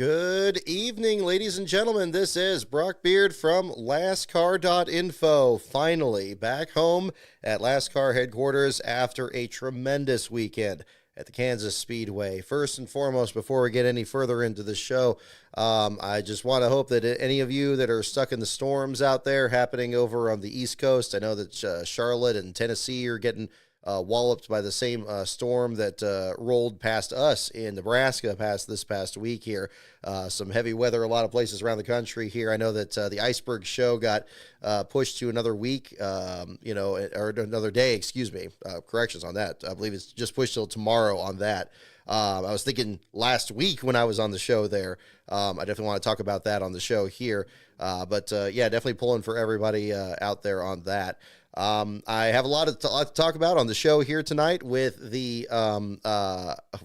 Good evening, ladies and gentlemen. This is Brock Beard from LastCar.info. Finally, back home at LastCar headquarters after a tremendous weekend at the Kansas Speedway. First and foremost, before we get any further into the show, I just want to hope that any of you that are stuck in the storms out there happening over on the East Coast, I know that Charlotte and Tennessee are getting walloped by the same storm that rolled past us in Nebraska this past week here. Some heavy weather, a lot of places around the country here. I know that the Iceberg show got pushed to another week, or another day, excuse me. Corrections on that. I believe it's just pushed till tomorrow on that. I was thinking last week when I was on the show there. I definitely want to talk about that on the show here. But definitely pulling for everybody out there on that. I have a lot to talk about on the show here tonight with the,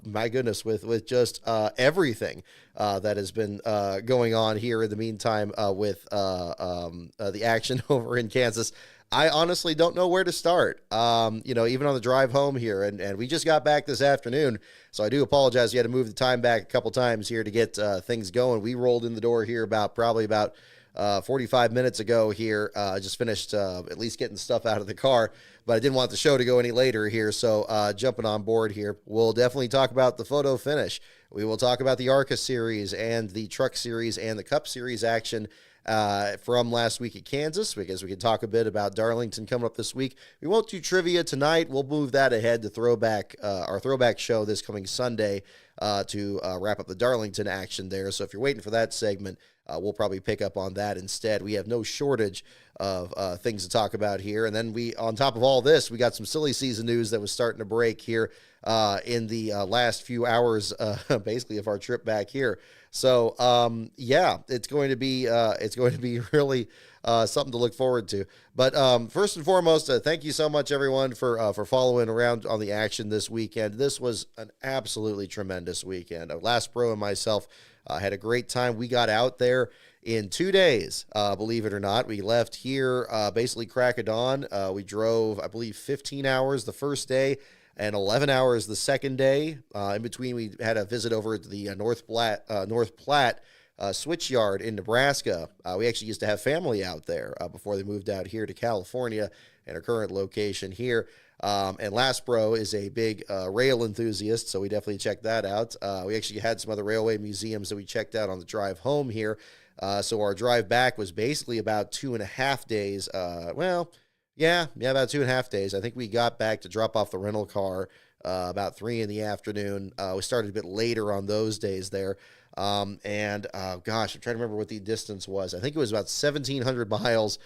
my goodness, with just everything that has been going on here in the meantime with the action over in Kansas. I honestly don't know where to start, even on the drive home here. And we just got back this afternoon, so I do apologize. You had to move the time back a couple times here to get things going. We rolled in the door here probably about 45 minutes ago here. I just finished at least getting stuff out of the car, but I didn't want the show to go any later here. So jumping on board here, we'll definitely talk about the photo finish. We will talk about the Arca series and the Truck series and the Cup series action from last week at Kansas, because we can talk a bit about Darlington coming up this week. We won't do trivia tonight. We'll move that ahead to our throwback show this coming Sunday to wrap up the Darlington action there. So if you're waiting for that segment, we'll probably pick up on that instead. We have no shortage of things to talk about here. And then on top of all this, we got some silly season news that was starting to break here in the last few hours, basically, of our trip back here. So, it's going to be really something to look forward to. But first and foremost, thank you so much, everyone, for following around on the action this weekend. This was an absolutely tremendous weekend. Last Pro and myself had a great time. We got out there in 2 days, believe it or not. We left here basically crack of dawn. We drove, I believe, 15 hours the first day and 11 hours the second day. In between, we had a visit over to the North Platte switch yard in Nebraska. We actually used to have family out there before they moved out here to California and our current location here. And Lastbro is a big rail enthusiast, so we definitely checked that out. We actually had some other railway museums that we checked out on the drive home here. So our drive back was basically about 2.5 days. About 2.5 days. I think we got back to drop off the rental car about 3 in the afternoon. We started a bit later on those days there. I'm trying to remember what the distance was. I think it was about 1,700 miles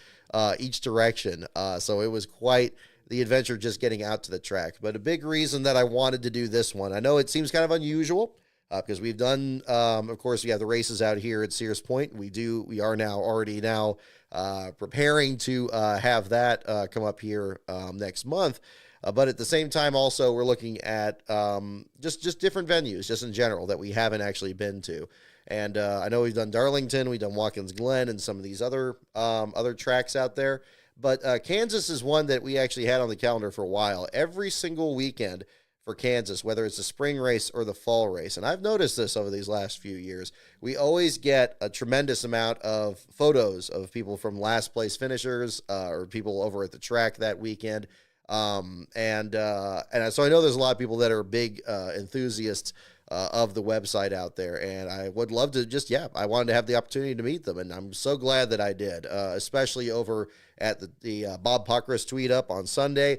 each direction. So it was quite the adventure just getting out to the track. But a big reason that I wanted to do this one, I know it seems kind of unusual because we've done, of course, we have the races out here at Sears Point. We are already preparing to have that come up here next month. But at the same time, also, we're looking at just different venues, just in general, that we haven't actually been to. And I know we've done Darlington, we've done Watkins Glen, and some of these other tracks out there. But Kansas is one that we actually had on the calendar for a while. Every single weekend for Kansas, whether it's the spring race or the fall race. And I've noticed this over these last few years. We always get a tremendous amount of photos of people from last place finishers or people over at the track that weekend. So I know there's a lot of people that are big enthusiasts of the website out there, and I would love to I wanted to have the opportunity to meet them, and I'm so glad that I did, especially over at the Bob Puckris tweet up on Sunday.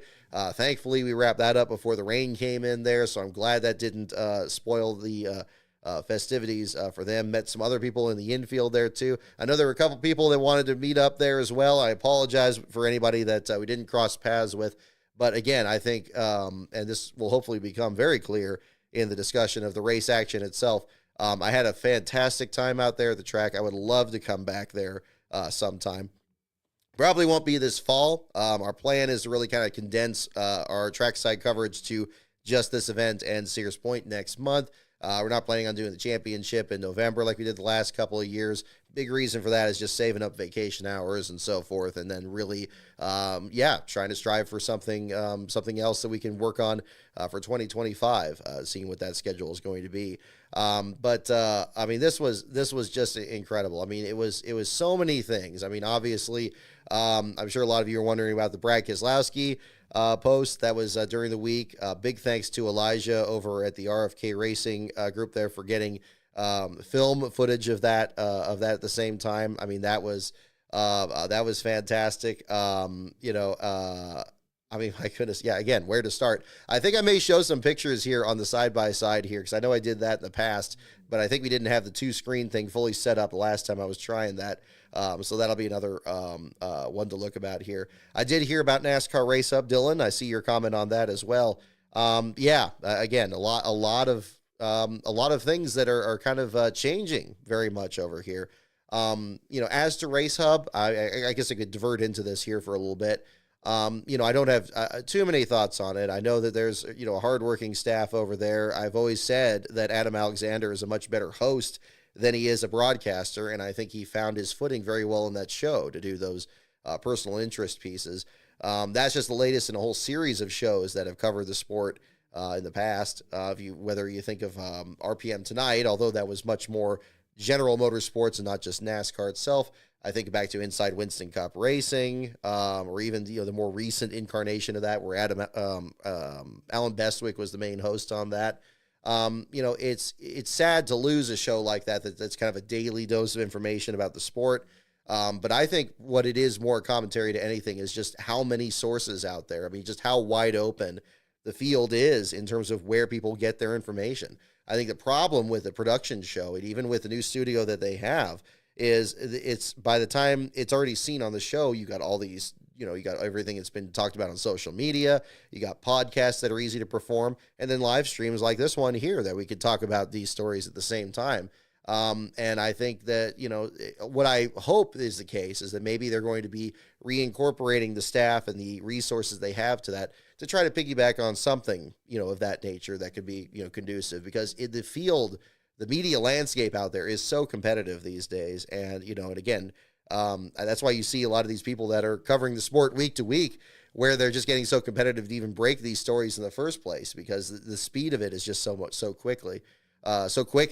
Thankfully, we wrapped that up before the rain came in there, so I'm glad that didn't spoil the festivities for them. Met some other people in the infield there too. I know there were a couple people that wanted to meet up there as well. I apologize for anybody that we didn't cross paths with. But again, I think, and this will hopefully become very clear in the discussion of the race action itself, I had a fantastic time out there at the track. I would love to come back there sometime. Probably won't be this fall. Our plan is to really kind of condense our trackside coverage to just this event and Sears Point next month. We're not planning on doing the championship in November like we did the last couple of years. Big reason for that is just saving up vacation hours and so forth, and then really, trying to strive for something else that we can work on for 2025, seeing what that schedule is going to be. But I mean, this was just incredible. I mean, it was so many things. I mean, obviously, I'm sure a lot of you are wondering about the Brad Keselowski post that was during the week. Big thanks to Elijah over at the RFK Racing group there for getting film footage of that at the same time. I mean, that was fantastic. I mean, my goodness. Yeah, again, where to start? I think I may show some pictures here on the side-by-side here because I know I did that in the past, but I think we didn't have the two-screen thing fully set up the last time I was trying that. So that'll be another one to look about here. I did hear about NASCAR Race Hub, Dylan. I see your comment on that as well. Again, a lot of things that are kind of changing very much over here. As to Race Hub, I guess I could divert into this here for a little bit. I don't have too many thoughts on it. I know that there's, a hardworking staff over there. I've always said that Adam Alexander is a much better host than he is a broadcaster, and I think he found his footing very well in that show to do those personal interest pieces. That's just the latest in a whole series of shows that have covered the sport in the past. Whether you think of RPM Tonight, although that was much more general motorsports and not just NASCAR itself. I think back to Inside Winston Cup Racing, or even the more recent incarnation of that, where Alan Bestwick was the main host on that. It's sad to lose a show like that's kind of a daily dose of information about the sport. But I think what it is more commentary to anything is just how many sources out there. I mean, just how wide open the field is in terms of where people get their information. I think the problem with the production show, and even with the new studio that they have, is it's by the time it's already seen on the show, you got all these, you got everything that's been talked about on social media, you got podcasts that are easy to perform, and then live streams like this one here that we could talk about these stories at the same time. And I think that, what I hope is the case is that maybe they're going to be reincorporating the staff and the resources they have to that to try to piggyback on something, of that nature that could be, conducive, because in the field, the media landscape out there is so competitive these days. And, and again, that's why you see a lot of these people that are covering the sport week to week, where they're just getting so competitive to even break these stories in the first place, because the speed of it is just so quick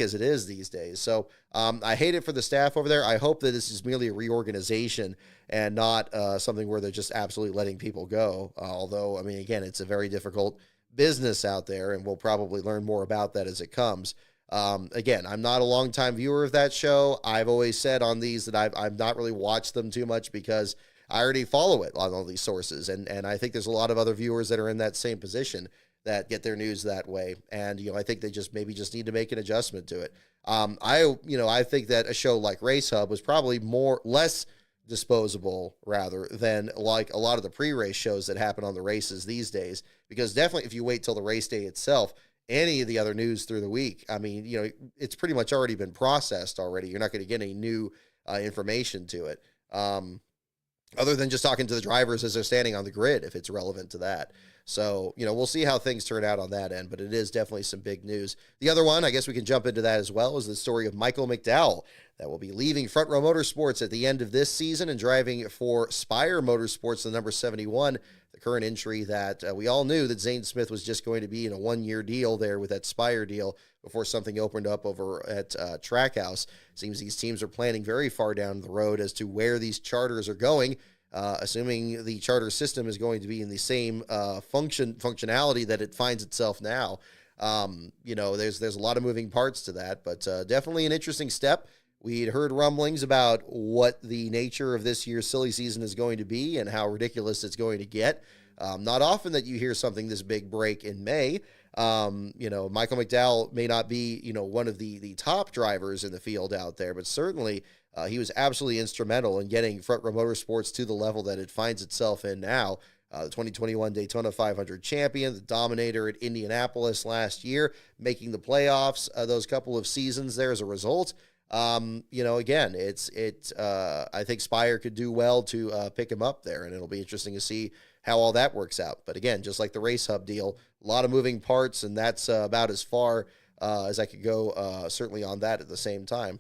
as it is these days. So I hate it for the staff over there. I hope that this is merely a reorganization and not something where they're just absolutely letting people go. Although, I mean, again, it's a very difficult business out there, and we'll probably learn more about that as it comes. Again, I'm not a longtime viewer of that show. I've always said on these that I've not really watched them too much because I already follow it on all these sources. And I think there's a lot of other viewers that are in that same position that get their news that way. And, I think they just need to make an adjustment to it. I think that a show like Race Hub was probably less disposable rather than like a lot of the pre-race shows that happen on the races these days, because definitely if you wait till the race day itself, any of the other news through the week, I mean, it's pretty much already been processed already. You're not going to get any new information to it, other than just talking to the drivers as they're standing on the grid, if it's relevant to that. So, we'll see how things turn out on that end, but it is definitely some big news. The other one, I guess we can jump into that as well, is the story of Michael McDowell that will be leaving Front Row Motorsports at the end of this season and driving for Spire Motorsports, the number 71, the current entry that we all knew that Zane Smith was just going to be in a one-year deal there with that Spire deal before something opened up over at Trackhouse. Seems these teams are planning very far down the road as to where these charters are going, assuming the charter system is going to be in the same functionality that it finds itself now. There's a lot of moving parts to that, but definitely an interesting step. We'd heard rumblings about what the nature of this year's silly season is going to be and how ridiculous it's going to get. Not often that you hear something this big break in May. Michael McDowell may not be, one of the top drivers in the field out there, but certainly he was absolutely instrumental in getting Front Row Motorsports to the level that it finds itself in now. The 2021 Daytona 500 champion, the dominator at Indianapolis last year, making the playoffs those couple of seasons there as a result. Again, I think Spire could do well to pick him up there, and it'll be interesting to see how all that works out. But again, just like the Race Hub deal, a lot of moving parts, and that's about as far as I could go, certainly on that at the same time.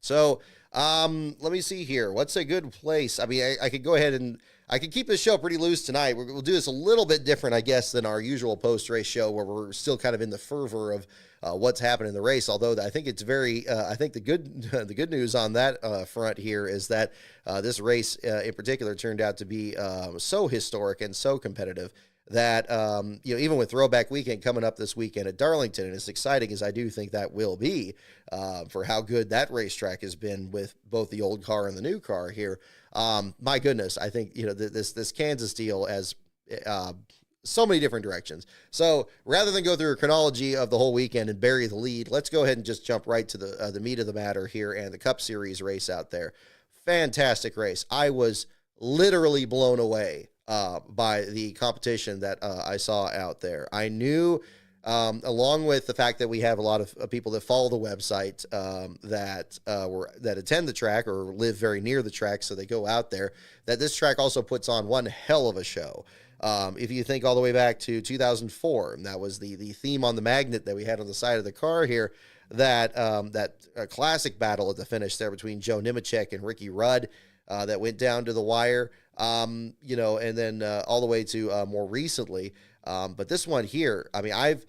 So let me see here. What's a good place? I mean, I could go ahead and I can keep this show pretty loose tonight. We'll do this a little bit different, I guess, than our usual post-race show, where we're still kind of in the fervor of what's happened in the race. Although I think it's very, I think the good news on that front here is that this race in particular turned out to be so historic and so competitive that even with Throwback Weekend coming up this weekend at Darlington, and as exciting as I do think that will be for how good that racetrack has been with both the old car and the new car here. My goodness, I think this Kansas deal has so many different directions. So rather than go through a chronology of the whole weekend and bury the lead, let's go ahead and just jump right to the meat of the matter here and the Cup Series race out there. Fantastic race. I was literally blown away by the competition that I saw out there. I knew, along with the fact that we have a lot of people that follow the website that attend the track or live very near the track, so they go out there, that this track also puts on one hell of a show. If you think all the way back to 2004, and that was the theme on the magnet that we had on the side of the car here, that classic battle at the finish there between Joe Nemechek and Ricky Rudd that went down to the wire, and then all the way to more recently. But this one here, I mean,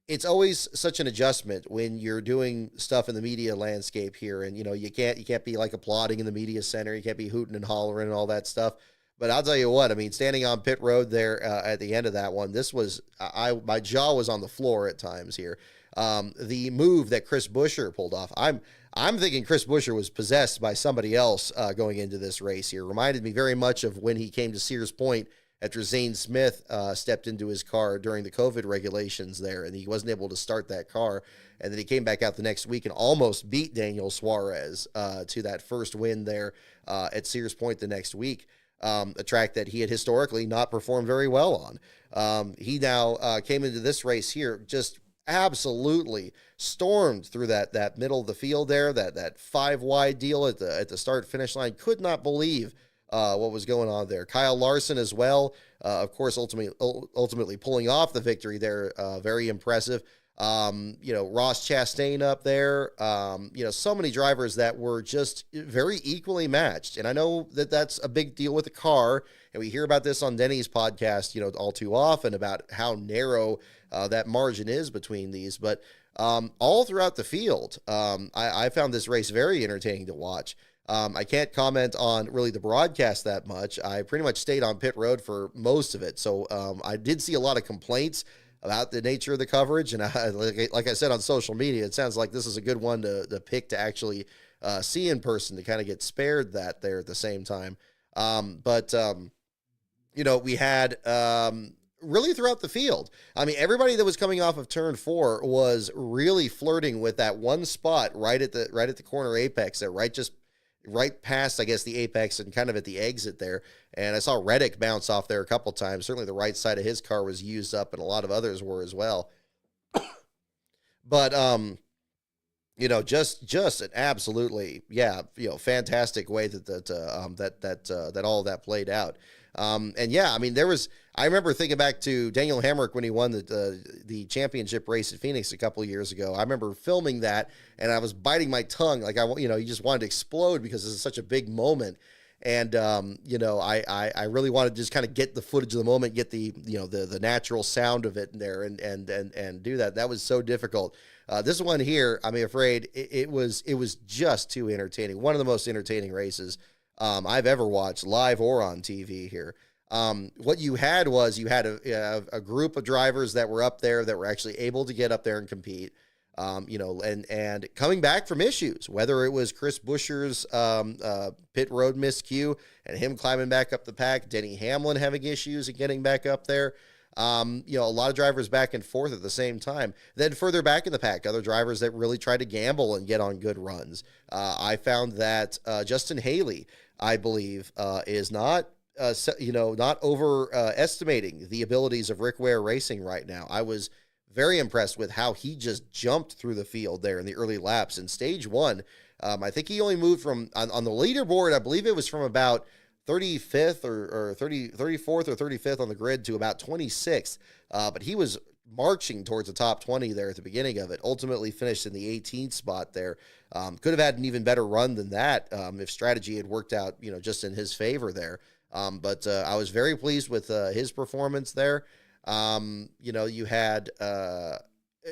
it's always such an adjustment when you're doing stuff in the media landscape here, and you can't be like applauding in the media center, you can't be hooting and hollering and all that stuff. But I'll tell you what, I mean, standing on pit road there at the end of that one, this was, my jaw was on the floor at times here. The move that Chris Buescher pulled off, I'm thinking Chris Buescher was possessed by somebody else going into this race here. Reminded me very much of when he came to Sears Point after Zane Smith stepped into his car during the COVID regulations there, and he wasn't able to start that car. And then he came back out the next week and almost beat Daniel Suarez to that first win there at Sears Point the next week. A track that he had historically not performed very well on. He now came into this race here, just absolutely stormed through that middle of the field there, that 5 wide deal at the start finish line. Could not believe what was going on there. Kyle Larson as well, of course, ultimately pulling off the victory there. Very impressive. Ross Chastain up there, so many drivers that were just very equally matched. And I know that that's a big deal with the car, and we hear about this on Denny's podcast, all too often about how narrow that margin is between these. But all throughout the field, I found this race very entertaining to watch. I can't comment on really the broadcast that much. I pretty much stayed on pit road for most of it. So I did see a lot of complaints about the nature of the coverage. And like I said on social media, it sounds like this is a good one to pick to actually see in person, to kind of get spared that there at the same time. We had really throughout the field. I mean, everybody that was coming off of turn 4 was really flirting with that one spot right at the corner apex there, right past, I guess, the apex and kind of at the exit there. And I saw Reddick bounce off there a couple times. Certainly the right side of his car was used up, and a lot of others were as well. But, just an absolutely, fantastic way that all of that played out. I remember thinking back to Daniel Hemrick when he won the championship race at Phoenix a couple of years ago. I remember filming that, and I was biting my tongue. Like, you just wanted to explode because this is such a big moment. And, I really wanted to just kind of get the footage of the moment, get the natural sound of it in there and do that. That was so difficult. This one here, I'm afraid it was just too entertaining. One of the most entertaining races I've ever watched live or on TV here. What you had was a group of drivers that were up there that were actually able to get up there and compete, and coming back from issues, whether it was Chris Buescher's pit road miscue and him climbing back up the pack, Denny Hamlin having issues and getting back up there. A lot of drivers back and forth at the same time. Then further back in the pack, other drivers that really try to gamble and get on good runs. I found that Justin Haley, I believe, is not overestimating the abilities of Rick Ware Racing right now. I was very impressed with how he just jumped through the field there in the early laps. In stage 1, I think he only moved from, on the leaderboard, I believe it was from about 35th or 34th or 35th on the grid to about 26th. But he was marching towards the top 20 there at the beginning of it. Ultimately finished in the 18th spot there. Could have had an even better run than that if strategy had worked out, just in his favor there. But I was very pleased with his performance there. You had,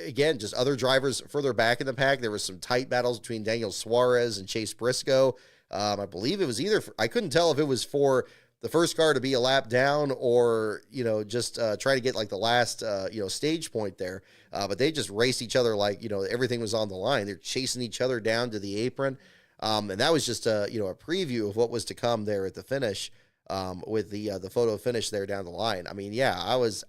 again, just other drivers further back in the pack. There was some tight battles between Daniel Suarez and Chase Briscoe. I believe it was I couldn't tell if it was for the first car to be a lap down or, just try to get like the last, stage point there. But they just raced each other like, everything was on the line. They're chasing each other down to the apron. And that was just a preview of what was to come there at the finish. With the photo finish there down the line. I mean, yeah, I was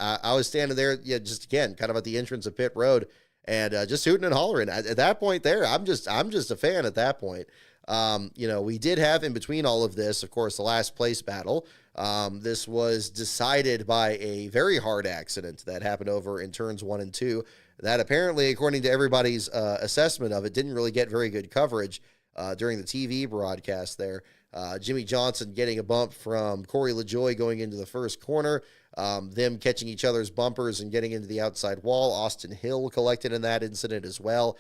standing there, just again, kind of at the entrance of pit road and just hooting and hollering. At that point there, I'm just a fan at that point. We did have in between all of this, of course, the last place battle. This was decided by a very hard accident that happened over in turns 1 and 2 that apparently, according to everybody's assessment of it, didn't really get very good coverage during the TV broadcast there. Jimmy Johnson getting a bump from Corey LaJoie going into the first corner, them catching each other's bumpers and getting into the outside wall. Austin Hill collected in that incident as well.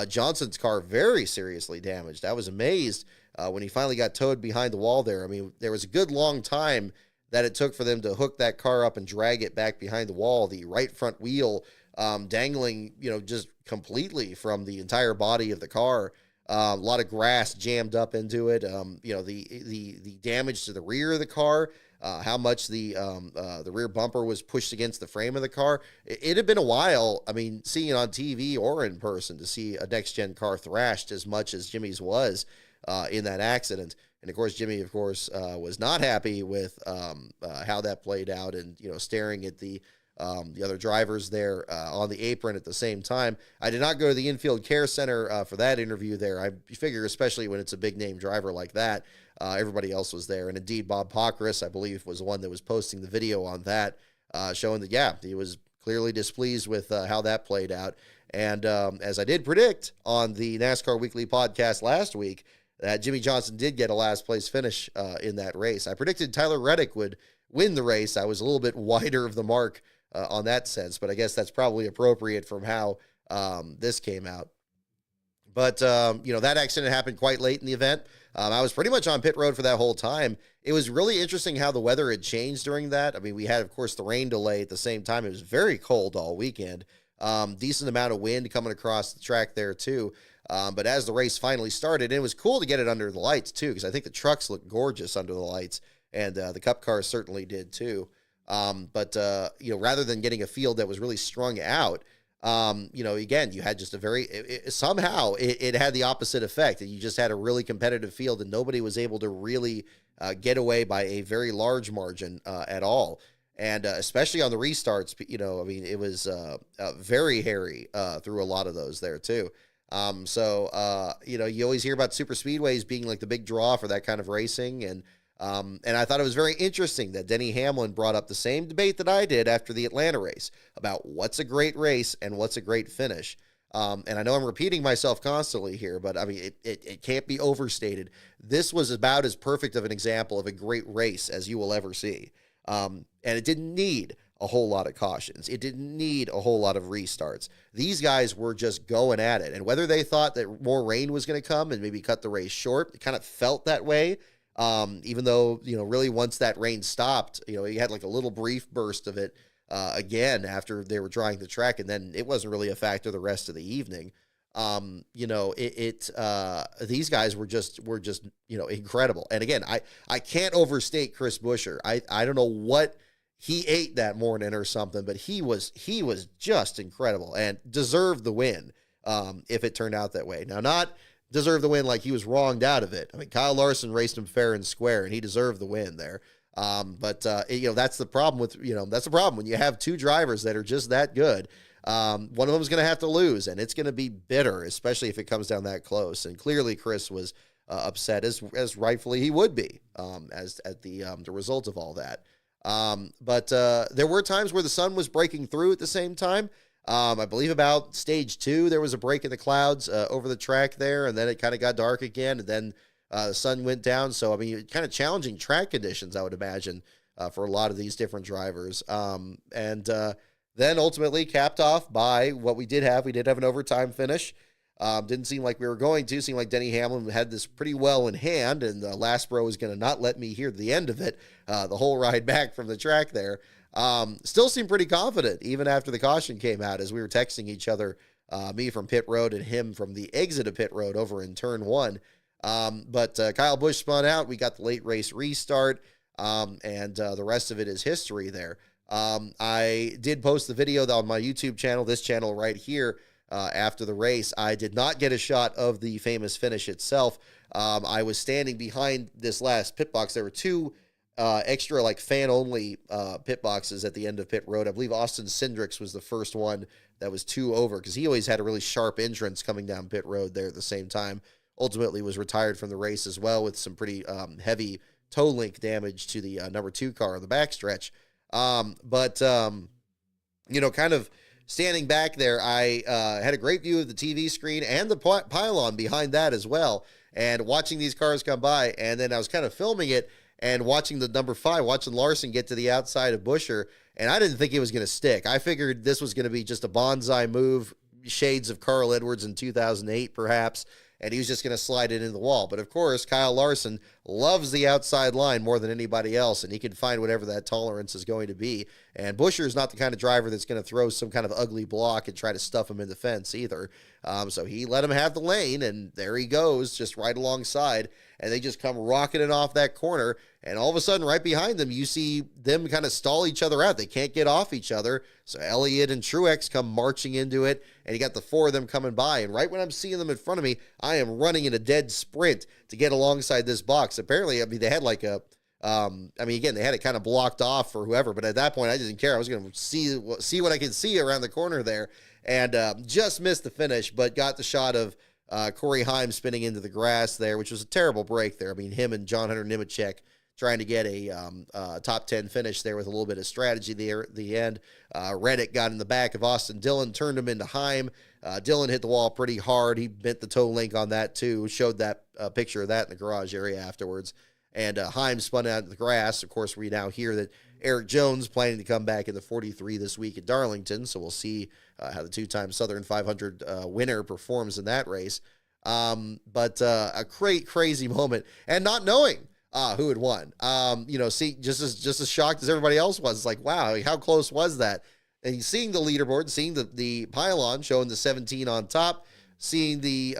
Johnson's car very seriously damaged. I was amazed when he finally got towed behind the wall there. I mean, there was a good long time that it took for them to hook that car up and drag it back behind the wall. The right front wheel dangling, just completely from the entire body of the car. A lot of grass jammed up into it. The damage to the rear of the car, how much the rear bumper was pushed against the frame of the car. It had been a while. I mean, seeing it on TV or in person to see a next gen car thrashed as much as Jimmy's was in that accident. And of course, Jimmy, was not happy with how that played out, and staring at the other drivers there on the apron at the same time. I did not go to the infield care center for that interview there. I figure, especially when it's a big name driver like that, everybody else was there. And indeed, Bob Pockris, I believe, was the one that was posting the video on that, showing that, yeah, he was clearly displeased with how that played out. And as I did predict on the NASCAR Weekly podcast last week, that Jimmy Johnson did get a last place finish in that race. I predicted Tyler Reddick would win the race. I was a little bit wider of the mark on that sense, but I guess that's probably appropriate from how this came out. But, that accident happened quite late in the event. I was pretty much on pit road for that whole time. It was really interesting how the weather had changed during that. I mean, we had, of course, the rain delay at the same time. It was very cold all weekend. Decent amount of wind coming across the track there, too. But as the race finally started, and it was cool to get it under the lights, too, because I think the trucks looked gorgeous under the lights, and the Cup cars certainly did, too. But rather than getting a field that was really strung out, again, you had just a very, somehow it had the opposite effect. You just had a really competitive field and nobody was able to really get away by a very large margin at all. And especially on the restarts, it was very hairy through a lot of those there too. You always hear about super speedways being like the big draw for that kind of racing. And I thought it was very interesting that Denny Hamlin brought up the same debate that I did after the Atlanta race about what's a great race and what's a great finish. And I know I'm repeating myself constantly here, but I mean, it can't be overstated. This was about as perfect of an example of a great race as you will ever see. And it didn't need a whole lot of cautions. It didn't need a whole lot of restarts. These guys were just going at it. And whether they thought that more rain was going to come and maybe cut the race short, it kind of felt that way. Even though, really once that rain stopped, you had like a little brief burst of it again after they were drying the track, and then it wasn't really a factor the rest of the evening. These guys were just incredible. And again, I can't overstate Chris Buescher. I don't know what he ate that morning or something, but he was just incredible and deserved the win if it turned out that way. Now, not deserved the win like he was wronged out of it. I mean, Kyle Larson raced him fair and square, and he deserved the win there. But that's the problem with, that's the problem when you have two drivers that are just that good. One of them is going to have to lose, and it's going to be bitter, especially if it comes down that close. And clearly Chris was upset, as rightfully he would be, as at the result of all that. But there were times where the sun was breaking through at the same time. I believe about stage 2, there was a break in the clouds over the track there, and then it kind of got dark again, and then the sun went down. So, I mean, kind of challenging track conditions, I would imagine, for a lot of these different drivers. And then ultimately capped off by what we did have. We did have an overtime finish. Didn't seem like we were going to. Seemed like Denny Hamlin had this pretty well in hand, and Last Bro was going to not let me hear the end of it the whole ride back from the track there. Still seemed pretty confident, even after the caution came out, as we were texting each other, me from pit road and him from the exit of pit road over in turn 1. But Kyle Busch spun out. We got the late race restart, and the rest of it is history there. I did post the video on my YouTube channel, this channel right here, after the race. I did not get a shot of the famous finish itself. I was standing behind this last pit box. There were two extra like fan only pit boxes at the end of pit road. I believe Austin Cindric's was the first one that was 2 over, because he always had a really sharp entrance coming down pit road there at the same time. Ultimately was retired from the race as well with some pretty heavy toe link damage to the number 2 car on the backstretch. You know, kind of standing back there, I had a great view of the TV screen and the pylon behind that as well, and watching these cars come by. And then I was kind of filming it and watching the number 5, watching Larson get to the outside of Buescher, and I didn't think it was going to stick. I figured this was going to be just a bonsai move, shades of Carl Edwards in 2008 perhaps, and he was just going to slide it in the wall. But of course, Kyle Larson loves the outside line more than anybody else, and he can find whatever that tolerance is going to be. And Buescher is not the kind of driver that's going to throw some kind of ugly block and try to stuff him in the fence either. So he let him have the lane, and there he goes, just right alongside. And they just come rocketing off that corner, and all of a sudden, right behind them, you see them kind of stall each other out. They can't get off each other, so Elliott and Truex come marching into it, and you got the 4 of them coming by, and right when I'm seeing them in front of me, I am running in a dead sprint to get alongside this box. Apparently, I mean, they had like a, again, they had it kind of blocked off for whoever, but at that point, I didn't care. I was going to see what I could see around the corner there, and just missed the finish, but got the shot of Corey Haim spinning into the grass there, which was a terrible break there. I mean, him and John Hunter Nemechek trying to get a top 10 finish there with a little bit of strategy there at the end. Reddick got in the back of Austin Dillon, turned him into Haim. Dillon hit the wall pretty hard. He bent the toe link on that too. Showed that picture of that in the garage area afterwards. And Haim spun out of the grass. Of course, we now hear that Eric Jones planning to come back in the 43 this week at Darlington. So we'll see how the 2-time Southern 500 winner performs in that race. But a crazy moment, and not knowing who had won. See, just as shocked as everybody else was. It's like, wow, how close was that? And seeing the leaderboard, seeing the pylon showing the 17 on top, seeing the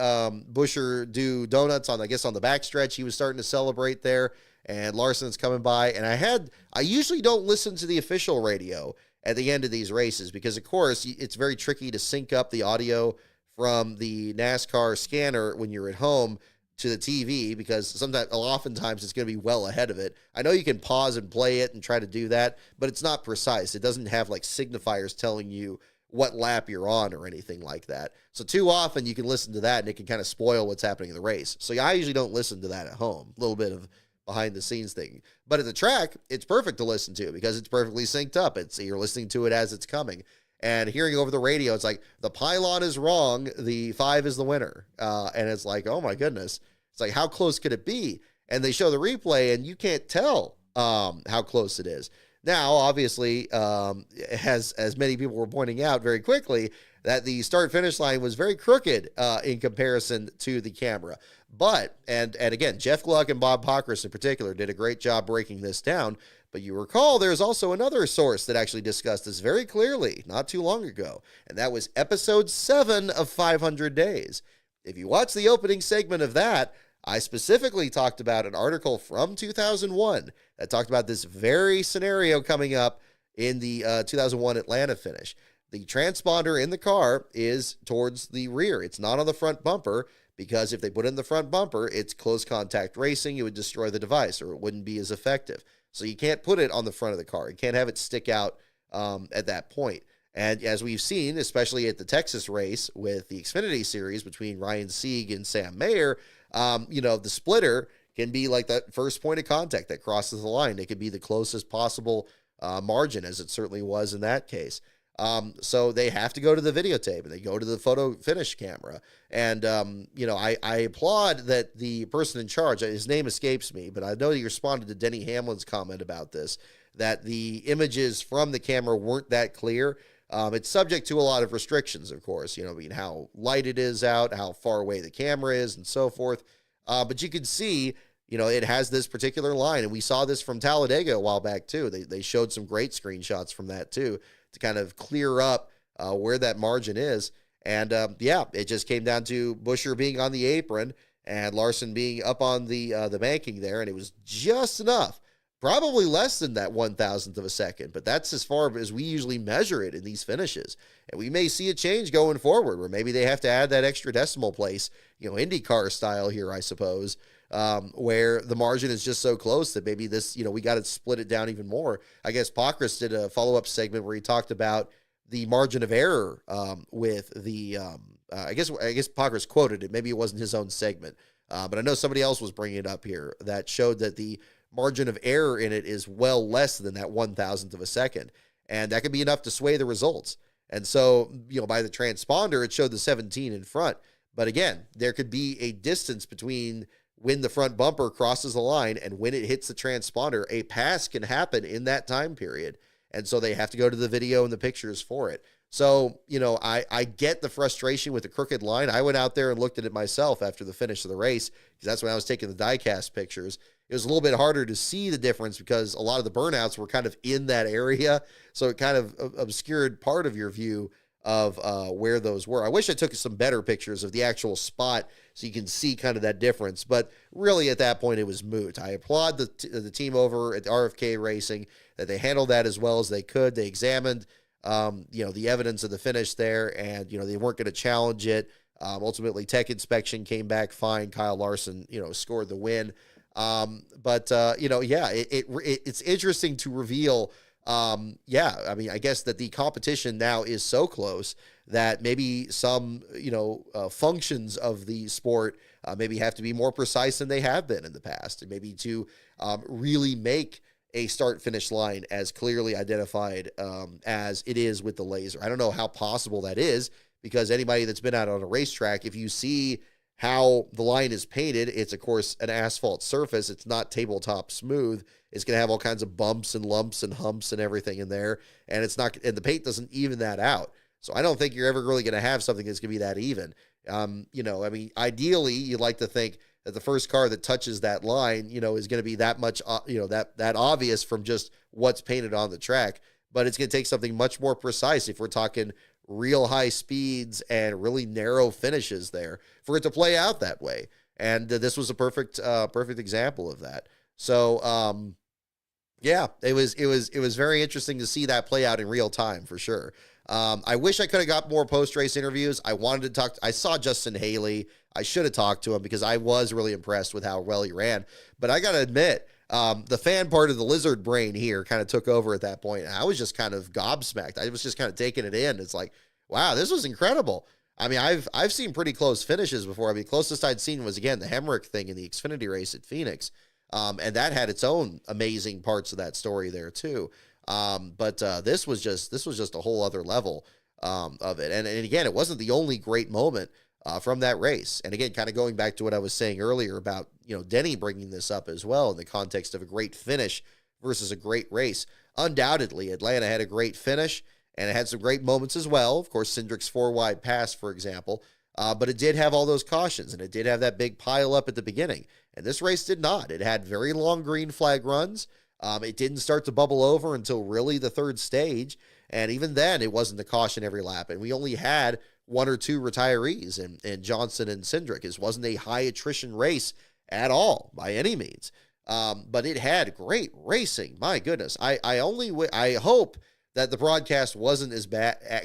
Buescher do donuts on the backstretch. He was starting to celebrate there, and Larson's coming by. And I usually don't listen to the official radio at the end of these races, because of course it's very tricky to sync up the audio from the NASCAR scanner when you're at home to the TV, because oftentimes it's going to be well ahead of it. I know you can pause and play it and try to do that, but it's not precise. It doesn't have like signifiers telling you what lap you're on or anything like that. So too often you can listen to that and it can kind of spoil what's happening in the race. So I usually don't listen to that at home. A little bit of behind the scenes thing. But at the track, it's perfect to listen to because it's perfectly synced up. You're listening to it as it's coming. And hearing over the radio, it's like, the pylon is wrong, the 5 is the winner. And it's like, oh my goodness. It's like, how close could it be? And they show the replay, and you can't tell how close it is. Now, obviously, as many people were pointing out very quickly, that the start-finish line was very crooked in comparison to the camera. But, and again, Jeff Gluck and Bob Pockrass in particular did a great job breaking this down. But you recall there's also another source that actually discussed this very clearly not too long ago, and that was episode 7 of 500 Days. If you watch the opening segment of that, I specifically talked about an article from 2001 that talked about this very scenario coming up in the 2001 Atlanta finish. The transponder in the car is towards the rear. It's not on the front bumper, because if they put it in the front bumper, it's close contact racing. It would destroy the device, or it wouldn't be as effective. So you can't put it on the front of the car. You can't have it stick out at that point. And as we've seen, especially at the Texas race with the Xfinity Series between Ryan Sieg and Sam Mayer, the splitter can be like that first point of contact that crosses the line. It could be the closest possible margin, as it certainly was in that case. So they have to go to the videotape, and they go to the photo finish camera. And, I applaud that the person in charge, his name escapes me, but I know he responded to Denny Hamlin's comment about this, that the images from the camera weren't that clear. It's subject to a lot of restrictions, of course, I mean, how light it is out, how far away the camera is, and so forth. But you can see, it has this particular line, and we saw this from Talladega a while back, too. They showed some great screenshots from that, too, to kind of clear up where that margin is. And, it just came down to Buescher being on the apron and Larson being up on the banking there, and it was just enough. Probably less than that 1,000th of a second, but that's as far as we usually measure it in these finishes. And we may see a change going forward where maybe they have to add that extra decimal place, IndyCar style here, I suppose, where the margin is just so close that maybe this, we got to split it down even more. I guess Pockrass did a follow-up segment where he talked about the margin of error with the, I guess Pockrass quoted it. Maybe it wasn't his own segment, but I know somebody else was bringing it up here that showed that the margin of error in it is well less than that 1,000th of a second. And that could be enough to sway the results. And so, by the transponder, it showed the 17 in front. But again, there could be a distance between when the front bumper crosses the line and when it hits the transponder. A pass can happen in that time period. And so they have to go to the video and the pictures for it. So, I get the frustration with the crooked line. I went out there and looked at it myself after the finish of the race, because that's when I was taking the diecast pictures. It was a little bit harder to see the difference because a lot of the burnouts were kind of in that area. So it kind of obscured part of your view of where those were. I wish I took some better pictures of the actual spot so you can see kind of that difference. But really at that point, it was moot. I applaud the team over at the RFK Racing that they handled that as well as they could. They examined, the evidence of the finish there, and, they weren't going to challenge it. Ultimately, tech inspection came back fine. Kyle Larson, scored the win. It's interesting to reveal, I mean, I guess that the competition now is so close that maybe some, functions of the sport maybe have to be more precise than they have been in the past, and maybe to really make a start-finish line as clearly identified as it is with the laser. I don't know how possible that is, because anybody that's been out on a racetrack, if you see how the line is painted, it's, of course, an asphalt surface. It's not tabletop smooth. It's going to have all kinds of bumps and lumps and humps and everything in there, and the paint doesn't even that out. So I don't think you're ever really going to have something that's going to be that even. Ideally, you'd like to think that the first car that touches that line, is going to be that much, that obvious from just what's painted on the track. But it's going to take something much more precise if we're talking real high speeds and really narrow finishes there for it to play out that way. And this was a perfect example of that. So, it was very interesting to see that play out in real time for sure. I wish I could have got more post-race interviews. I saw Justin Haley. I should have talked to him because I was really impressed with how well he ran. But I got to admit, the fan part of the lizard brain here kind of took over at that point. I was just kind of gobsmacked. I was just kind of taking it in. It's like, wow, this was incredible. I mean, I've seen pretty close finishes before. I mean, closest I'd seen was, again, the Hemrick thing in the Xfinity race at Phoenix. And that had its own amazing parts of that story there too. But this was just a whole other level of it. And again, it wasn't the only great moment from that race. And again, kind of going back to what I was saying earlier about, Denny bringing this up as well in the context of a great finish versus a great race. Undoubtedly, Atlanta had a great finish, and it had some great moments as well. Of course, Cindric's 4-wide pass, for example. But it did have all those cautions, and it did have that big pile up at the beginning. And this race did not. It had very long green flag runs. It didn't start to bubble over until really the third stage. And even then, it wasn't the caution every lap. And we only had one or two retirees in Johnson and Cindric. It wasn't a high attrition race at all by any means. But it had great racing. My goodness. I hope that the broadcast wasn't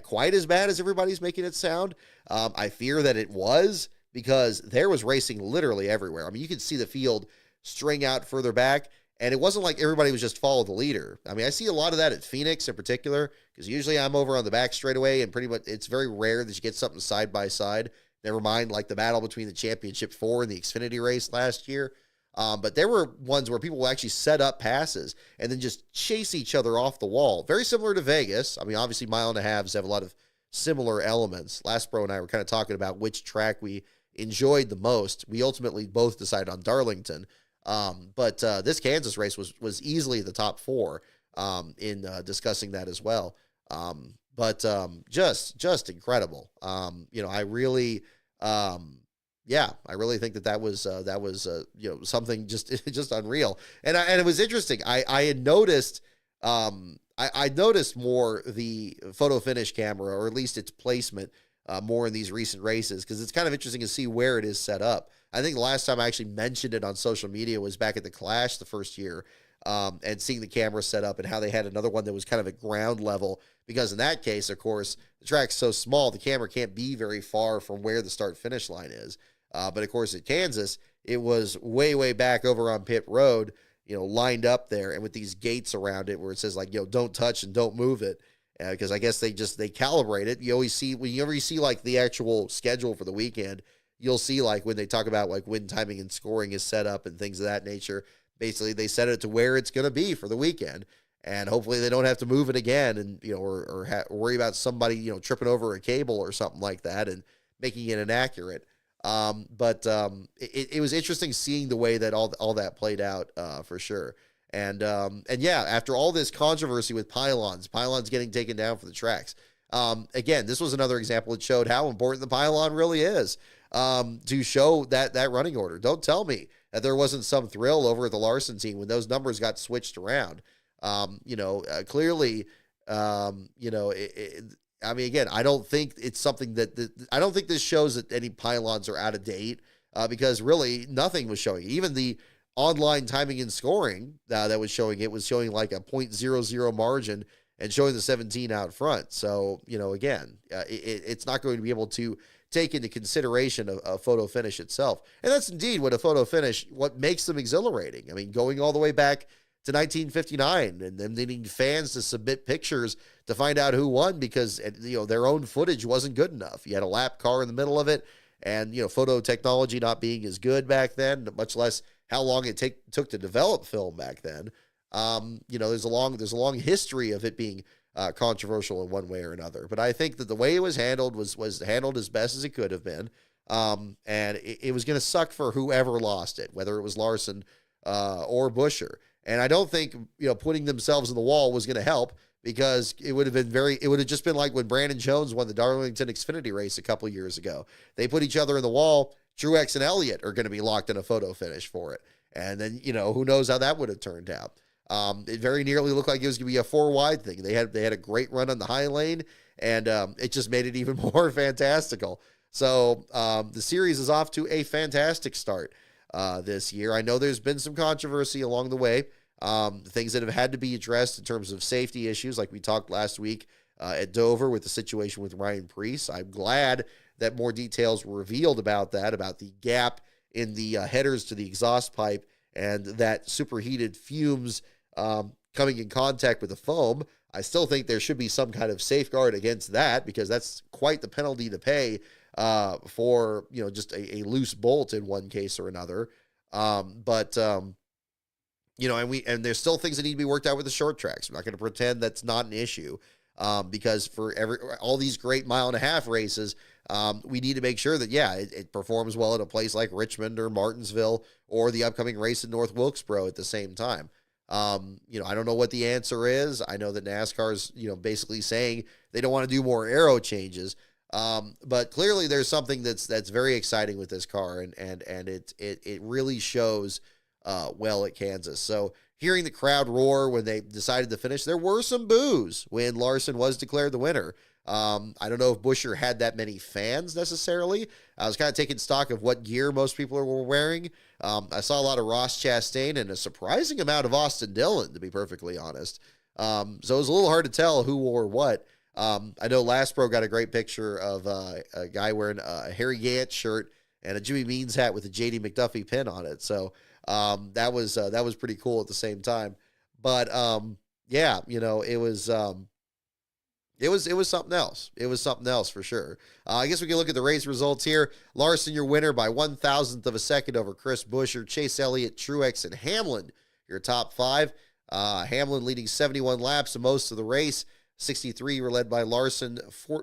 quite as bad as everybody's making it sound. I fear that it was, because there was racing literally everywhere. I mean, you could see the field string out further back, and it wasn't like everybody was just follow the leader. I mean, I see a lot of that at Phoenix in particular, because usually I'm over on the back straightaway, and pretty much it's very rare that you get something side by side. Never mind like the battle between the Championship 4 and the Xfinity race last year. But there were ones where people will actually set up passes and then just chase each other off the wall. Very similar to Vegas. I mean, obviously mile and a halves have a lot of similar elements. Lastbro and I were kind of talking about which track we enjoyed the most. We ultimately both decided on Darlington. But this Kansas race was easily the top 4 in discussing that as well. but just incredible. I really, I really think that was something just just unreal. And it was interesting. I had noticed, I noticed more the photo finish camera, or at least its placement, more in these recent races, because it's kind of interesting to see where it is set up. I think the last time I actually mentioned it on social media was back at the Clash the first year, and seeing the camera set up and how they had another one that was kind of at ground level, because in that case, of course, the track's so small, the camera can't be very far from where the start finish line is. But of course, at Kansas, it was way, way back over on pit road, lined up there, and with these gates around it where it says like, don't touch and don't move it. Because I guess they calibrate it. You always see, whenever you see like the actual schedule for the weekend, you'll see like when they talk about like when timing and scoring is set up and things of that nature. Basically, they set it to where it's going to be for the weekend, and hopefully they don't have to move it again, and or worry about somebody tripping over a cable or something like that and making it inaccurate. But it was interesting seeing the way that all that played out, for sure. And yeah, after all this controversy with pylons getting taken down for the tracks, again, this was another example that showed how important the pylon really is, to show that running order. Don't tell me that there wasn't some thrill over at the Larson team when those numbers got switched around. Clearly, I mean, again, I don't think it's something I don't think this shows that any pylons are out of date, because really nothing was showing. Even the online timing and scoring that was showing like a 0.00 margin and showing the 17 out front. So, again, it's not going to be able to take into consideration a photo finish itself. And that's indeed what makes them exhilarating. I mean, going all the way back to 1959 and them needing fans to submit pictures to find out who won, because their own footage wasn't good enough. You had a lap car in the middle of it, and photo technology not being as good back then, much less how long it took to develop film back then. There's a long history of it being controversial in one way or another. But I think that the way it was handled was handled as best as it could have been. And it was going to suck for whoever lost it, whether it was Larson or Buescher. And I don't think putting themselves in the wall was going to help, because it would have just been like when Brandon Jones won the Darlington Xfinity race a couple years ago. They put each other in the wall. Truex and Elliott are going to be locked in a photo finish for it. And then, who knows how that would have turned out. It very nearly looked like it was going to be a 4-wide thing. They had a great run on the high lane, and it just made it even more fantastical. So the series is off to a fantastic start this year. I know there's been some controversy along the way, things that have had to be addressed in terms of safety issues, like we talked last week at Dover with the situation with Ryan Preece. I'm glad that more details were revealed about the gap in the headers to the exhaust pipe, and that superheated fumes coming in contact with the foam. I still think there should be some kind of safeguard against that, because that's quite the penalty to pay for just a loose bolt in one case or another. And there's still things that need to be worked out with the short tracks. I'm not going to pretend that's not an issue, because for all these great 1.5 mile races, we need to make sure that, it performs well at a place like Richmond or Martinsville or the upcoming race in North Wilkesboro at the same time. I don't know what the answer is. I know that NASCAR is, basically saying they don't want to do more aero changes. But clearly there's something that's very exciting with this car, and it really shows well at Kansas. So hearing the crowd roar when they decided to finish, there were some boos when Larson was declared the winner. I don't know if Buescher had that many fans necessarily. I was kind of taking stock of what gear most people were wearing. I saw a lot of Ross Chastain and a surprising amount of Austin Dillon, to be perfectly honest. So it was a little hard to tell who wore what. I know Last Pro got a great picture of a guy wearing a Harry Gant shirt and a Jimmy Means hat with a JD McDuffie pin on it. So that was pretty cool at the same time. But it was something else. It was something else for sure. I guess we can look at the race results here. Larson, your winner by 1,000th of a second over Chris Buescher. Chase Elliott, Truex, and Hamlin, your top 5. Hamlin leading 71 laps of most of the race. 63 were led by Larson,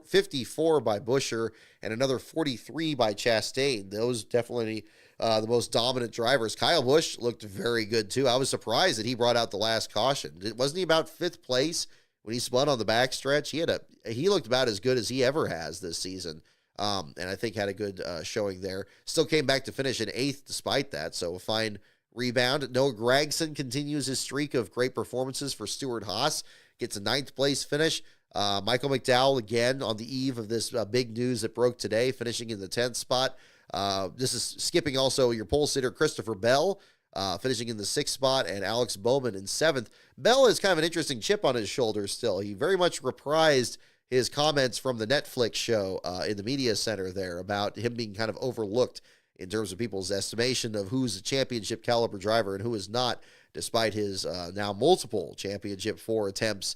54 by Buescher, and another 43 by Chastain. Those definitely the most dominant drivers. Kyle Busch looked very good too. I was surprised that he brought out the last caution. Wasn't he about 5th place when he spun on the backstretch, he looked about as good as he ever has this season. And I think had a good showing there. Still came back to finish in 8th despite that, so a fine rebound. Noah Gragson continues his streak of great performances for Stewart Haas, gets a 9th place finish. Michael McDowell, again, on the eve of this big news that broke today, finishing in the 10th spot. This is skipping also your pole sitter, Christopher Bell, finishing in the 6th spot, and Alex Bowman in 7th. Bell is kind of an interesting chip on his shoulder still. He very much reprised his comments from the Netflix show in the media center there about him being kind of overlooked in terms of people's estimation of who's a championship caliber driver and who is not, despite his now multiple championship 4 attempts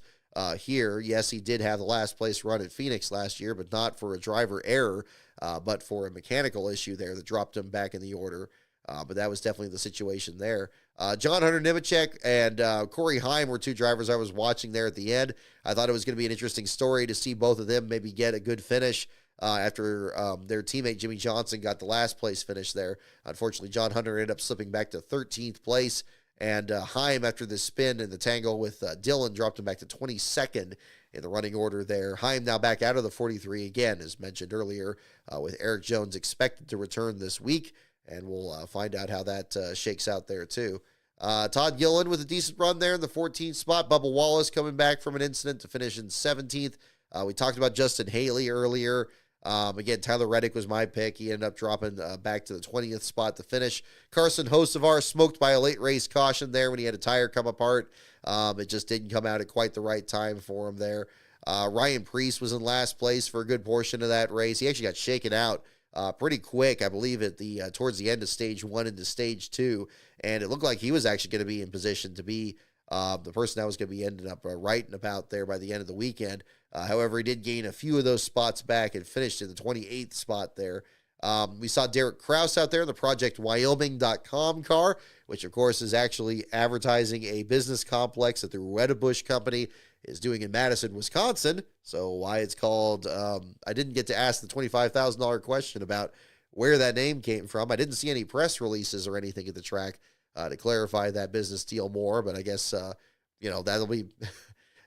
here. Yes, he did have the last place run at Phoenix last year, but not for a driver error, but for a mechanical issue there that dropped him back in the order. But that was definitely the situation there. John Hunter Nemechek and Corey Heim were 2 drivers I was watching there at the end. I thought it was going to be an interesting story to see both of them maybe get a good finish after their teammate Jimmy Johnson got the last place finish there. Unfortunately, John Hunter ended up slipping back to 13th place, and Heim, after the spin and the tangle with Dillon, dropped him back to 22nd in the running order there. Heim now back out of the 43 again, as mentioned earlier, with Eric Jones expected to return this week. And we'll find out how that shakes out there, too. Todd Gillen with a decent run there in the 14th spot. Bubba Wallace coming back from an incident to finish in 17th. We talked about Justin Haley earlier. Again, Tyler Reddick was my pick. He ended up dropping back to the 20th spot to finish. Carson Hocevar smoked by a late race caution there when he had a tire come apart. It just didn't come out at quite the right time for him there. Ryan Preece was in last place for a good portion of that race. He actually got shaken out pretty quick, I believe, at the towards the end of stage 1 into stage 2, and it looked like he was actually going to be in position to be the person that was going to be ending up right and about there by the end of the weekend. However, he did gain a few of those spots back and finished in the 28th spot there. We saw Derek Kraus out there in the ProjectWyoming.com car, which, of course, is actually advertising a business complex that the Rueda-Bush Company is doing in Madison, Wisconsin. So why it's called, I didn't get to ask the $25,000 question about where that name came from. I didn't see any press releases or anything at the track to clarify that business deal more, but I guess, that'll be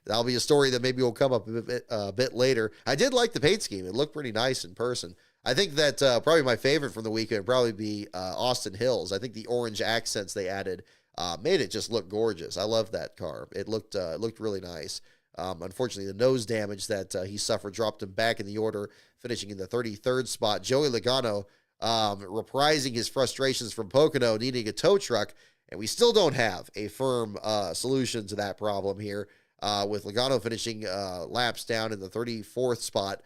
that'll be a story that maybe will come up a bit later. I did like the paint scheme. It looked pretty nice in person. I think that probably my favorite from the weekend would probably be Austin Hills. I think the orange accents they added made it just look gorgeous. I love that car. It looked really nice. Unfortunately, the nose damage that he suffered dropped him back in the order, finishing in the 33rd spot. Joey Logano reprising his frustrations from Pocono, needing a tow truck, and we still don't have a firm solution to that problem here, with Logano finishing laps down in the 34th spot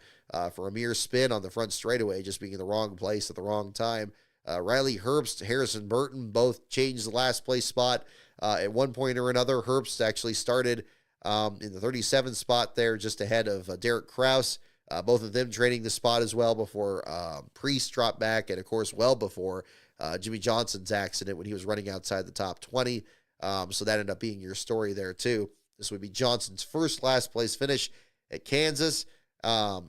for a mere spin on the front straightaway, just being in the wrong place at the wrong time. Riley Herbst, Harrison Burton both changed the last place spot at one point or another. Herbst actually started in the 37th spot there, just ahead of Derek Kraus. Both of them trading the spot as well before Priest dropped back, and of course well before Jimmy Johnson's accident when he was running outside the top 20. So that ended up being your story there too. This would be Johnson's first last place finish at Kansas. I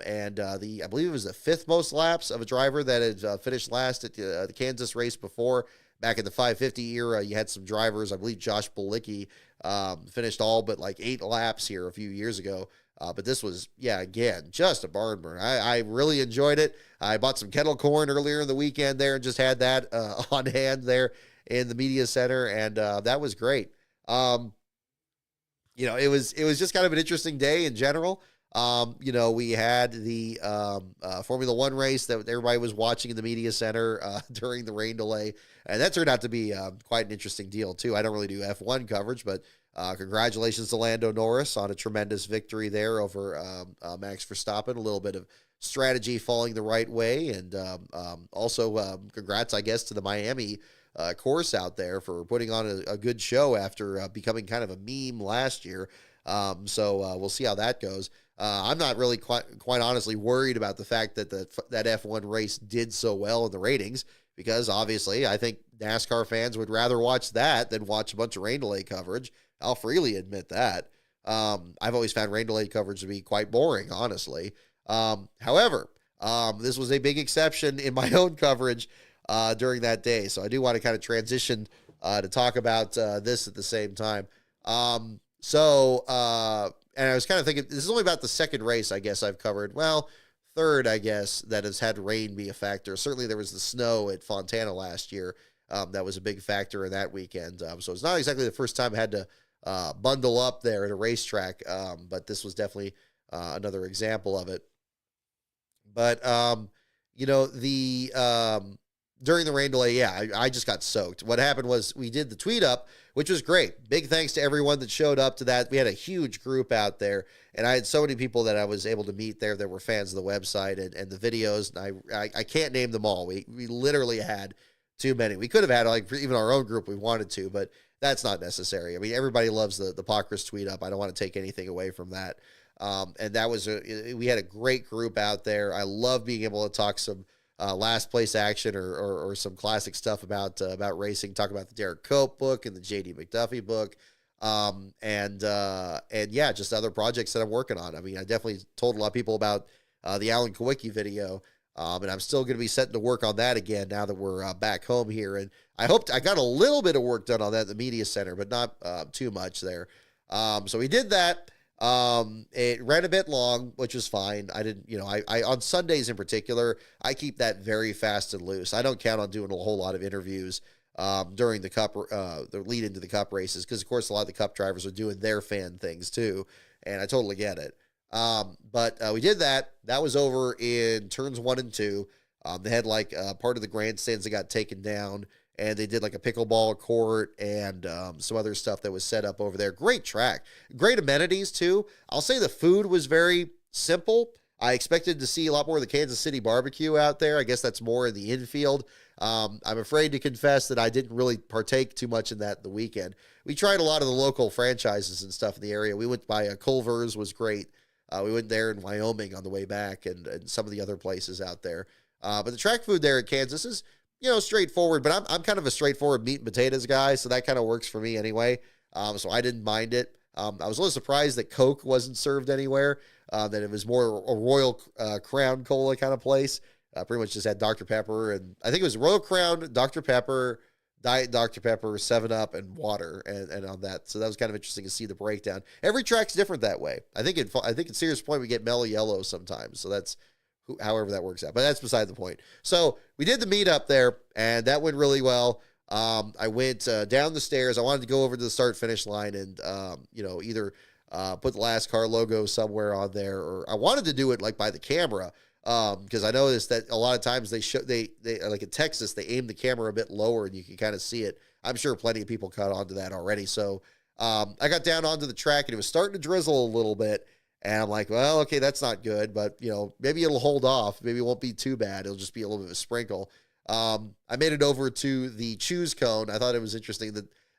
believe it was the 5th most laps of a driver that had finished last at the Kansas race before. Back in the 550 era, you had some drivers, I believe Josh Bilicki finished all but like 8 laps here a few years ago. But this was, again, just a barn burn. I really enjoyed it. I bought some kettle corn earlier in the weekend there and just had that on hand there in the media center, and that was great. It was just kind of an interesting day in general. We had the Formula One race that everybody was watching in the media center during the rain delay, and that turned out to be quite an interesting deal too. I don't really do F1 coverage, but congratulations to Lando Norris on a tremendous victory there over Max Verstappen. A little bit of strategy falling the right way, and also congrats, I guess, to the Miami course out there for putting on a good show after becoming kind of a meme last year. So we'll see how that goes. I'm not really quite honestly worried about the fact that that F1 race did so well in the ratings, because obviously I think NASCAR fans would rather watch that than watch a bunch of rain delay coverage. I'll freely admit that. I've always found rain delay coverage to be quite boring, honestly. However, this was a big exception in my own coverage during that day, so I do want to kind of transition to talk about this at the same time. So, and I was kind of thinking, this is only about the second race, I guess, I've covered. Well, third, I guess, that has had rain be a factor. Certainly there was the snow at Fontana last year. That was a big factor in that weekend. So it's not exactly the first time I had to bundle up there at a racetrack, but this was definitely another example of it. But, during the rain delay, yeah, I just got soaked. What happened was we did the tweet up, which was great. Big thanks to everyone that showed up to that. We had a huge group out there, and I had so many people that I was able to meet there that were fans of the website and the videos. And I can't name them all. We literally had too many. We could have had like even our own group we wanted to, but that's not necessary. I mean, everybody loves the Pockers tweet up. I don't want to take anything away from that. And that was we had a great group out there. I love being able to talk some last place action or some classic stuff about racing. Talk about the Derek Cope book and the JD McDuffie book, and yeah, just other projects that I'm working on. I mean, I definitely told a lot of people about the Alan Kowicki video, and I'm still going to be setting to work on that again now that we're back home here. And I got a little bit of work done on that at the media center, but not too much there. So we did that. It ran a bit long, which was fine. I didn't, I on Sundays in particular, I keep that very fast and loose. I don't count on doing a whole lot of interviews during the cup, the lead into the cup races, because of course a lot of the cup drivers are doing their fan things too, and I totally get it. But we did that. That was over in turns 1 and 2. They had like part of the grandstands that got taken down, and they did like a pickleball court and some other stuff that was set up over there. Great track. Great amenities, too. I'll say the food was very simple. I expected to see a lot more of the Kansas City barbecue out there. I guess that's more in the infield. I'm afraid to confess that I didn't really partake too much in that the weekend. We tried a lot of the local franchises and stuff in the area. We went by Culver's, was great. We went there in Wyoming on the way back and some of the other places out there. But the track food there in Kansas is straightforward, but I'm kind of a straightforward meat and potatoes guy, so that kind of works for me anyway. So I didn't mind it. I was a little surprised that Coke wasn't served anywhere, that it was more a Royal Crown Cola kind of place. Pretty much just had Dr. Pepper, and I think it was Royal Crown, Dr. Pepper, Diet Dr. Pepper, 7-Up, and water, and on that. So that was kind of interesting to see the breakdown. Every track's different that way. I think at Serious Point we get Mellow Yellow sometimes, so that's however that works out. But that's beside the point. So we did the meet up there, and that went really well. I went down the stairs. I wanted to go over to the start-finish line and, either put the NASCAR logo somewhere on there, or I wanted to do it like by the camera, because I noticed that a lot of times they like in Texas, they aim the camera a bit lower and you can kind of see it. I'm sure plenty of people caught on to that already. So I got down onto the track, and it was starting to drizzle a little bit. And I'm like, well, okay, that's not good, but maybe it'll hold off. Maybe it won't be too bad. It'll just be a little bit of a sprinkle. I made it over to the choose cone. I thought it was interesting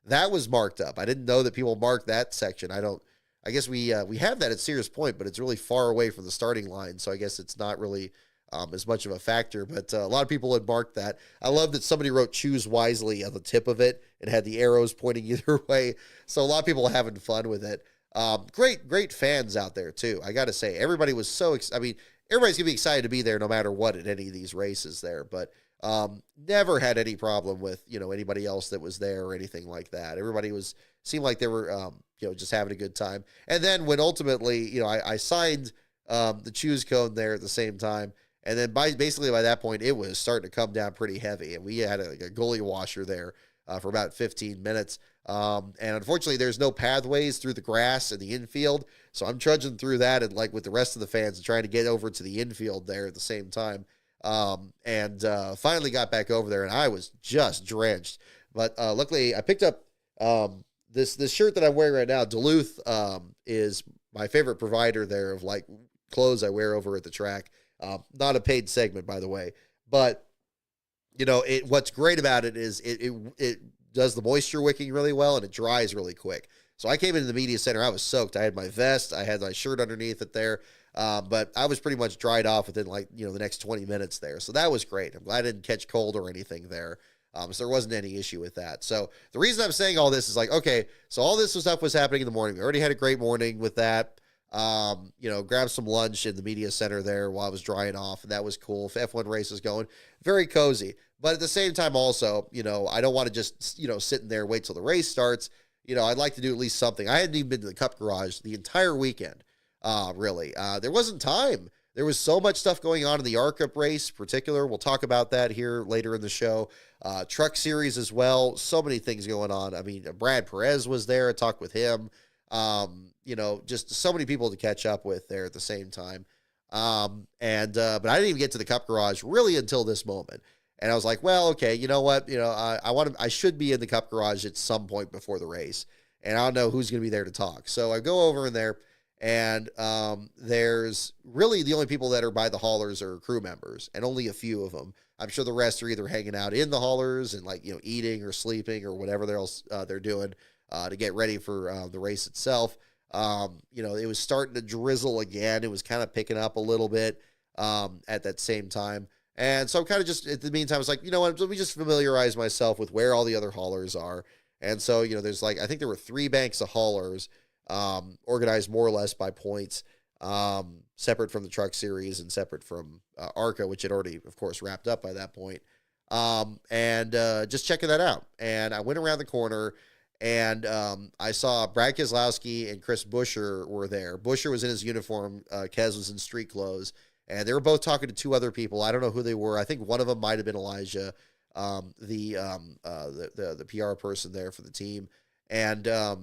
that was marked up. I didn't know that people mark that section. I guess we have that at Sears Point, but it's really far away from the starting line. So I guess it's not really as much of a factor, but a lot of people had marked that. I love that somebody wrote choose wisely on the tip of it and had the arrows pointing either way. So a lot of people are having fun with it. Great fans out there too. I got to say, everybody was everybody's gonna be excited to be there no matter what at any of these races there, but never had any problem with, anybody else that was there or anything like that. Everybody seemed like they were, just having a good time. And then when ultimately, I signed, the choose cone there at the same time. And then basically by that point, it was starting to come down pretty heavy. And we had a gully washer there for about 15 minutes. And unfortunately, there's no pathways through the grass in the infield. So I'm trudging through that and like with the rest of the fans and trying to get over to the infield there at the same time. Finally got back over there, and I was just drenched. But luckily, I picked up this shirt that I'm wearing right now. Duluth is my favorite provider there of like clothes I wear over at the track. Not a paid segment, by the way. But what's great about it is it does the moisture wicking really well, and it dries really quick. So I came into the media center, I was soaked. I had my vest, I had my shirt underneath it there, but I was pretty much dried off within the next 20 minutes there. So that was great. I'm glad I didn't catch cold or anything there. So there wasn't any issue with that. So the reason I'm saying all this is okay, so all this stuff was happening in the morning. We already had a great morning with that. Grabbed some lunch in the media center there while I was drying off, and that was cool. F1 race was going very cozy, but at the same time also, I don't want to just, sit in there, wait till the race starts. I'd like to do at least something. I hadn't even been to the Cup Garage the entire weekend, really. There wasn't time. There was so much stuff going on in the Arca race in particular. We'll talk about that here later in the show. Truck series as well. So many things going on. I mean, Brad Perez was there. I talked with him. Just so many people to catch up with there at the same time. But I didn't even get to the Cup Garage really until this moment. And I was like, well, okay, you know what? I should be in the Cup Garage at some point before the race. And I don't know who's going to be there to talk. So I go over in there, and there's really the only people that are by the haulers are crew members, and only a few of them. I'm sure the rest are either hanging out in the haulers and eating or sleeping or whatever else they're doing to get ready for the race itself. It was starting to drizzle again. It was kind of picking up a little bit at that same time. And so I'm kind of just, at the meantime, I was like, you know what, let me just familiarize myself with where all the other haulers are. And so, there's I think there were 3 banks of haulers organized more or less by points, separate from the truck series and separate from Arca, which had already, of course, wrapped up by that point. Just checking that out. And I went around the corner, and I saw Brad Keselowski and Chris Buescher were there. Buescher was in his uniform. Kes was in street clothes. And they were both talking to 2 other people. I don't know who they were. I think one of them might have been Elijah, the PR person there for the team. And, I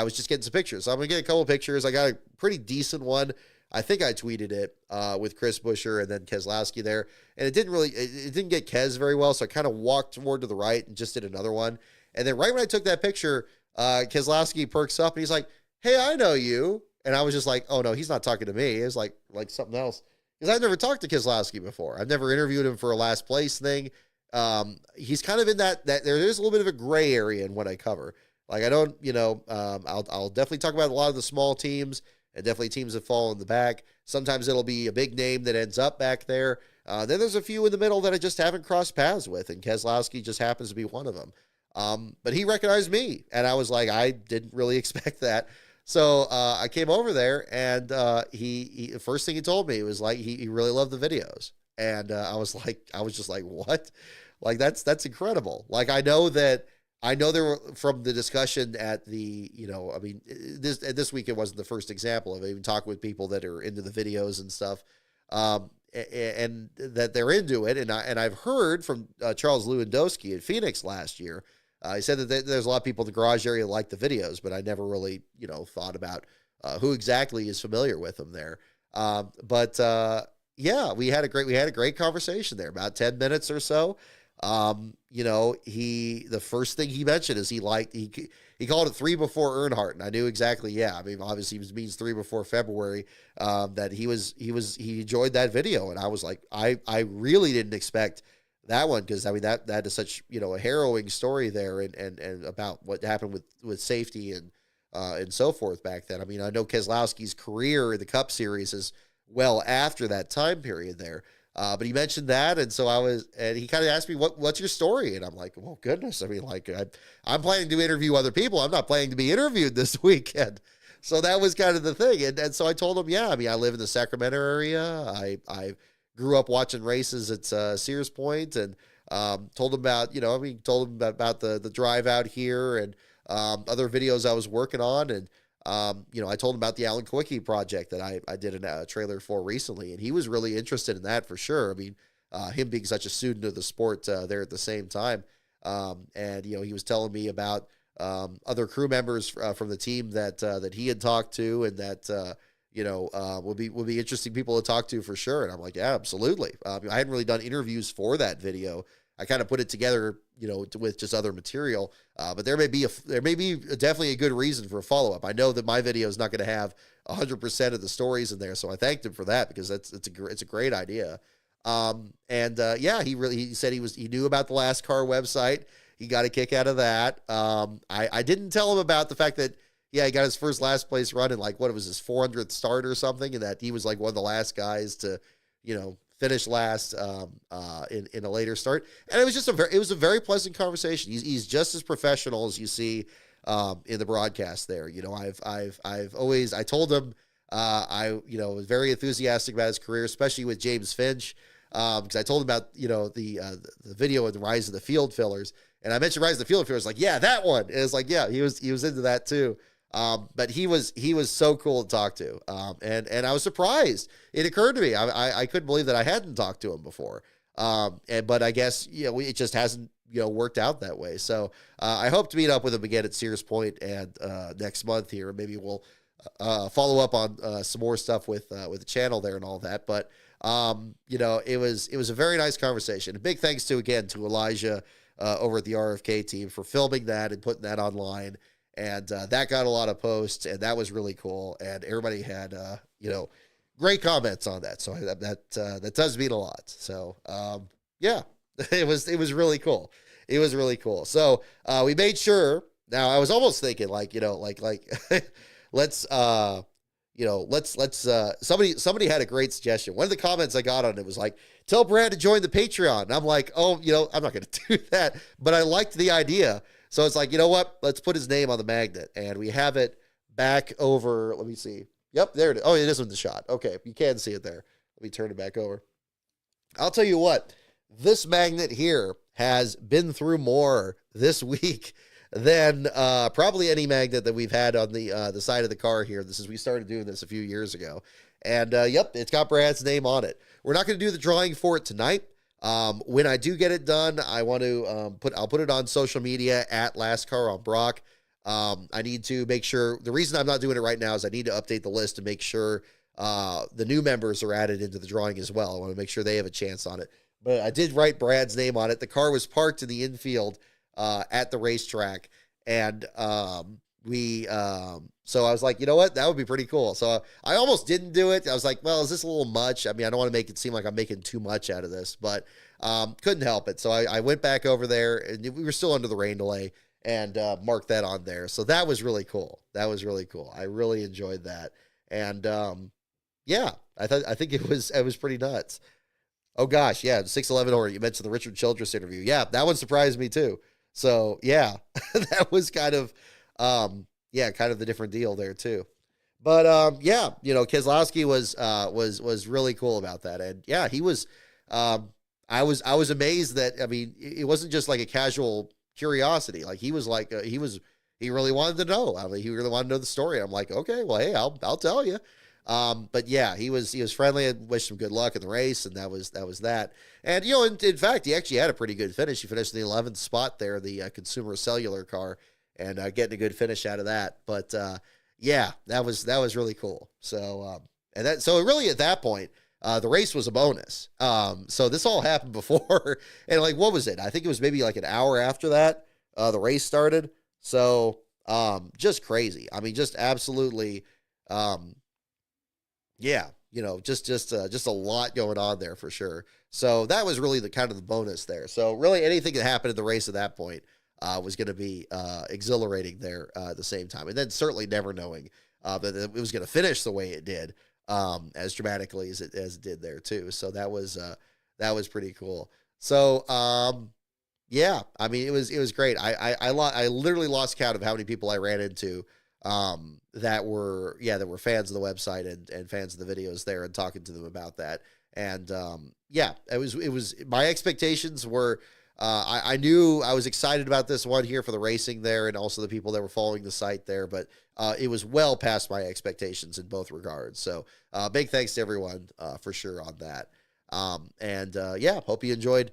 was just getting some pictures. So I'm going to get a couple of pictures. I got a pretty decent one. I think I tweeted it with Chris Buescher and then Keselowski there. And it didn't get Kes very well. So I kind of walked more to the right and just did another one. And then right when I took that picture, Keselowski perks up and he's like, "Hey, I know you." And I was just like, oh no, he's not talking to me. It's like something else. Because I've never talked to Keselowski before. I've never interviewed him for a last place thing. He's kind of in that there is a little bit of a gray area in what I cover. Like I don't, I'll definitely talk about a lot of the small teams and definitely teams that fall in the back. Sometimes it'll be a big name that ends up back there. Then there's a few in the middle that I just haven't crossed paths with, and Keselowski just happens to be one of them. But he recognized me, and I was like, I didn't really expect that. So I came over there, and he first thing he told me was like he really loved the videos, and I was just like, what? Like that's incredible. Like I know there were, from the discussion at the this week it wasn't the first example of it. Even talking with people that are into the videos and stuff, and that they're into it, and I've heard from Charles Lewandowski at Phoenix last year. He said that there's a lot of people in the garage area that like the videos, but I never really, thought about who exactly is familiar with them there. Yeah, we had a great conversation there, about 10 minutes or so. The first thing he mentioned is he called it 3 before Earnhardt, and I knew exactly. Yeah, I mean, obviously it means 3 before February. That he enjoyed that video, and I was like, I really didn't expect that one, because I mean that is such a harrowing story there, and about what happened with safety and so forth back then. I mean, I know Keselowski's career in the Cup Series is well after that time period there, but he mentioned that, and so he kind of asked me what's your story, and I'm like, well, goodness, I mean, like I'm planning to interview other people. I'm not planning to be interviewed this weekend. So that was kind of the thing, and so I told him, yeah, I mean, I live in the Sacramento area. I grew up watching races at Sears Point, and told him about, about the drive out here, and other videos I was working on. And, I told him about the Alan Kwiecki project that I did a trailer for recently, and he was really interested in that for sure. I mean, him being such a student of the sport there at the same time. He was telling me about other crew members from the team that he had talked to, and that, would be interesting people to talk to for sure. And I'm like, yeah, absolutely. I hadn't really done interviews for that video. I kind of put it together, with just other material. But there may be definitely a good reason for a follow-up. I know that my video is not going to have 100% of the stories in there, so I thanked him for that, because it's a great idea. He said he knew about the NASCAR website. He got a kick out of that. I didn't tell him about the fact that, yeah, he got his first last place run in what was his 400th start or something, and that he was one of the last guys to, finish last in a later start. And it was just it was a very pleasant conversation. He's just as professional as you see in the broadcast there. I told him I was very enthusiastic about his career, especially with James Finch. because I told him about, the video of the Rise of the Field Fillers, and I mentioned Rise of the Field Fillers, like, yeah, that one. And it's like, yeah, he was into that too. But he was so cool to talk to. And I was surprised. It occurred to me, I couldn't believe that I hadn't talked to him before. But I guess, it just hasn't, worked out that way. So, I hope to meet up with him again at Sears Point and, next month here. Maybe we'll, follow up on, some more stuff with the channel there and all that. But, it was a very nice conversation. A big thanks again to Elijah, over at the RFK team for filming that and putting that online. And, that got a lot of posts, and that was really cool. And everybody had, great comments on that. So that does mean a lot. So, yeah, it was really cool. It was really cool. So, we made sure. Now, I was almost thinking let's somebody had a great suggestion. One of the comments I got on it was like, tell Brad to join the Patreon. And I'm like, oh, I'm not going to do that, but I liked the idea. So it's like, you know what? Let's put his name on the magnet, and we have it back over. Let me see. Yep, there it is. Oh, it is in the shot. Okay, you can see it there. Let me turn it back over. I'll tell you what, this magnet here has been through more this week than probably any magnet that we've had on the side of the car here. We started doing this a few years ago. And yep, it's got Brad's name on it. We're not going to do the drawing for it tonight. When I do get it done, I want to I'll put it on social media at Last Car on Brock. I need to make sure, the reason I'm not doing it right now is I need to update the list to make sure the new members are added into the drawing as well. I want to make sure they have a chance on it. But I did write Brad's name on it. The car was parked in the infield at the racetrack, and so I was like, you know what, that would be pretty cool. So I almost didn't do it. I was like, well, is this a little much? I mean, I don't want to make it seem like I'm making too much out of this, but couldn't help it. So I went back over there, and we were still under the rain delay, and marked that on there. So that was really cool. That was really cool. I really enjoyed that. And yeah, I think it was pretty nuts. Oh gosh, yeah, 611 Hornet. You mentioned the Richard Childress interview. Yeah, that one surprised me too. So yeah, that was kind of the different deal there too. But yeah, Keselowski was really cool about that. And yeah, he was I was amazed that, I mean, it wasn't just like a casual curiosity. Like he was like he really wanted to know. I mean, he really wanted to know the story. I'm like, okay, well, hey, I'll tell you. But yeah, he was friendly and wished him good luck in the race, and that was that. And in fact, he actually had a pretty good finish. He finished in the 11th spot there, the Consumer Cellular car, and getting a good finish out of that. But yeah, that was really cool. So so really at that point, the race was a bonus. So this all happened before, and like, what was it? I think it was maybe like an hour after that the race started. So just crazy. I mean, just absolutely. Yeah, just a lot going on there for sure. So that was really the kind of the bonus there. So really anything that happened in the race at that point was going to be exhilarating there at the same time. And then certainly never knowing that it was going to finish the way it did, as dramatically as it did there too. So that was pretty cool. So yeah, I mean, it was great. I literally lost count of how many people I ran into that were fans of the website and fans of the videos there, and talking to them about that. And yeah, it was my expectations were I knew I was excited about this one here for the racing there, and also the people that were following the site there, but it was well past my expectations in both regards. So big thanks to everyone for sure on that. And yeah, hope you enjoyed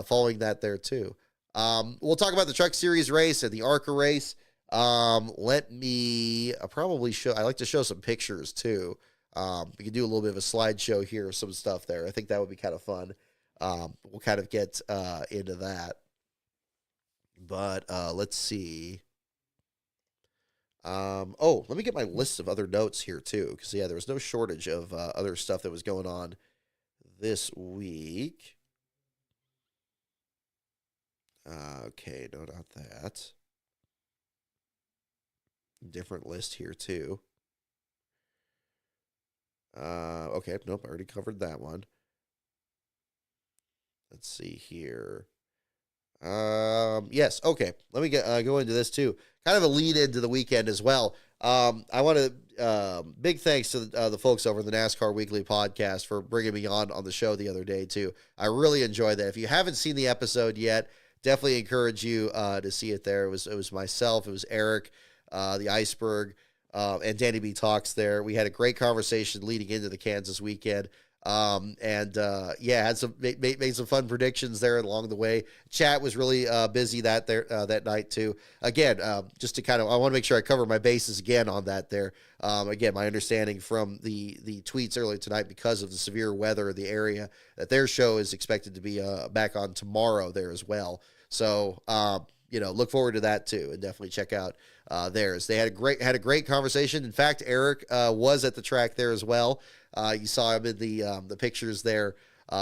following that there too. We'll talk about the Truck Series race and the Arca race. Let me probably show, I like to show some pictures too. We can do a little bit of a slideshow here of some stuff there. I think that would be kind of fun. We'll kind of get into that. But let's see. Oh, let me get my list of other notes here too, because yeah, there was no shortage of other stuff that was going on this week. Okay, no, not that. Different list here too. Okay, nope, I already covered that one. Let's see here. Yes, okay. Let me go into this too. Kind of a lead into the weekend as well. I want to big thanks to the folks over the NASCAR Weekly podcast for bringing me on the show the other day too. I really enjoyed that. If you haven't seen the episode yet, definitely encourage you to see it there. It was myself, it was Eric, the Iceberg, and Danny B Talks there. We had a great conversation leading into the Kansas weekend. Had some made some fun predictions there along the way. Chat was really busy that night too. Again, just to I want to make sure I cover my bases again on that there. Again, my understanding from the tweets earlier tonight, because of the severe weather in the area, that their show is expected to be back on tomorrow there as well. So look forward to that too, and definitely check out theirs. They had a great conversation. In fact, Eric was at the track there as well. You saw him in the pictures there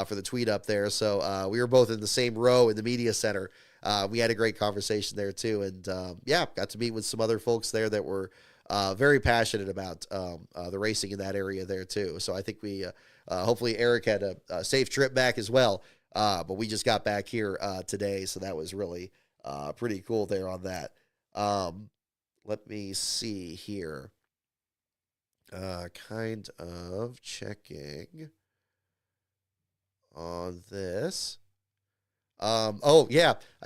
for the tweet up there. So we were both in the same row in the media center. We had a great conversation there too, and got to meet with some other folks there that were very passionate about the racing in that area there too. So I think we hopefully Eric had a safe trip back as well. But we just got back here today, so that was really pretty cool there on that. Let me see here. Kind of checking on this. I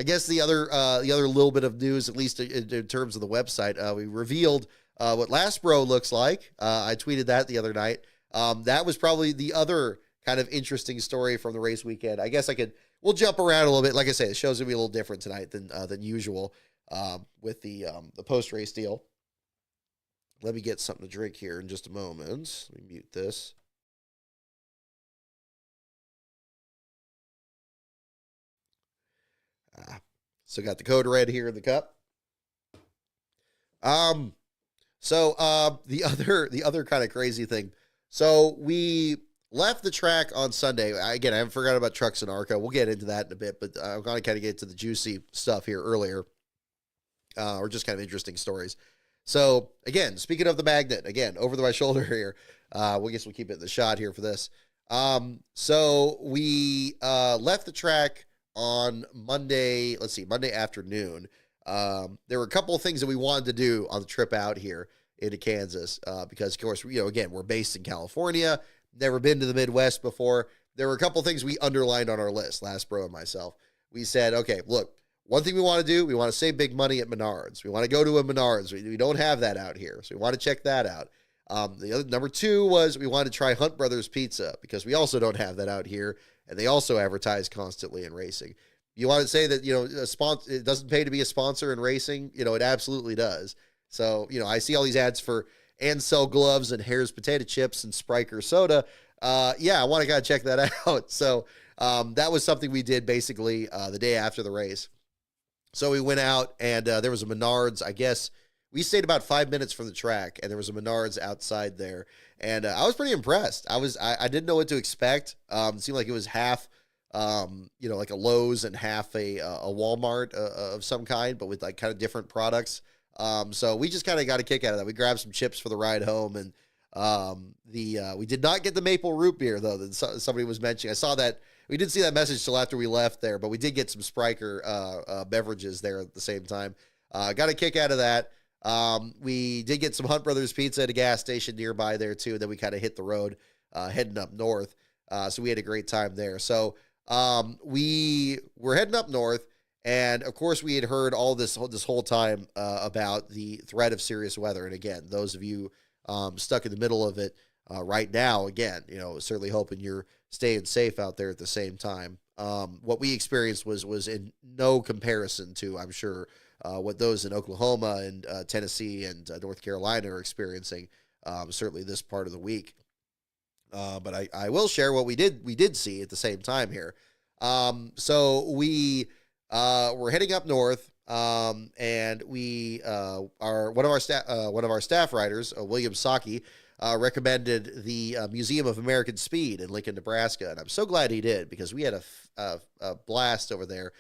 guess the other little bit of news, at least in terms of the website, we revealed what Lastbro looks like. I tweeted that the other night. That was probably the other kind of interesting story from the race weekend. I guess we'll jump around a little bit. Like I say, the show's gonna be a little different tonight than usual with the post race deal. Let me get something to drink here in just a moment. Let me mute this. So got the code red here in the cup. The other kind of crazy thing. So we left the track on Sunday. Again, I haven't forgotten about trucks and Arca. We'll get into that in a bit, but I'm going to kind of get to the juicy stuff here earlier, or just kind of interesting stories. So again, speaking of the magnet, again, over my shoulder here, we'll keep it in the shot here for this. So we left the track on Monday afternoon. There were a couple of things that we wanted to do on the trip out here into Kansas, because of course, again, we're based in California, never been to the Midwest before. There were a couple of things we underlined on our list, Lastbro and myself. We said, okay, look, one thing we want to do, we want to save big money at Menards. We want to go to a Menards. We don't have that out here, so we want to check that out. The other number two was we wanted to try Hunt Brothers Pizza, because we also don't have that out here, and they also advertise constantly in racing. You want to say that it doesn't pay to be a sponsor in racing? It absolutely does. So I see all these ads for Ansel gloves and Hare's potato chips and Spriker soda. I want to gotta check that out. So that was something we did basically the day after the race. So we went out, and there was a Menards. I guess we stayed about 5 minutes from the track, and there was a Menards outside there. And I was pretty impressed. I didn't know what to expect. It seemed like it was half, like a Lowe's and half a Walmart of some kind, but with like kind of different products. So we just kind of got a kick out of that. We grabbed some chips for the ride home, and we did not get the maple root beer though that somebody was mentioning. I saw that. We didn't see that message till after we left there, but we did get some Spriker beverages there at the same time. Got a kick out of that. We did get some Hunt Brothers Pizza at a gas station nearby there too. Then we kind of hit the road heading up north. So we had a great time there. So we were heading up north, and of course we had heard all this whole time about the threat of serious weather. And again, those of you stuck in the middle of it right now, again, certainly hoping you're staying safe out there at the same time. What we experienced was in no comparison to, I'm sure, what those in Oklahoma and Tennessee and North Carolina are experiencing, certainly this part of the week. But I will share what we did see at the same time here. So we were heading up north, and we one of our staff writers, William Saki, recommended the Museum of American Speed in Lincoln, Nebraska, and I'm so glad he did, because we had a blast over there.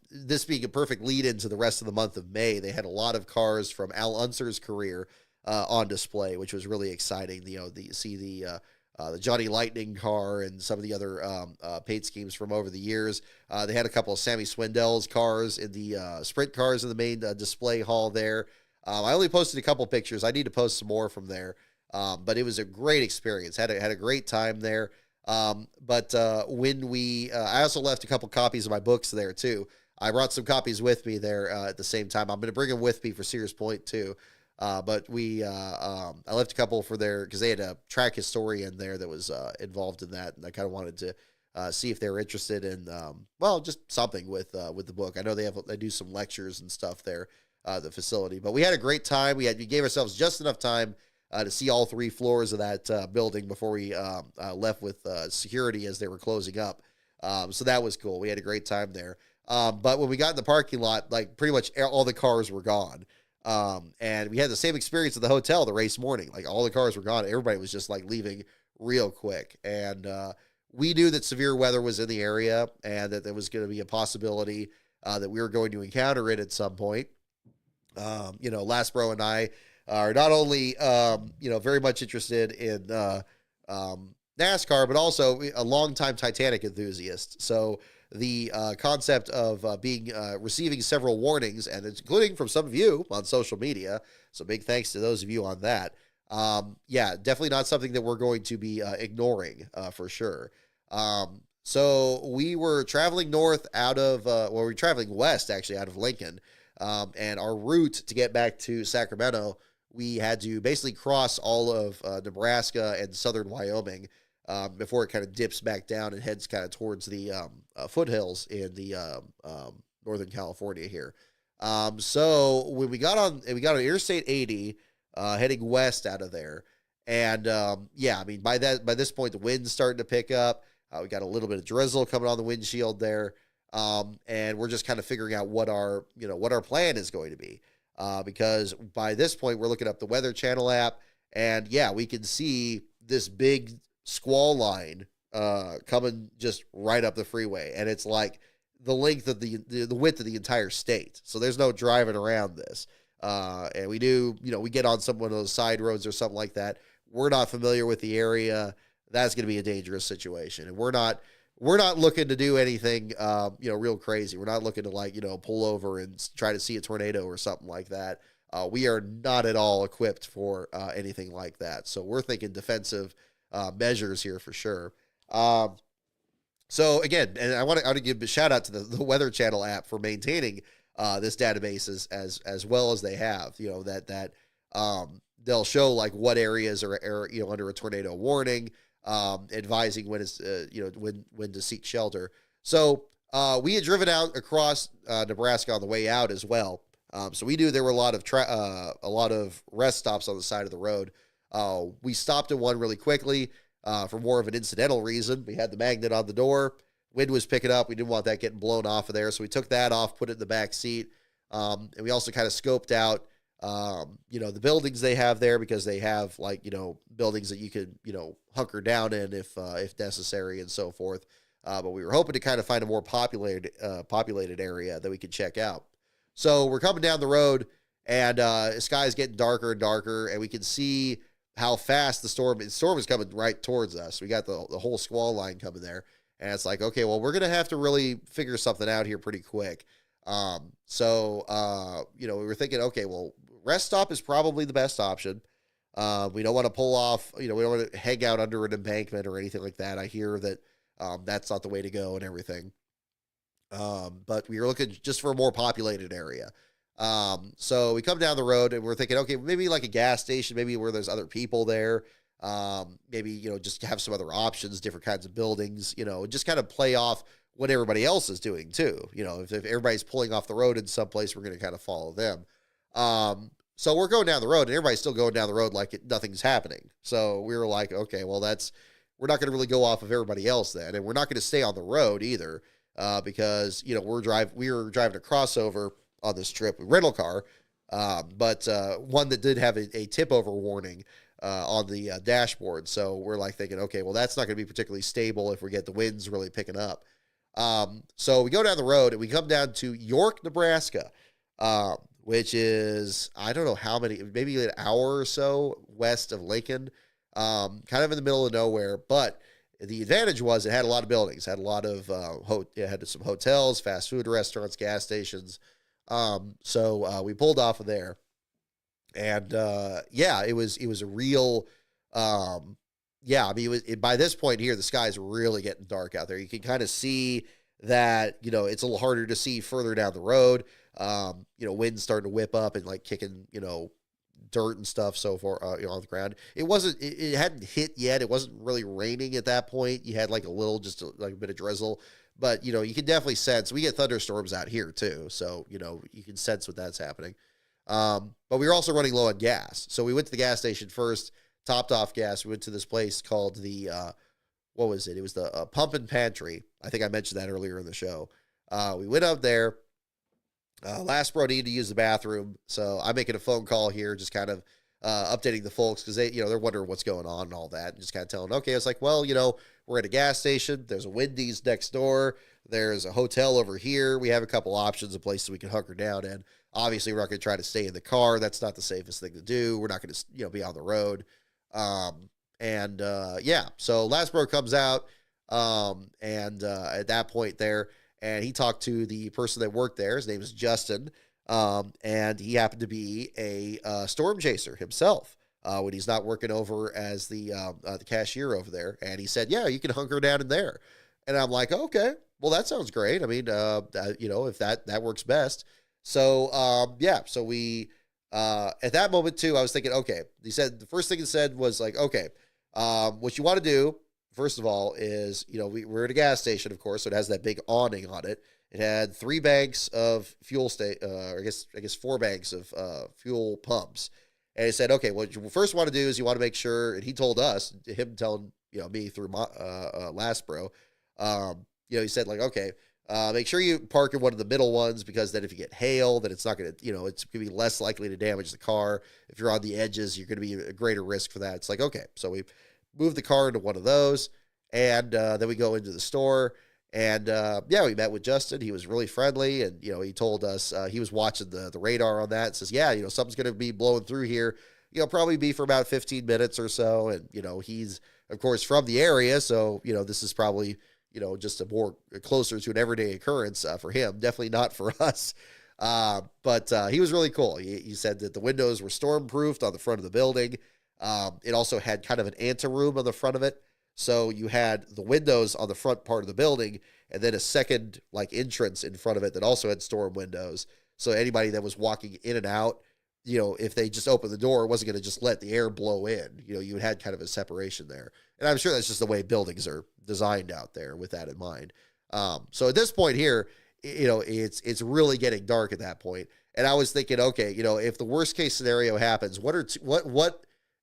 This being a perfect lead into the rest of the month of May, they had a lot of cars from Al Unser's career on display, which was really exciting. See the Johnny Lightning car and some of the other paint schemes from over the years. They had a couple of Sammy Swindell's cars in the sprint cars in the main display hall there. I only posted a couple pictures. I need to post some more from there. But it was a great experience. Had a great time there. But when I also left a couple copies of my books there too. I brought some copies with me there at the same time. I'm going to bring them with me for Sears Point too. But I left a couple for there because they had a track historian there that was involved in that, and I kind of wanted to see if they were interested in, just something with the book. I know they do some lectures and stuff there, the facility. But we had a great time. We gave ourselves just enough time to see all 3 floors of that building before we left with security as they were closing up. So that was cool. We had a great time there. But when we got in the parking lot, like pretty much all the cars were gone. And we had the same experience at the hotel the race morning. Like all the cars were gone. Everybody was just like leaving real quick. And we knew that severe weather was in the area and that there was going to be a possibility that we were going to encounter it at some point. Lastbro and I are not only, very much interested in NASCAR, but also a longtime Titanic enthusiast. So the concept of receiving several warnings, and it's including from some of you on social media. So big thanks to those of you on that. Definitely not something that we're going to be ignoring for sure. So we were traveling north we were traveling west actually out of Lincoln. And our route to get back to Sacramento, we had to basically cross all of Nebraska and southern Wyoming before it kind of dips back down and heads kind of towards the foothills in the Northern California here. So when we got on Interstate 80, heading west out of there, and by this point the wind's starting to pick up. We got a little bit of drizzle coming on the windshield there, and we're just kind of figuring out what our plan is going to be, because by this point we're looking up the Weather Channel app, and we can see this big squall line coming just right up the freeway, and it's like the length of the width of the entire state. So there's no driving around this. And we do, we get on one of those side roads or something like that. We're not familiar with the area. That's going to be a dangerous situation. And we're not looking to do anything, real crazy. We're not looking to pull over and try to see a tornado or something like that. We are not at all equipped for anything like that. So we're thinking defensive measures here for sure. So again, and I want to give a shout out to the Weather Channel app for maintaining this database as well as they have. They'll show like what areas are under a tornado warning, advising when it's when to seek shelter. So we had driven out across Nebraska on the way out as well. So we knew there were a lot of rest stops on the side of the road. We stopped at one really quickly for more of an incidental reason. We had the magnet on the door. Wind was picking up. We didn't want that getting blown off of there. So we took that off, put it in the back seat. And we also kind of scoped out, the buildings they have there, because they have buildings that you could, hunker down in if necessary and so forth. But we were hoping to kind of find a more populated area that we could check out. So we're coming down the road, and the sky is getting darker and darker, and we can see how fast the storm is coming right towards us. We got the whole squall line coming there, and it's like, okay, well, we're going to have to really figure something out here pretty quick. So we were thinking, okay, well, rest stop is probably the best option. We don't want to pull off, we don't want to hang out under an embankment or anything like that. I hear that that's not the way to go and everything. But we were looking just for a more populated area. So we come down the road and we're thinking, okay, maybe like a gas station, maybe where there's other people there. Maybe, just have some other options, different kinds of buildings, just kind of play off what everybody else is doing too. If everybody's pulling off the road in some place, we're going to kind of follow them. So we're going down the road and everybody's still going down the road like nothing's happening. So we were like, okay, well, we're not going to really go off of everybody else then. And we're not going to stay on the road either, because, we were driving a crossover on this trip, a rental car, but one that did have a tip over warning on the dashboard. So we're like thinking, okay, well, that's not going to be particularly stable if we get the winds really picking up. So we go down the road and we come down to York, Nebraska, which is, I don't know how many, maybe an hour or so west of Lincoln, kind of in the middle of nowhere. But the advantage was it had a lot of buildings, had a lot of, it had some hotels, fast food restaurants, gas stations. So we pulled off of there. And yeah, it was a real, yeah, I mean, by this point here, the sky's really getting dark out there. You can kind of see that, it's a little harder to see further down the road. Wind's starting to whip up and like kicking, dirt and stuff so far, on the ground. It hadn't hit yet. It wasn't really raining at that point. You had like like a bit of drizzle, but you can definitely sense, we get thunderstorms out here too. So, you can sense what that's happening. But we were also running low on gas. So we went to the gas station first, topped off gas. We went to this place called the, what was it? It was the Pump and Pantry. I think I mentioned that earlier in the show. We went up there. Last bro needed to use the bathroom. So I'm making a phone call here, just kind of updating the folks because they're wondering what's going on and all that. And just kind of telling, okay, it's like, well, we're at a gas station. There's a Wendy's next door. There's a hotel over here. We have a couple options of places we can hunker down in. Obviously, we're not going to try to stay in the car. That's not the safest thing to do. We're not going to, be on the road. Yeah, so last bro comes out, at that point there, and he talked to the person that worked there. His name is Justin, and he happened to be a storm chaser himself when he's not working over as the cashier over there. And he said, yeah, you can hunker down in there. And I'm like, okay, well, that sounds great. I mean, if that works best. So, yeah, so we, at that moment too, I was thinking, okay, he said, the first thing he said was like, okay, what you want to do, first of all, is, we're at a gas station, of course, so it has that big awning on it. It had 3 banks of fuel I guess 4 banks of, fuel pumps. And he said, okay, what you first want to do is you want to make sure, and he told us, him telling, me through my, last bro, he said like, okay, make sure you park in one of the middle ones, because then if you get hail, then it's not going to, it's going to be less likely to damage the car. If you're on the edges, you're going to be a greater risk for that. It's like, okay, so we move the car into one of those, and then we go into the store, and yeah, we met with Justin. He was really friendly, and he told us he was watching the radar on that. Says, yeah, something's going to be blowing through here. Probably be for about 15 minutes or so, and he's of course from the area, so this is probably just a more closer to an everyday occurrence for him. Definitely not for us. But he was really cool. He said that the windows were storm-proofed on the front of the building. It also had kind of an anteroom on the front of it. So you had the windows on the front part of the building, and then a second like entrance in front of it that also had storm windows. So anybody that was walking in and out, if they just opened the door, it wasn't going to just let the air blow in. You had kind of a separation there. And I'm sure that's just the way buildings are designed out there with that in mind. So at this point here, it's really getting dark at that point. And I was thinking, okay, if the worst case scenario happens, what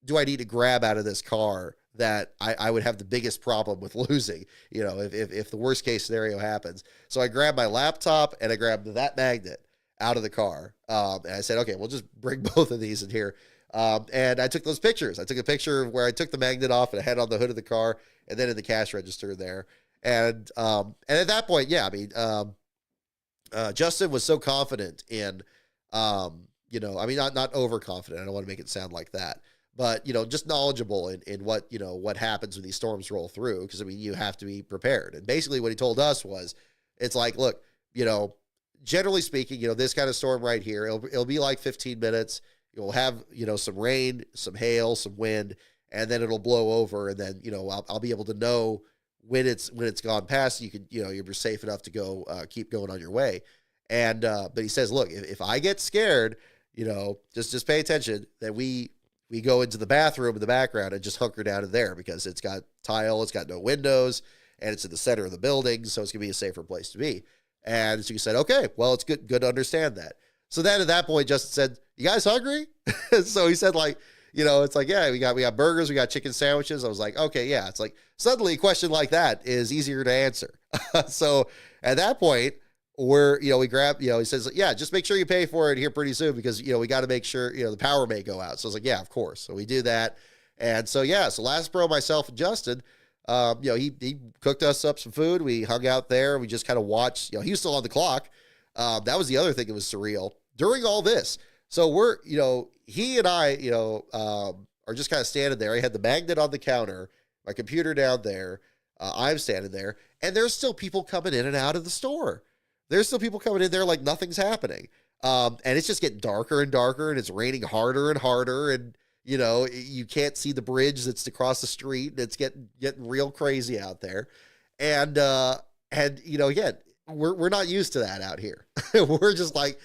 do I need to grab out of this car that I would have the biggest problem with losing, if the worst case scenario happens. So I grabbed my laptop and I grabbed that magnet out of the car. And I said, okay, we'll just bring both of these in here. And I took those pictures. I took a picture of where I took the magnet off and I had on the hood of the car, and then in the cash register there. And at that point, yeah, I mean, Justin was so confident in, not overconfident. I don't want to make it sound like that, but, just knowledgeable in what, what happens when these storms roll through. Because, I mean, you have to be prepared. And basically what he told us was, it's like, look, generally speaking, this kind of storm right here, it'll be like 15 minutes. You'll have, some rain, some hail, some wind, and then it'll blow over. And then, I'll be able to know when it's gone past. You can, you're safe enough to go, keep going on your way. And, but he says, look, if I get scared, just pay attention that we go into the bathroom in the background and just hunker down in there, because it's got tile, it's got no windows, and it's in the center of the building. So it's gonna be a safer place to be. And so he said, okay, well, it's good to understand that. So then at that point, Justin said, you guys hungry? So he said, like, it's like, yeah, we got burgers, we got chicken sandwiches. I was like, okay, yeah. It's like, suddenly a question like that is easier to answer. So at that point, we grab, he says, yeah, just make sure you pay for it here pretty soon, because, we got to make sure, the power may go out. So I was like, yeah, of course. So we do that. And so, yeah, so last bro, myself and Justin, he cooked us up some food. We hung out there. We just kind of watched, he was still on the clock. That was the other thing that was surreal during all this. So we're, he and I, are just kind of standing there. I had the magnet on the counter, my computer down there. I'm standing there, and there's still people coming in and out of the store. There's still people coming in there like nothing's happening. And it's just getting darker and darker, and it's raining harder and harder, and you can't see the bridge that's across the street, and it's getting real crazy out there. And again, we're not used to that out here. We're just like,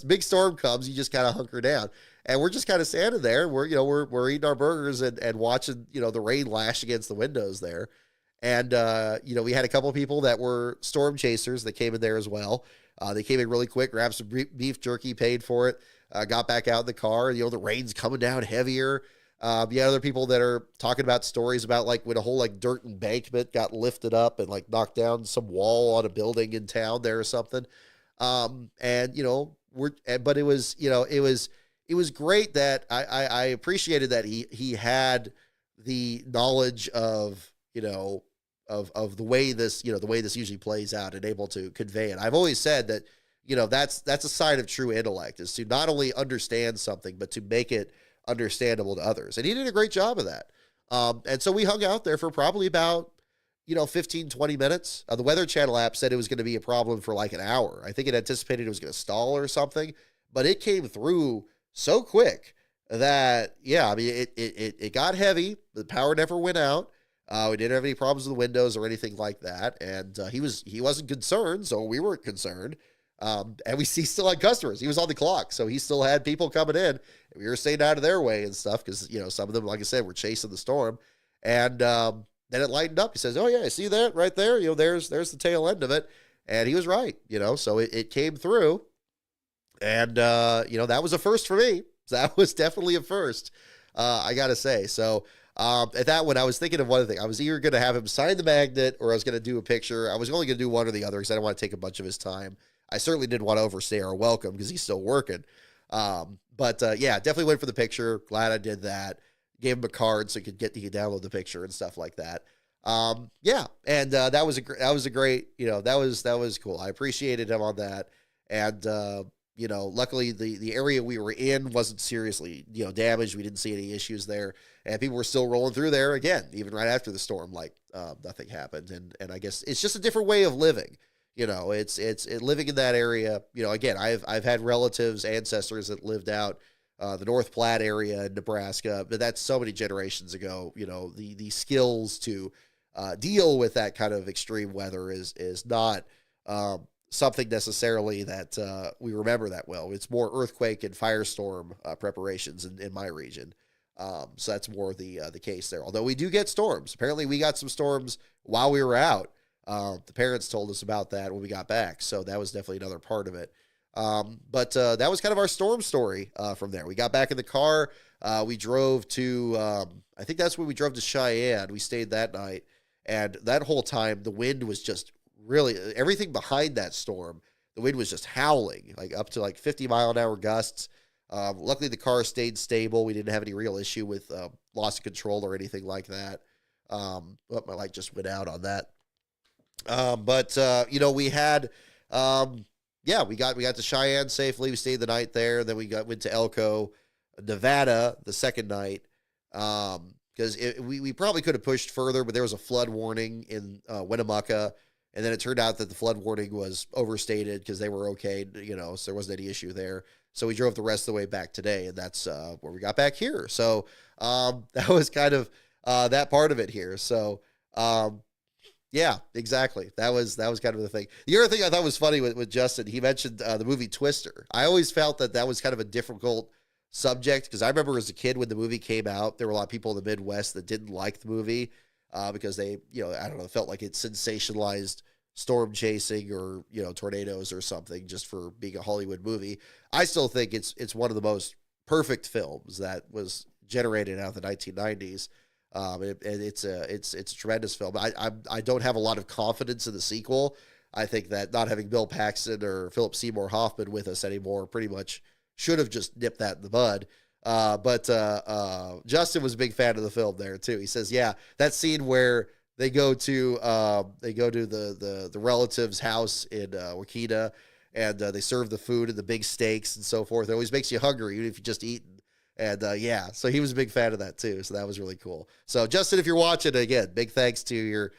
big storm comes, you just kind of hunker down. And we're just kind of standing there. We're eating our burgers and watching, the rain lash against the windows there. And, we had a couple of people that were storm chasers that came in there as well. They came in really quick, grabbed some beef jerky, paid for it, got back out in the car. The rain's coming down heavier. You had other people that are talking about stories about like when a whole like dirt embankment got lifted up and like knocked down some wall on a building in town there or something. But it was great that I appreciated that he had the knowledge of of the way this usually plays out and able to convey it. I've always said that that's a sign of true intellect, is to not only understand something but to make it understandable to others, and he did a great job of that. And so we hung out there for probably about 15-20 minutes. The Weather Channel app said it was going to be a problem for like an hour. I think it anticipated it was going to stall or something, but it came through so quick that it got heavy. The power never went out. We didn't have any problems with the windows or anything like that, and he wasn't concerned, so we weren't concerned. And he still had customers. He was on the clock, so he still had people coming in. We were staying out of their way and stuff because some of them, like I said, were chasing the storm. And then it lightened up. He says, "Oh yeah, I see that right there. There's the tail end of it." And he was right. So it came through, and that was a first for me. That was definitely a first. I gotta say. So at that one, I was thinking of one thing. I was either going to have him sign the magnet, or I was going to do a picture. I was only going to do one or the other because I didn't want to take a bunch of his time. I certainly didn't want to overstay our welcome because he's still working. But definitely went for the picture. Glad I did that. Gave him a card so he could download the picture and stuff like that. And that was a great, that was cool. I appreciated him on that. And luckily the area we were in wasn't seriously, damaged. We didn't see any issues there, and people were still rolling through there again, even right after the storm, like nothing happened. And I guess it's just a different way of living. It's living in that area. Again, I've had relatives, ancestors that lived out the North Platte area in Nebraska, but that's so many generations ago. The skills to deal with that kind of extreme weather is not something necessarily that we remember that well. It's more earthquake and firestorm preparations in my region. So that's more the case there. Although we do get storms. Apparently we got some storms while we were out. The parents told us about that when we got back. So that was definitely another part of it. But that was kind of our storm story from there. We got back in the car. We drove to, I think that's when we drove to Cheyenne. We stayed that night. And that whole time, the wind was just really, everything behind that storm, the wind was just howling, like up to like 50-mile-an-hour gusts. Luckily, the car stayed stable. We didn't have any real issue with loss of control or anything like that. But my light just went out on that. We had, we got to Cheyenne safely. We stayed the night there. Then we went to Elko, Nevada, the second night. Because we probably could have pushed further, but there was a flood warning in Winnemucca, and then it turned out that the flood warning was overstated because they were okay, so there wasn't any issue there. So we drove the rest of the way back today, and that's where we got back here. So that was kind of that part of it here. So yeah, exactly. That was kind of the thing. The other thing I thought was funny with Justin, he mentioned the movie Twister. I always felt that was kind of a difficult subject because I remember as a kid when the movie came out, there were a lot of people in the Midwest that didn't like the movie because they, I don't know, felt like it sensationalized storm chasing or, tornadoes or something just for being a Hollywood movie. I still think it's one of the most perfect films that was generated out of the 1990s. It's a tremendous film. I don't have a lot of confidence in the sequel. I think that not having Bill Paxton or Philip Seymour Hoffman with us anymore pretty much should have just nipped that in the bud. But Justin was a big fan of the film there too. He says, yeah, that scene where they go to the relative's house in Wakita, and they serve the food and the big steaks and so forth. It always makes you hungry, even if you just eaten. And so he was a big fan of that too. So that was really cool. So Justin, if you're watching, again, big thanks to your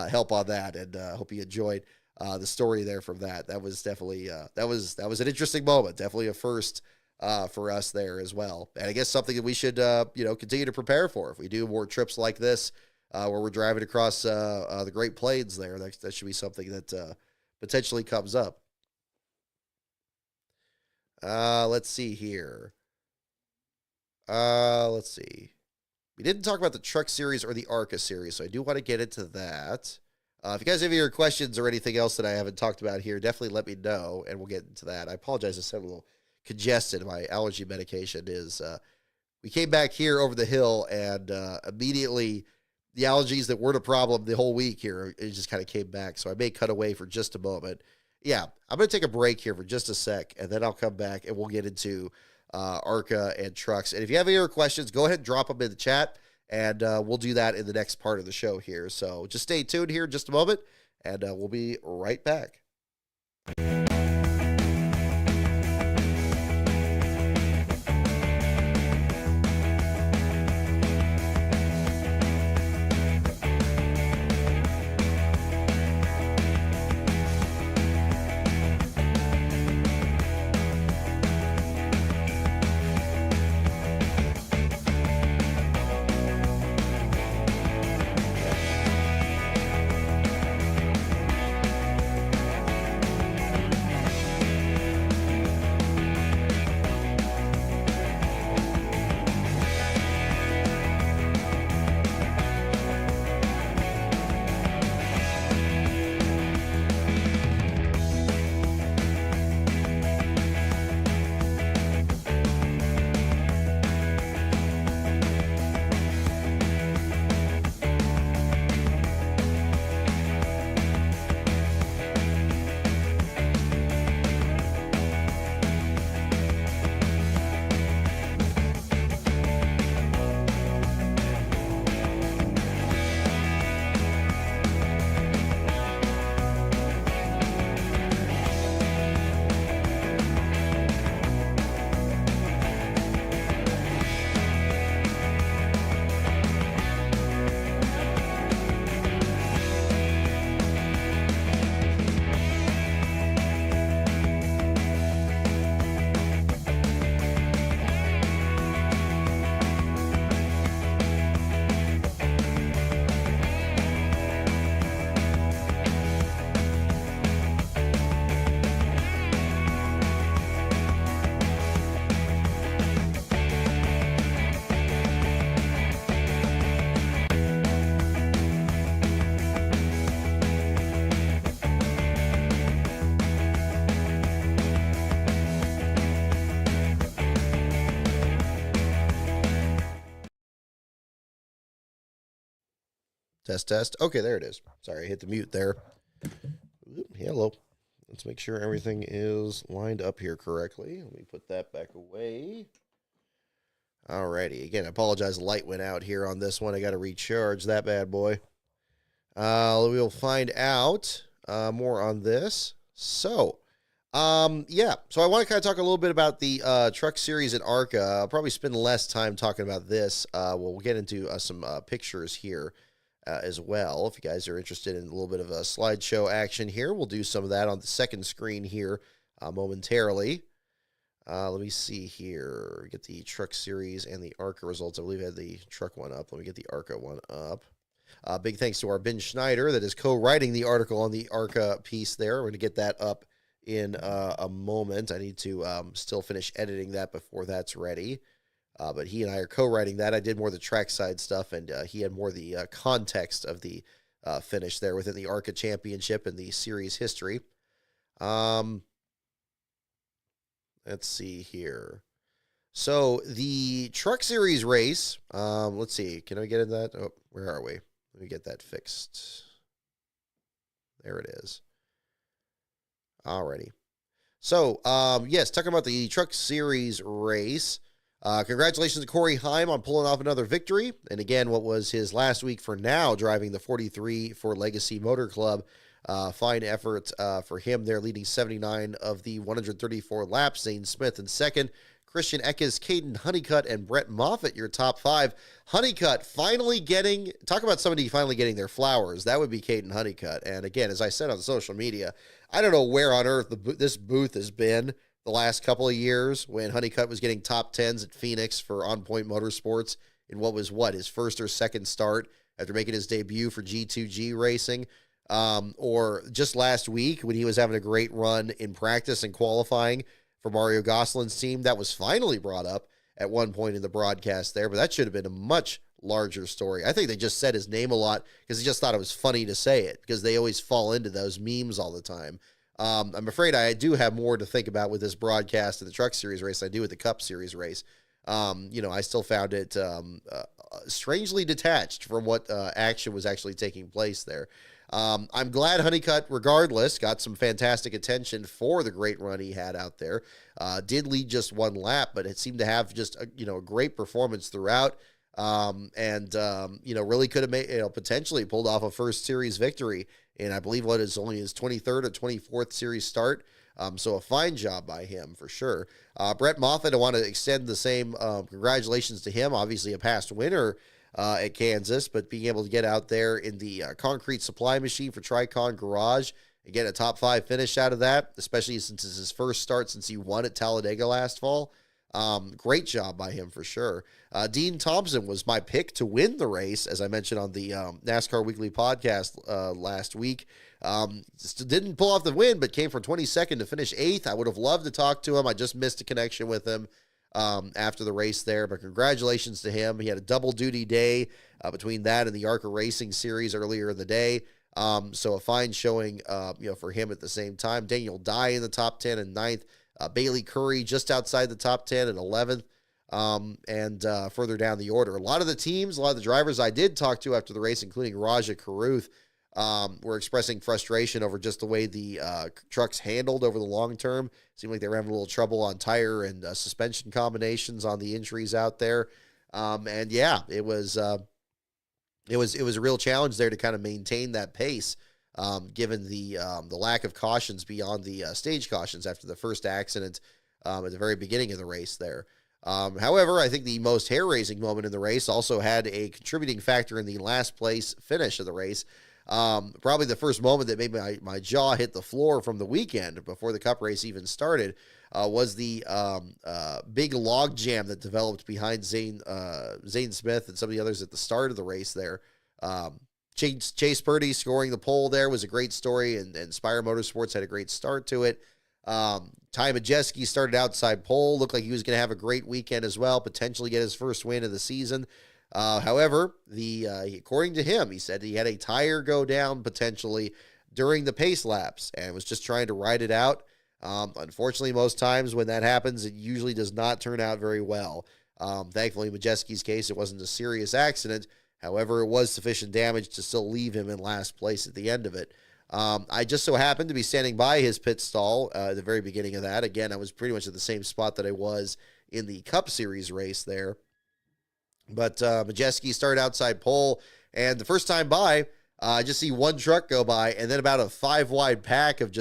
help on that, and hope you enjoyed. the story there from that. That was definitely that was an interesting moment. Definitely a first for us there as well. And I guess something that we should continue to prepare for if we do more trips like this, where we're driving across the Great Plains there. That should be something that potentially comes up. Let's see here. Let's see. We didn't talk about the Truck Series or the Arca Series, so I do want to get into that. If you guys have any other questions or anything else that I haven't talked about here, definitely let me know, and we'll get into that. I apologize, I sound a little congested. My allergy medication is, we came back here over the hill, and immediately the allergies that weren't a problem the whole week here, it just kind of came back, so I may cut away for just a moment. Yeah, I'm going to take a break here for just a sec, and then I'll come back, and we'll get into Arca and trucks. And if you have any other questions, go ahead and drop them in the chat, and we'll do that in the next part of the show here. So just stay tuned here in just a moment, and we'll be right back. Test, test. Okay, there it is. Sorry, I hit the mute there. Hello. Let's make sure everything is lined up here correctly. Let me put that back away. Alrighty. Again, I apologize. The light went out here on this one. I got to recharge that bad boy. We'll find out more on this. So, yeah. So I want to kind of talk a little bit about the Truck Series at Arca. I'll probably spend less time talking about this. We'll get into some pictures here as well. If you guys are interested in a little bit of a slideshow action here, we'll do some of that on the second screen here momentarily. Let me see here. Get the Truck Series and the Arca results. I believe I had the truck one up. Let me get the Arca one up. Big thanks to our Ben Schneider that is co-writing the article on the Arca piece there. We're going to get that up in a moment. I need to still finish editing that before that's ready. But he and I are co-writing that. I did more of the trackside stuff, and he had more of the context of the finish there within the Arca Championship and the series history. Let's see here. So the Truck Series race, let's see. Can I get in that? Oh, where are we? Let me get that fixed. There it is. Alrighty. So, yes, talking about the Truck Series race. Congratulations to Corey Heim on pulling off another victory. And again, what was his last week for now, driving the 43 for Legacy Motor Club. Fine effort for him there, leading 79 of the 134 laps. Zane Smith in second. Christian Eckes, Caden Honeycutt, and Brett Moffitt, your top 5. Honeycutt finally talk about somebody finally getting their flowers. That would be Caden Honeycutt. And again, as I said on social media, I don't know where on earth this booth has been the last couple of years when Honeycutt was getting top 10s at Phoenix for On Point Motorsports in his first or second start after making his debut for G2G racing. Or just last week when he was having a great run in practice and qualifying for Mario Gosselin's team. That was finally brought up at one point in the broadcast there, but that should have been a much larger story. I think they just said his name a lot because they just thought it was funny to say it because they always fall into those memes all the time. I'm afraid I do have more to think about with this broadcast of the Truck Series race than I do with the Cup Series race. I still found it strangely detached from what action was actually taking place there. I'm glad Honeycutt, regardless, got some fantastic attention for the great run he had out there. Did lead just one lap, but it seemed to have just a great performance throughout. Really could have made, potentially pulled off a first series victory. And I believe what is only his 23rd or 24th series start. So a fine job by him for sure. Brett Moffitt, I want to extend the same congratulations to him. Obviously a past winner at Kansas, but being able to get out there in the concrete supply machine for Tricon Garage and get a top 5 finish out of that, especially since it's his first start since he won at Talladega last fall. Great job by him for sure. Dean Thompson was my pick to win the race, as I mentioned on the NASCAR Weekly podcast last week. Didn't pull off the win, but came from 22nd to finish 8th. I would have loved to talk to him. I just missed a connection with him after the race there, but congratulations to him. He had a double duty day between that and the Arca Racing Series earlier in the day. So a fine showing, for him at the same time. Daniel Dye in the top 10 and 9th. Bailey Curry just outside the top 10 and 11th. Further down the order. A lot of the drivers I did talk to after the race, including Raja Karuth, were expressing frustration over just the way the trucks handled over the long term. Seemed like they were having a little trouble on tire and suspension combinations on the entries out there. It was a real challenge there to kind of maintain that pace, given the lack of cautions beyond the stage cautions after the first accident at the very beginning of the race there. However, I think the most hair-raising moment in the race also had a contributing factor in the last place finish of the race. Probably the first moment that made my jaw hit the floor from the weekend before the Cup race even started was the big log jam that developed behind Zane Smith and some of the others at the start of the race there. Chase Purdy scoring the pole there was a great story, and Spire Motorsports had a great start to it. Ty Majeski started outside pole, looked like he was going to have a great weekend as well, potentially get his first win of the season. However, according to him, he said he had a tire go down potentially during the pace laps and was just trying to ride it out. Unfortunately, most times when that happens, it usually does not turn out very well. Thankfully, in Majeski's case, it wasn't a serious accident. However, it was sufficient damage to still leave him in last place at the end of it. I just so happened to be standing by his pit stall at the very beginning of that. Again, I was pretty much at the same spot that I was in the Cup Series race there. But Majeski started outside pole, and the first time by, I just see one truck go by, and then about a 5-wide pack of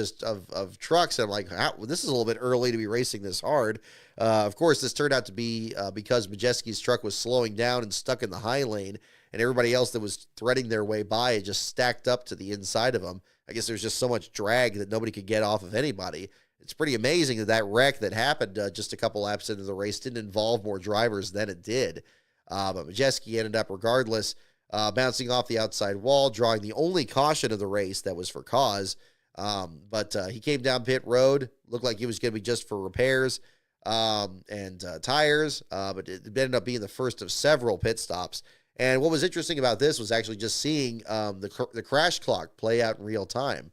trucks. And I'm like, this is a little bit early to be racing this hard. Of course, this turned out to be because Majeski's truck was slowing down and stuck in the high lane, and everybody else that was threading their way by it just stacked up to the inside of them. I guess there's just so much drag that nobody could get off of anybody. It's pretty amazing that wreck that happened just a couple laps into the race didn't involve more drivers than it did. But Majeski ended up, regardless, bouncing off the outside wall, drawing the only caution of the race that was for cause. But he came down pit road, looked like he was going to be just for repairs and tires, but it ended up being the first of several pit stops. And what was interesting about this was actually just seeing the crash clock play out in real time.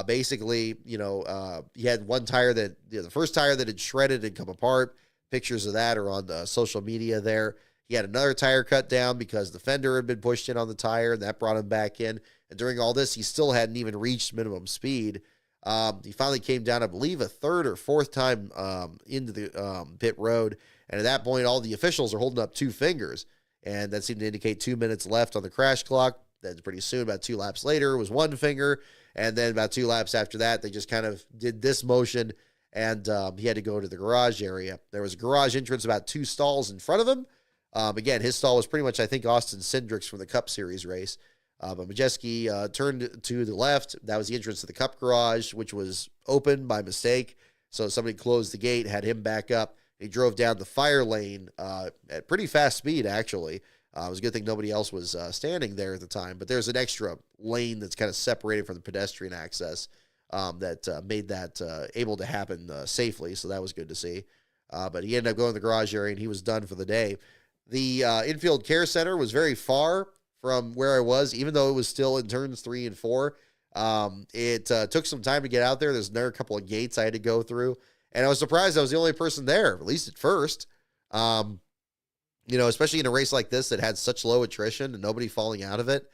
Basically, he had one tire that, the first tire that had shredded and come apart. Pictures of that are on the social media there. He had another tire cut down because the fender had been pushed in on the tire, and that brought him back in. And during all this, he still hadn't even reached minimum speed. He finally came down, I believe, a third or fourth time into the pit road. And at that point, all the officials are holding up 2 fingers. And that seemed to indicate 2 minutes left on the crash clock. Then pretty soon, about 2 laps later, it was 1 finger. And then about 2 laps after that, they just kind of did this motion and he had to go to the garage area. There was a garage entrance about 2 stalls in front of him. Again, his stall was pretty much, I think, Austin Cindric's from the Cup Series race. But Majeski turned to the left. That was the entrance to the Cup garage, which was open by mistake. So somebody closed the gate, had him back up. He drove down the fire lane at pretty fast speed, actually. It was a good thing nobody else was standing there at the time. But there's an extra lane that's kind of separated from the pedestrian access that made that able to happen safely. So that was good to see. But he ended up going to the garage area, and he was done for the day. The infield care center was very far from where I was, even though it was still in turns 3 and 4. It took some time to get out there. There's another couple of gates I had to go through. And I was surprised I was the only person there, at least at first. Especially in a race like this that had such low attrition and nobody falling out of it.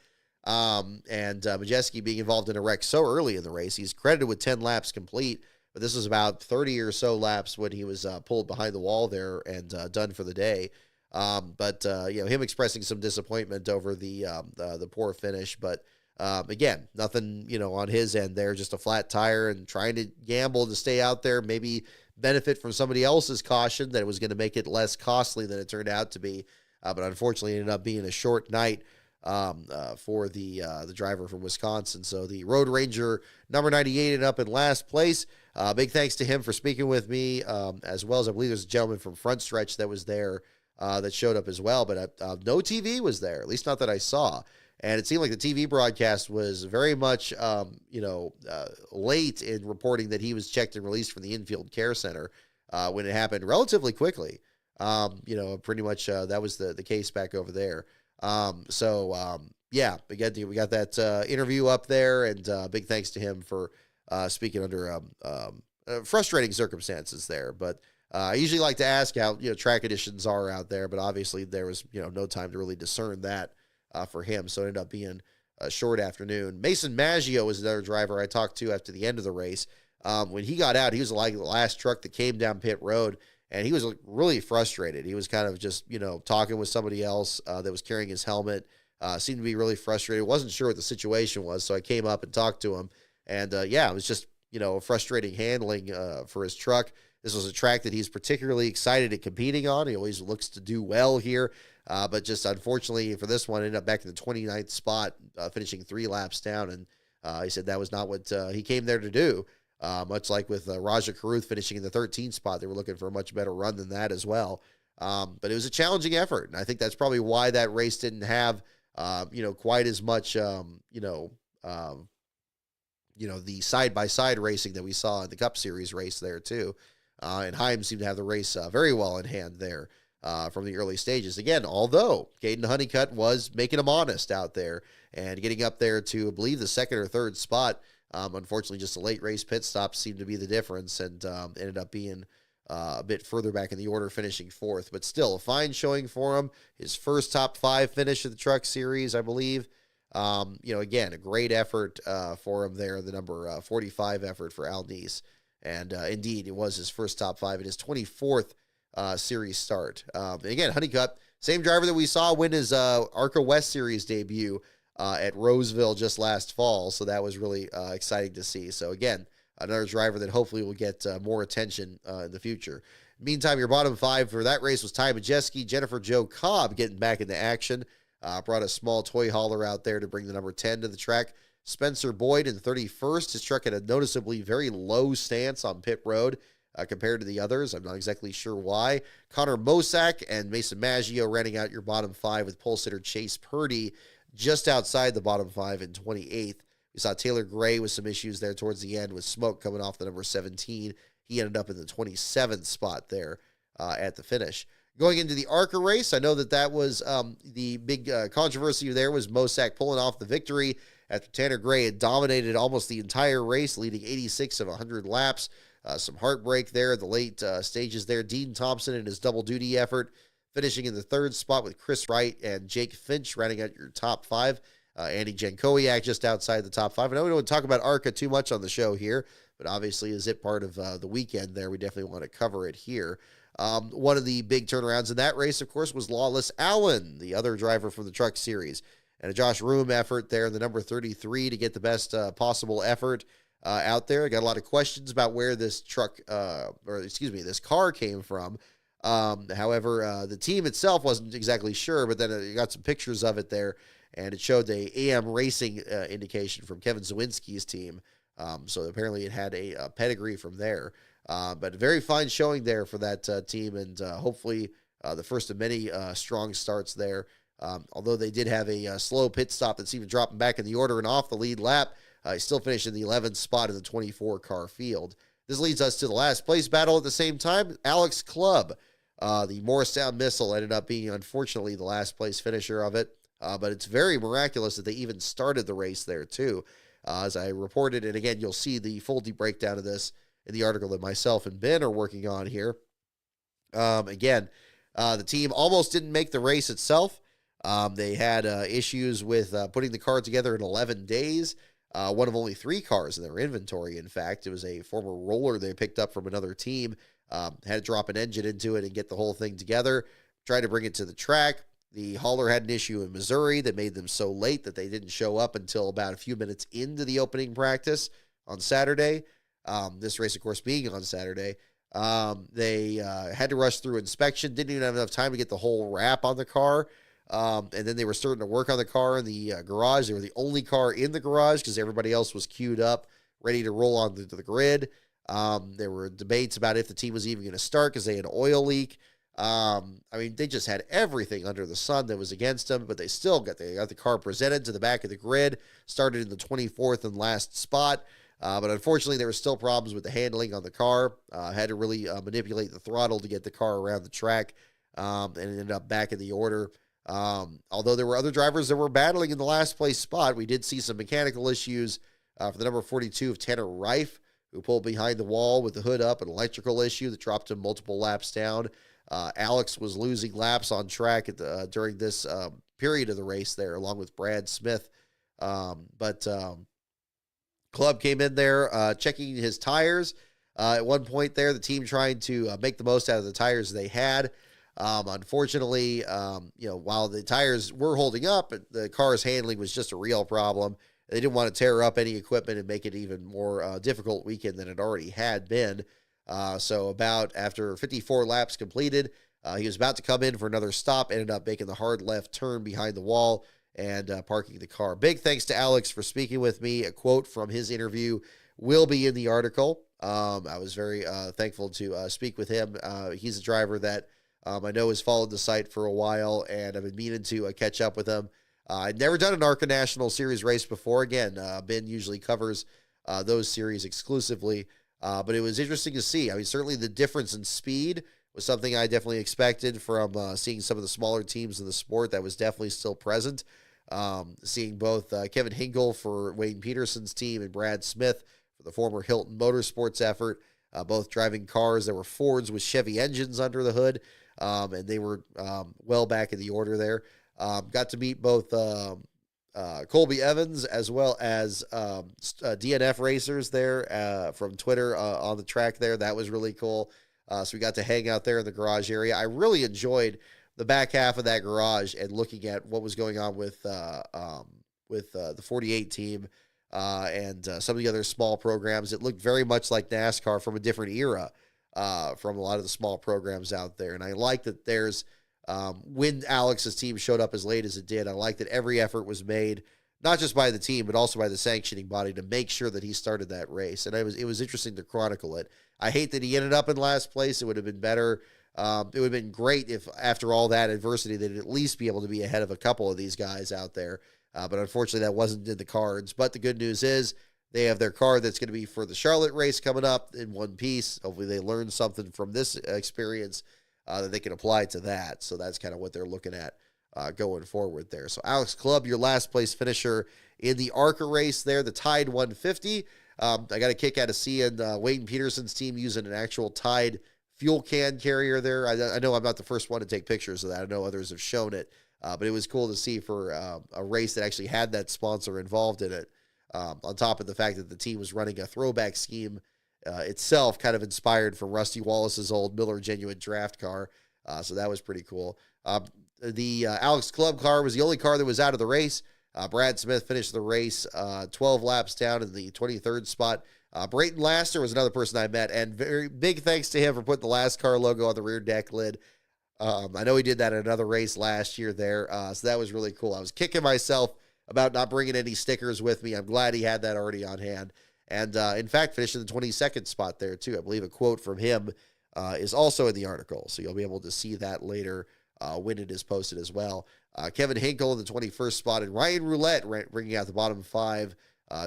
Majeski being involved in a wreck so early in the race. He's credited with 10 laps complete, but this was about 30 or so laps when he was pulled behind the wall there and done for the day. Him expressing some disappointment over the poor finish, but again, nothing, on his end there, just a flat tire and trying to gamble to stay out there, maybe benefit from somebody else's caution that it was going to make it less costly than it turned out to be. But unfortunately it ended up being a short night for the driver from Wisconsin. So the Road Ranger number 98 ended up in last place. Big thanks to him for speaking with me, as well as I believe there's a gentleman from Front Stretch that was there that showed up as well, but no TV was there, at least not that I saw. And it seemed like the TV broadcast was very much, late in reporting that he was checked and released from the infield care center when it happened relatively quickly. Pretty much that was the case back over there. We got that interview up there, and big thanks to him for speaking under frustrating circumstances there. But I usually like to ask how track conditions are out there, but obviously there was no time to really discern that for him, so it ended up being a short afternoon. Mason Maggio was another driver I talked to after the end of the race. When he got out, he was like the last truck that came down pit road, and he was really frustrated. He was kind of just talking with somebody else that was carrying his helmet. Seemed to be really frustrated. Wasn't sure what the situation was, so I came up and talked to him, and it was just frustrating handling for his truck. This was a track that he's particularly excited at competing on. He always looks to do well here, but just unfortunately for this one, ended up back in the 29th spot, finishing 3 laps down, and he said that was not what he came there to do. Much like with Raja Karuth finishing in the 13th spot, they were looking for a much better run than that as well. But it was a challenging effort, and I think that's probably why that race didn't have quite as much the side-by-side racing that we saw in the Cup Series race there too. And Heim seemed to have the race very well in hand there from the early stages. Again, although Caden Honeycutt was making them honest out there and getting up there to, I believe, the 2nd or 3rd spot. Unfortunately, just a late race pit stop seemed to be the difference, and ended up being a bit further back in the order, finishing 4th. But still, a fine showing for him. His first top 5 finish of the Truck Series, I believe. Again, a great effort for him there, the number 45 effort for Al Neese. And indeed, it was his first top 5 in his 24th series start. Again, Honeycutt, same driver that we saw win his Arca West Series debut at Roseville just last fall. So that was really exciting to see. So again, another driver that hopefully will get more attention in the future. Meantime, your bottom 5 for that race was Ty Majeski, Jennifer Jo Cobb getting back into action. Brought a small toy hauler out there to bring the number 10 to the track. Spencer Boyd in 31st. His truck had a noticeably very low stance on pit road compared to the others. I'm not exactly sure why. Connor Mosak and Mason Maggio rounding out your bottom 5 with pole sitter Chase Purdy just outside the bottom 5 in 28th. We saw Taylor Gray with some issues there towards the end with smoke coming off the number 17. He ended up in the 27th spot there at the finish. Going into the Arca race, I know that was the big controversy there was Mosak pulling off the victory after Tanner Gray had dominated almost the entire race, leading 86 of 100 laps. Some heartbreak there at the late stages there. Dean Thompson in his double-duty effort, finishing in the 3rd spot with Chris Wright and Jake Finch rounding out your top 5. Andy Jankowiak just outside the top 5. I know we don't talk about Arca too much on the show here, but obviously is it part of the weekend there? We definitely want to cover it here. One of the big turnarounds in that race, of course, was Lawless Allen, the other driver from the Truck Series. And a Josh Room effort there in the number 33 to get the best possible effort. out there. I got a lot of questions about where this this car came from. However, the team itself wasn't exactly sure, but then you got some pictures of it there, and it showed the AM Racing indication from Kevin Zawinski's team. So apparently it had a pedigree from there. But a very fine showing there for that team, and hopefully the first of many strong starts there. Although they did have a slow pit stop that's even dropping back in the order and off the lead lap, he still finished in the 11th spot in the 24-car field. This leads us to the last place battle at the same time. Alex Clubb, the Morristown Missile, ended up being, unfortunately, the last place finisher of it. But it's very miraculous that they even started the race there, too. As I reported, and again, you'll see the full breakdown of this in the article that myself and Ben are working on here. The team almost didn't make the race itself. They had issues with putting the car together in 11 days. One of only 3 cars in their inventory, in fact. It was a former roller they picked up from another team. Had to drop an engine into it and get the whole thing together. Tried to bring it to the track. The hauler had an issue in Missouri that made them so late that they didn't show up until about a few minutes into the opening practice on Saturday. This race, of course, being on Saturday. They had to rush through inspection. Didn't even have enough time to get the whole wrap on the car. And then they were starting to work on the car in the garage. They were the only car in the garage because everybody else was queued up, ready to roll onto the grid. There were debates about if the team was even going to start because they had an oil leak. They just had everything under the sun that was against them, but they got the car presented to the back of the grid, started in the 24th and last spot. But unfortunately, there were still problems with the handling on the car. Had to really manipulate the throttle to get the car around the track, and ended up back in the order. Although there were other drivers that were battling in the last place spot, we did see some mechanical issues for the number 42 of Tanner Reif, who pulled behind the wall with the hood up, an electrical issue that dropped him multiple laps down. Alex was losing laps on track during this period of the race there, along with Brad Smith. Clubb came in there checking his tires. At one point there, the team trying to make the most out of the tires they had. Unfortunately, while the tires were holding up, the car's handling was just a real problem. They didn't want to tear up any equipment and make it even more difficult weekend than it already had been. So about after 54 laps completed, he was about to come in for another stop, ended up making the hard left turn behind the wall and parking the car. Big thanks to Alex for speaking with me. A quote from his interview will be in the article. I was very thankful to speak with him. He's a driver that I know has followed the site for a while, and I've been meaning to catch up with him. I'd never done an Arca National Series race before. Again, Ben usually covers those series exclusively, but it was interesting to see. I mean, certainly the difference in speed was something I definitely expected from seeing some of the smaller teams in the sport. That was definitely still present. Seeing both Kevin Hingle for Wayne Peterson's team and Brad Smith for the former Hilton Motorsports effort, both driving cars that were Fords with Chevy engines under the hood, and they were well back in the order there. Got to meet both Colby Evans as well as DNF racers there from Twitter on the track there. That was really cool. So we got to hang out there in the garage area. I really enjoyed the back half of that garage and looking at what was going on with the 48 team and some of the other small programs. It looked very much like NASCAR from a different era from a lot of the small programs out there. And I like that there's when Alex's team showed up as late as it did, I like that every effort was made, not just by the team, but also by the sanctioning body to make sure that he started that race. And it was interesting to chronicle it. I hate that he ended up in last place. It would have been better. It would have been great if after all that adversity, they'd at least be able to be ahead of a couple of these guys out there. But unfortunately, that wasn't in the cards. But the good news is they have their car that's going to be for the Charlotte race coming up in one piece. Hopefully they learn something from this experience that they can apply to that. So that's kind of what they're looking at going forward there. So Alex Clubb, your last place finisher in the Arca race there, the Tide 150. I got a kick out of seeing Wayne Peterson's team using an actual Tide fuel can carrier there. I know I'm not the first one to take pictures of that. I know others have shown it, but it was cool to see for a race that actually had that sponsor involved in it. On top of the fact that the team was running a throwback scheme itself, kind of inspired from Rusty Wallace's old Miller Genuine Draft car. So that was pretty cool. The Alex Clubb car was the only car that was out of the race. Brad Smith finished the race 12 laps down in the 23rd spot. Brayton Laster was another person I met, and very big thanks to him for putting the NASCAR logo on the rear deck lid. I know he did that in another race last year there, so that was really cool. I was kicking myself about not bringing any stickers with me. I'm glad he had that already on hand. And in fact, finished in the 22nd spot there, too. I believe a quote from him is also in the article, so you'll be able to see that later when it is posted as well. Kevin Hinkle in the 21st spot, and Ryan Roulette bringing out the bottom 5,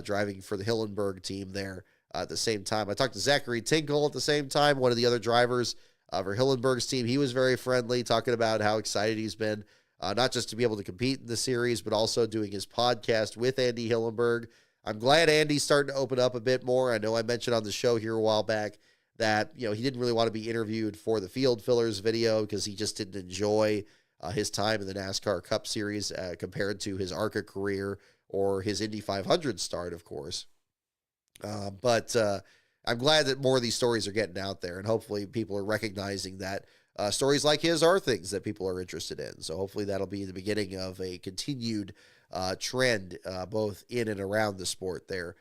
driving for the Hillenburg team there at the same time. I talked to Zachary Tinkle at the same time, one of the other drivers for Hillenburg's team. He was very friendly, talking about how excited he's been, not just to be able to compete in the series, but also doing his podcast with Andy Hillenburg. I'm glad Andy's starting to open up a bit more. I know I mentioned on the show here a while back that, he didn't really want to be interviewed for the Field Fillers video because he just didn't enjoy his time in the NASCAR Cup Series compared to his ARCA career or his Indy 500 start, of course. But I'm glad that more of these stories are getting out there, and hopefully people are recognizing that stories like his are things that people are interested in. So hopefully that'll be the beginning of a continued trend both in and around the sport there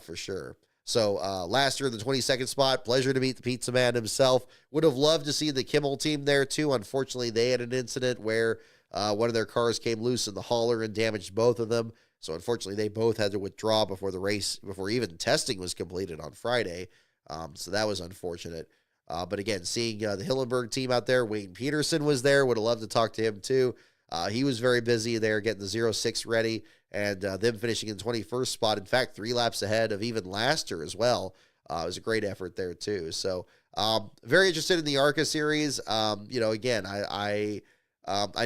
for sure. So last year in the 22nd spot, pleasure to meet the pizza man himself. Would have loved to see the Kimmel team there too. Unfortunately, they had an incident where one of their cars came loose in the hauler and damaged both of them. So unfortunately, they both had to withdraw before the race, before even testing was completed on Friday. So that was unfortunate. But again, seeing the Hillenburg team out there, Wayne Peterson was there. Would have loved to talk to him too. He was very busy there getting the 06 ready, and them finishing in 21st spot. In fact, 3 laps ahead of even Laster as well. It was a great effort there too. So very interested in the ARCA series. Again, I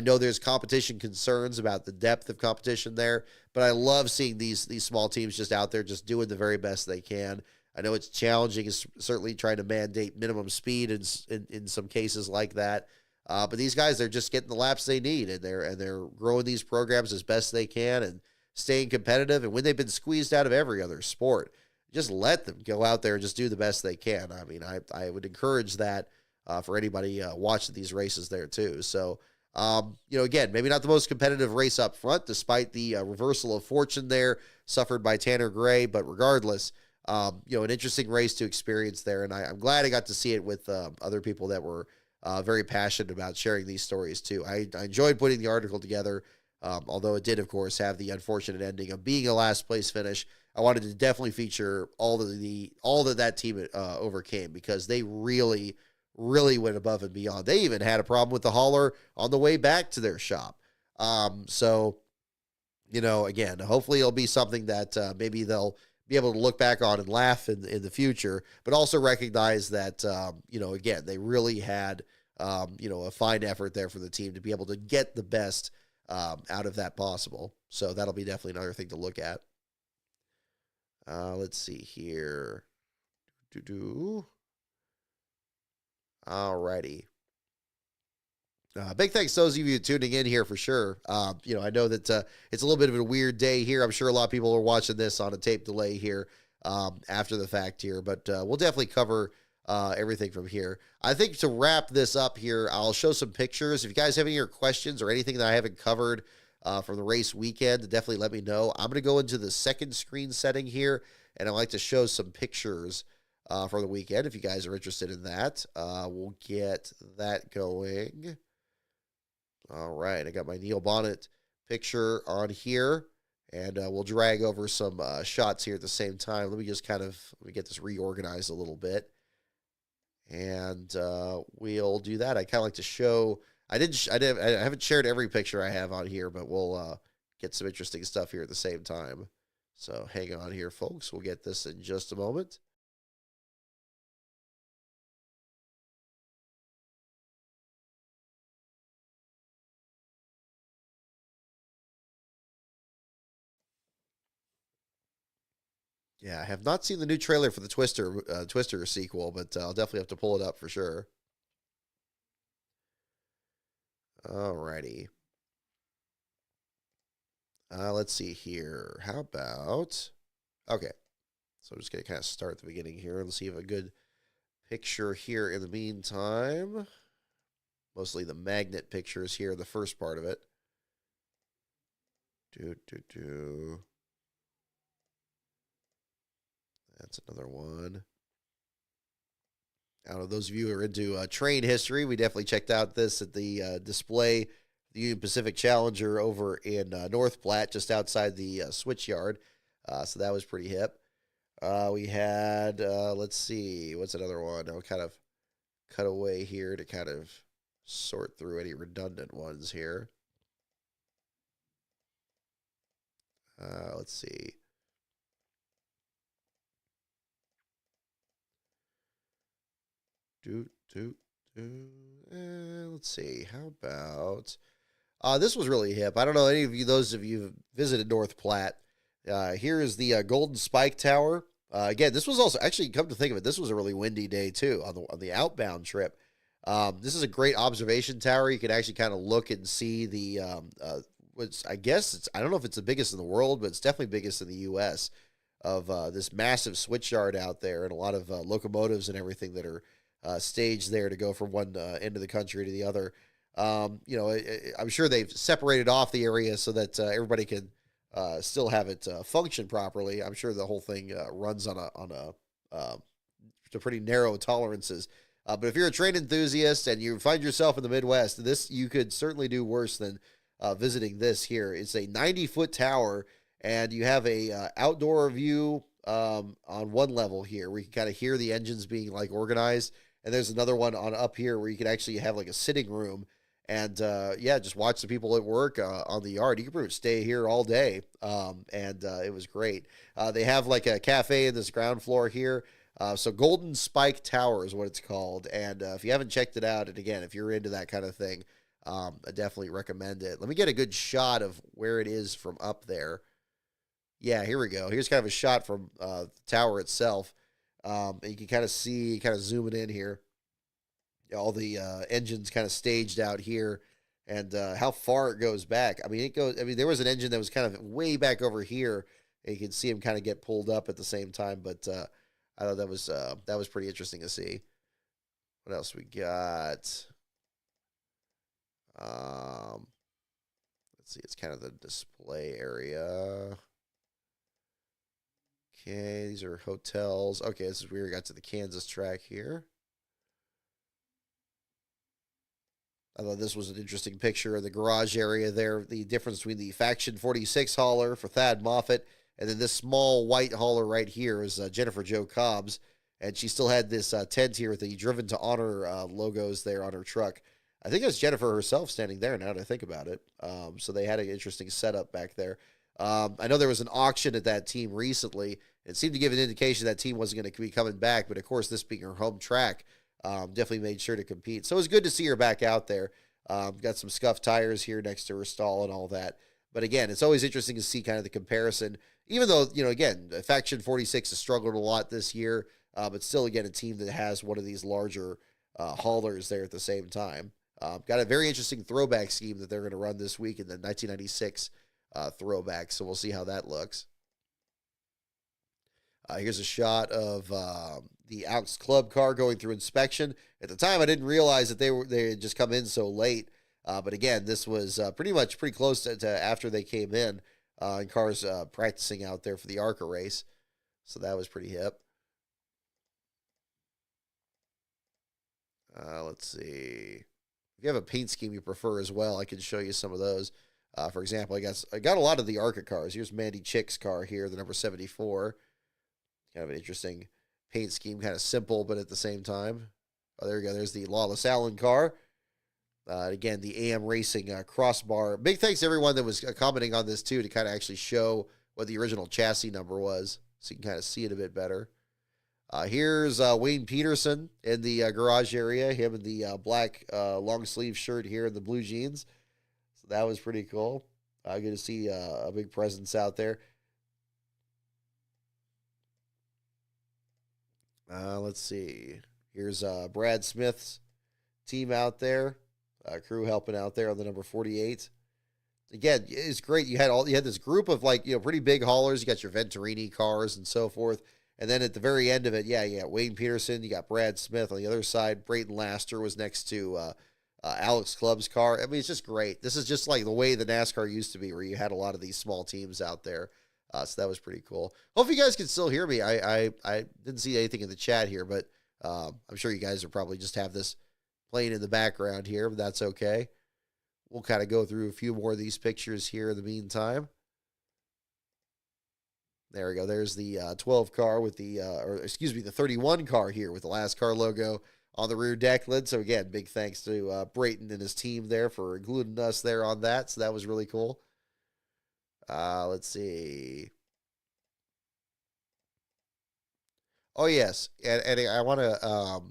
know there's competition concerns about the depth of competition there, but I love seeing these small teams just out there just doing the very best they can. I know it's challenging, it's certainly trying to mandate minimum speed in some cases like that. But these guys, they're just getting the laps they need, and they're growing these programs as best they can and staying competitive. And when they've been squeezed out of every other sport, just let them go out there and just do the best they can. I mean, I would encourage that for anybody watching these races there too. So, again, maybe not the most competitive race up front, despite the reversal of fortune there suffered by Tanner Gray. But regardless, an interesting race to experience there. And I'm glad I got to see it with other people that were very passionate about sharing these stories too. I enjoyed putting the article together, although it did, of course, have the unfortunate ending of being a last place finish. I wanted to definitely feature all that team overcame, because they really went above and beyond. They even had a problem with the hauler on the way back to their shop. Again, hopefully it'll be something that maybe they'll be able to look back on and laugh in the future, but also recognize that, again, they really had, a fine effort there for the team to be able to get the best out of that possible. So that'll be definitely another thing to look at. Let's see here. Alrighty. Big thanks to those of you tuning in here for sure. I know that it's a little bit of a weird day here. I'm sure a lot of people are watching this on a tape delay here after the fact here, but we'll definitely cover everything from here. I think to wrap this up here, I'll show some pictures. If you guys have any questions or anything that I haven't covered from the race weekend, definitely let me know. I'm going to go into the second screen setting here, and I'd like to show some pictures for the weekend. If you guys are interested in that, we'll get that going. All right, I got my Neil Bonnet picture on here, and we'll drag over some shots here at the same time. Let me just let me get this reorganized a little bit, and we'll do that. I kind of like to show. I haven't shared every picture I have on here, but we'll get some interesting stuff here at the same time. So hang on here, folks. We'll get this in just a moment. Yeah, I have not seen the new trailer for the Twister sequel, but I'll definitely have to pull it up for sure. Alrighty. Let's see here. How about... Okay. So I'm just going to kind of start at the beginning here. Let's see if a good picture here in the meantime. Mostly the magnet pictures here, the first part of it. That's another one. I don't know, those of you who are into train history, we definitely checked out this at the display, the Union Pacific Challenger over in North Platte, just outside the switch yard. So that was pretty hip. We had, let's see, what's another one? I'll kind of cut away here to kind of sort through any redundant ones here. Let's see. Let's see. How about this was really hip. I don't know any of you, those of you who visited North Platte. Here is the Golden Spike Tower. Again, this was also actually, come to think of it, this was a really windy day too on the outbound trip. This is a great observation tower. You can actually kind of look and see the what's, I guess it's, I don't know if it's the biggest in the world, but it's definitely biggest in the U.S. of this massive switch yard out there, and a lot of locomotives and everything that are staged there to go from one end of the country to the other. You know, I'm sure they've separated off the area so that everybody can still have it function properly. I'm sure the whole thing runs on a pretty narrow tolerances. But if you're a train enthusiast and you find yourself in the Midwest, this you could certainly do worse than visiting this here. It's a 90-foot tower, and you have a outdoor view on one level here where you can kind of hear the engines being like organized. And there's another one on up here where you can actually have like a sitting room and yeah, just watch the people at work on the yard. You can pretty much stay here all day, and it was great. They have like a cafe in this ground floor here. So Golden Spike Tower is what it's called. And if you haven't checked it out, and again, if you're into that kind of thing, I definitely recommend it. Let me get a good shot of where it is from up there. Yeah, here we go. Here's kind of a shot from the tower itself. And you can kind of see, kind of zoom it in here, all the engines kind of staged out here, and how far it goes back. I mean, it goes. I mean, there was an engine that was kind of way back over here, and you can see him kind of get pulled up at the same time. But I thought that was pretty interesting to see. What else we got? Let's see. It's kind of the display area. Okay, these are hotels. Okay, this is where we got to the Kansas track here. I thought this was an interesting picture of the garage area there. The difference between the Faction 46 hauler for Thad Moffitt and then this small white hauler right here is Jennifer Jo Cobbs. And she still had this tent here with the Driven to Honor logos there on her truck. I think it's Jennifer herself standing there now that I think about it. So they had an interesting setup back there. I know there was an auction at that team recently. It seemed to give an indication that team wasn't going to be coming back, but of course, this being her home track, definitely made sure to compete. So it was good to see her back out there. Got some scuffed tires here next to her stall and all that. But again, it's always interesting to see kind of the comparison, even though, you know, again, Faction 46 has struggled a lot this year, but still, again, a team that has one of these larger haulers there at the same time. Got a very interesting throwback scheme that they're going to run this week in the 1996 throwback, so we'll see how that looks. Here's a shot of the Aux Club car going through inspection. At the time, I didn't realize that they had just come in so late. But again, this was pretty close to after they came in, and cars practicing out there for the Arca race. So that was pretty hip. Let's see. If you have a paint scheme you prefer as well, I can show you some of those. For example, I got a lot of the Arca cars. Here's Mandy Chick's car here, the number 74. Kind of an interesting paint scheme, kind of simple, but at the same time. Oh, there we go. There's the Lawless Allen car. Again, the AM Racing crossbar. Big thanks to everyone that was commenting on this, too, to kind of actually show what the original chassis number was, so you can kind of see it a bit better. Here's Wayne Peterson in the garage area, him in the black long sleeve shirt here and the blue jeans. So that was pretty cool. Good to see a big presence out there. Let's see. Here's Brad Smith's team out there, crew helping out there on the number 48. Again, it's great. You had this group of pretty big haulers. You got your Venturini cars and so forth. And then at the very end of it, you got Wayne Peterson, you got Brad Smith on the other side. Brayton Laster was next to Alex Club's car. I mean, it's just great. This is just like the way the NASCAR used to be, where you had a lot of these small teams out there. So that was pretty cool. Hope you guys can still hear me. I didn't see anything in the chat here, but I'm sure you guys are probably just have this playing in the background here, but that's okay. We'll kind of go through a few more of these pictures here in the meantime. There we go. There's the 12 car with the, the 31 car here with the NASCAR logo on the rear deck lid. So again, big thanks to Brayton and his team there for including us there on that. So that was really cool. Let's see. Oh yes, and I want to.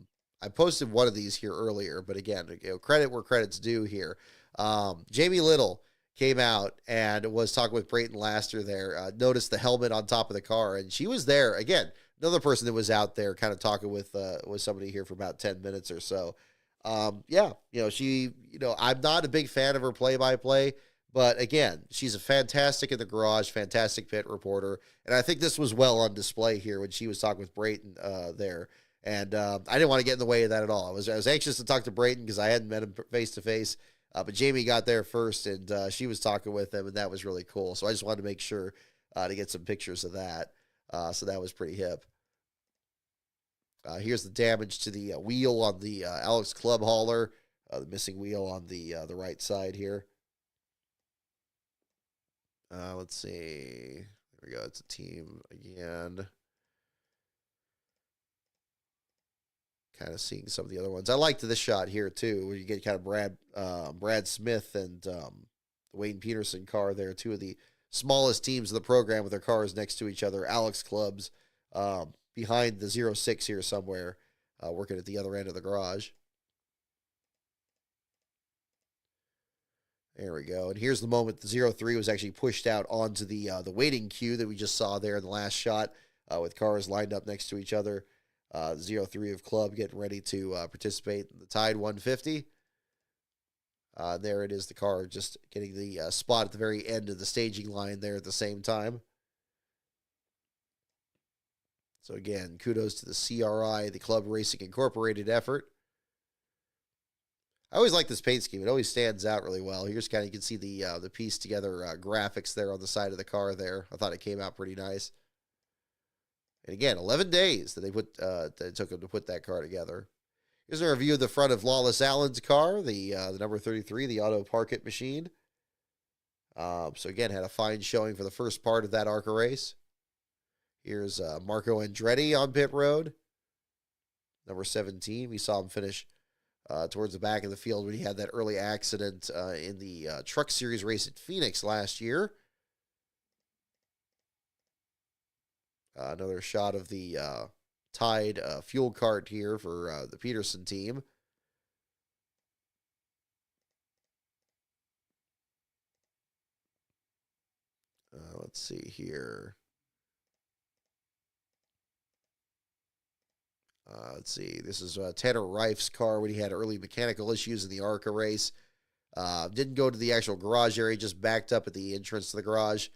I posted one of these here earlier, but again, credit where credit's due here. Jamie Little came out and was talking with Brayton Laster there. Noticed the helmet on top of the car, and she was there again. Another person that was out there, kind of talking with somebody here for about 10 minutes or so. Yeah, she. I'm not a big fan of her play-by-play. But again, she's a fantastic in the garage, fantastic pit reporter. And I think this was well on display here when she was talking with Brayton there. And I didn't want to get in the way of that at all. I was anxious to talk to Brayton because I hadn't met him face to face. But Jamie got there first, and she was talking with him, and that was really cool. So I just wanted to make sure to get some pictures of that. So that was pretty hip. Here's the damage to the wheel on the Alex Club hauler, the missing wheel on the right side here. Let's see. There we go. It's a team again. Kind of seeing some of the other ones. I liked this shot here too, where you get kind of Brad Smith and the Wayne Peterson car there. Two of the smallest teams of the program with their cars next to each other. Alex Clubs behind the 06 here somewhere, working at the other end of the garage. There we go. And here's the moment the 03 was actually pushed out onto the waiting queue that we just saw there in the last shot with cars lined up next to each other. 03 of Club getting ready to participate in the Tide 150. There it is, the car just getting the spot at the very end of the staging line there at the same time. So again, kudos to the CRI, the Club Racing Incorporated effort. I always like this paint scheme. It always stands out really well. Here's kind of, you can see the piece together graphics there on the side of the car there. I thought it came out pretty nice. And again, 11 days that that it took them to put that car together. Here's a review of the front of Lawless Allen's car, the number 33, the Auto Park It machine. So again, had a fine showing for the first part of that Arca race. Here's Marco Andretti on pit road, number 17. We saw him finish towards the back of the field when he had that early accident in the Truck Series race at Phoenix last year. Another shot of the Tide fuel cart here for the Peterson team. Let's see here. Let's see. This is Tanner Reif's car when he had early mechanical issues in the Arca race. Didn't go to the actual garage area, just backed up at the entrance to the garage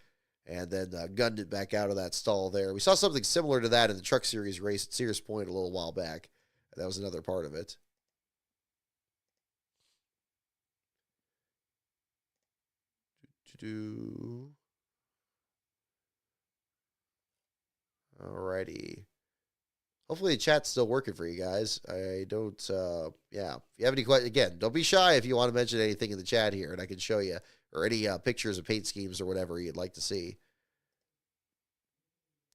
and then gunned it back out of that stall there. We saw something similar to that in the Truck Series race at Sears Point a little while back. That was another part of it. Alrighty. Hopefully the chat's still working for you guys. I don't, yeah. If you have any questions, again, don't be shy if you want to mention anything in the chat here, and I can show you, or any pictures of paint schemes or whatever you'd like to see.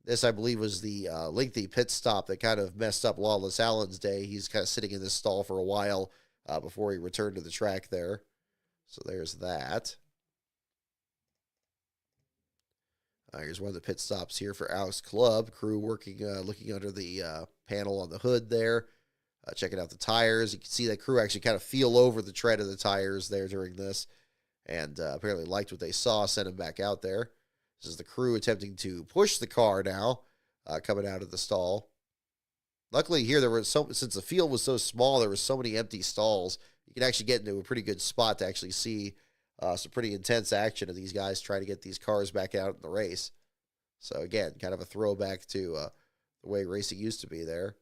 This, I believe, was the lengthy pit stop that kind of messed up Lawless Allen's day. He's kind of sitting in this stall for a while before he returned to the track there. So there's that. Here's one of the pit stops here for Alex Club. Crew working, looking under the panel on the hood there, checking out the tires. You can see that crew actually kind of feel over the tread of the tires there during this, and apparently liked what they saw, sent him back out there. This is the crew attempting to push the car now, coming out of the stall. Luckily here, there were since the field was so small, there were so many empty stalls. You can actually get into a pretty good spot to actually see some pretty intense action of these guys trying to get these cars back out in the race. So again, kind of a throwback to the way racing used to be there.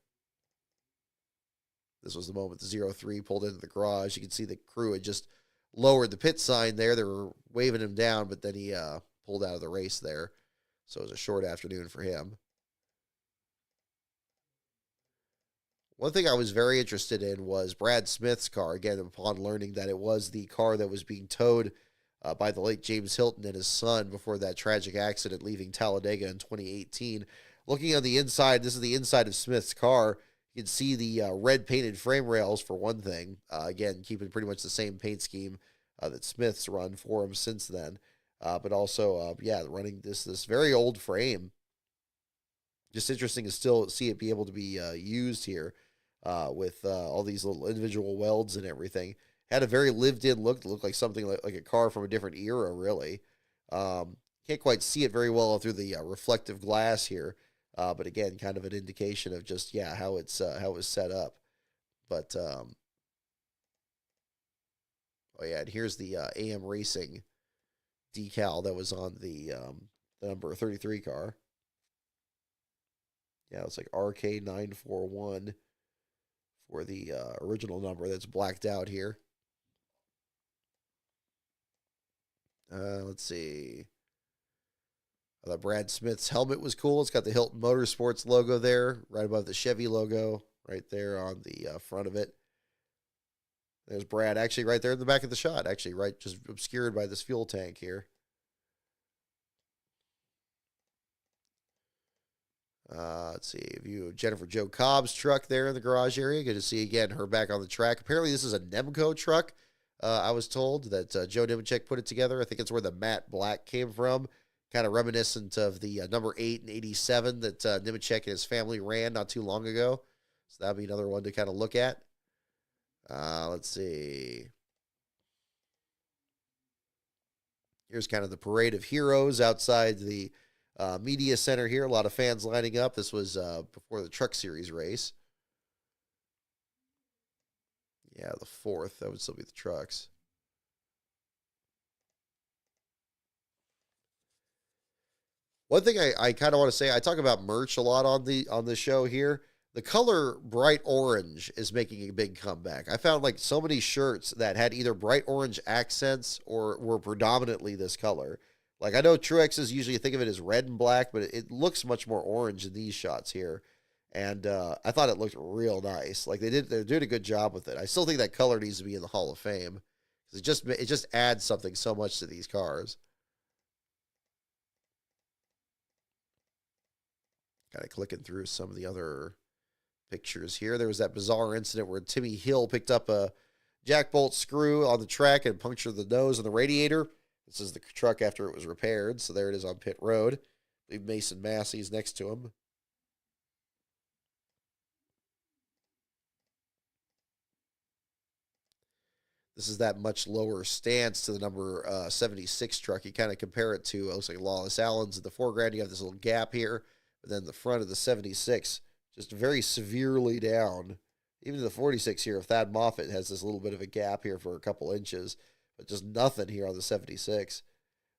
This was the moment the 03 pulled into the garage. You can see the crew had just lowered the pit sign there. They were waving him down, but then he pulled out of the race there. So it was a short afternoon for him. One thing I was very interested in was Brad Smith's car. Again, upon learning that it was the car that was being towed by the late James Hilton and his son before that tragic accident leaving Talladega in 2018. Looking on the inside, this is the inside of Smith's car. You can see the red painted frame rails for one thing. Again, keeping pretty much the same paint scheme that Smith's run for him since then. But also, running this very old frame. Just interesting to still see it be able to be used here with all these little individual welds and everything. Had a very lived-in look. It looked like something like a car from a different era, really. Can't quite see it very well through the reflective glass here. But again, kind of an indication of just, how it was set up. But, and here's the AM Racing decal that was on the number 33 car. Yeah, it's like RK941 for the original number that's blacked out here. Let's see. Brad Smith's helmet was cool. It's got the Hilton Motorsports logo there, right above the Chevy logo, right there on the front of it. There's Brad, actually right there in the back of the shot, actually right just obscured by this fuel tank here. Let's see, view of Jennifer Jo Cobb's truck there in the garage area. Good to see, again, her back on the track. Apparently this is a Nemco truck. I was told that Joe Nemechek put it together. I think it's where the matte black came from. Kind of reminiscent of the number 8 and 87 that Nemechek and his family ran not too long ago. So that'll be another one to kind of look at. Let's see. Here's kind of the parade of heroes outside the media center here. A lot of fans lining up. This was before the Truck Series race. Yeah, the 4th. That would still be the trucks. One thing I kind of want to say, I talk about merch a lot on the show here. The color bright orange is making a big comeback. I found like so many shirts that had either bright orange accents or were predominantly this color. Like I know Truex's usually think of it as red and black, but it looks much more orange in these shots here. And I thought it looked real nice. Like they're doing a good job with it. I still think that color needs to be in the Hall of Fame because it just adds something so much to these cars. Kind of clicking through some of the other pictures here. There was that bizarre incident where Timmy Hill picked up a jack bolt screw on the track and punctured the nose on the radiator. This is the truck after it was repaired. So there it is on pit road. I believe Mason Massey's next to him. This is that much lower stance to the number 76 truck. You kind of compare it to, it looks like Lawless Allen's in the foreground. You have this little gap here. But then the front of the 76, just very severely down. Even the 46 here, if Thad Moffitt has this little bit of a gap here for a couple inches, but just nothing here on the 76.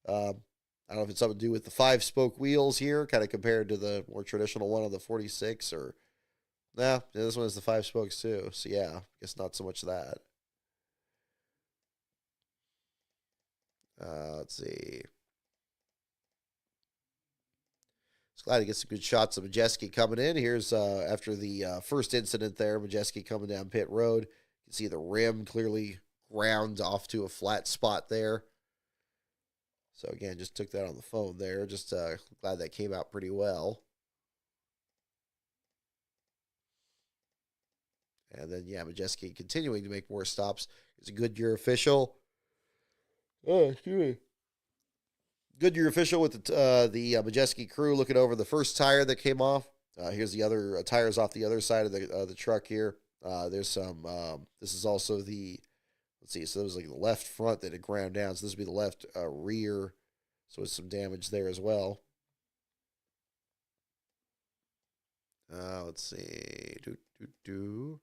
I don't know if it's something to do with the 5-spoke wheels here, kind of compared to the more traditional one on the 46, or this one has the 5 spokes too. So yeah, I guess not so much that. Let's see. Glad to get some good shots of Majeski coming in. Here's after the first incident there, Majeski coming down pit road. You can see the rim clearly ground off to a flat spot there. So again, just took that on the phone there. Just glad that came out pretty well. And then, Majeski continuing to make more stops. He's a Goodyear official. Oh, excuse me. Goodyear official with the Majeski crew looking over the first tire that came off. Here's the other tires off the other side of the truck here. There's some, this is also the, let's see, so that was like the left front that had ground down. So this would be the left rear. So it's some damage there as well. Let's see. You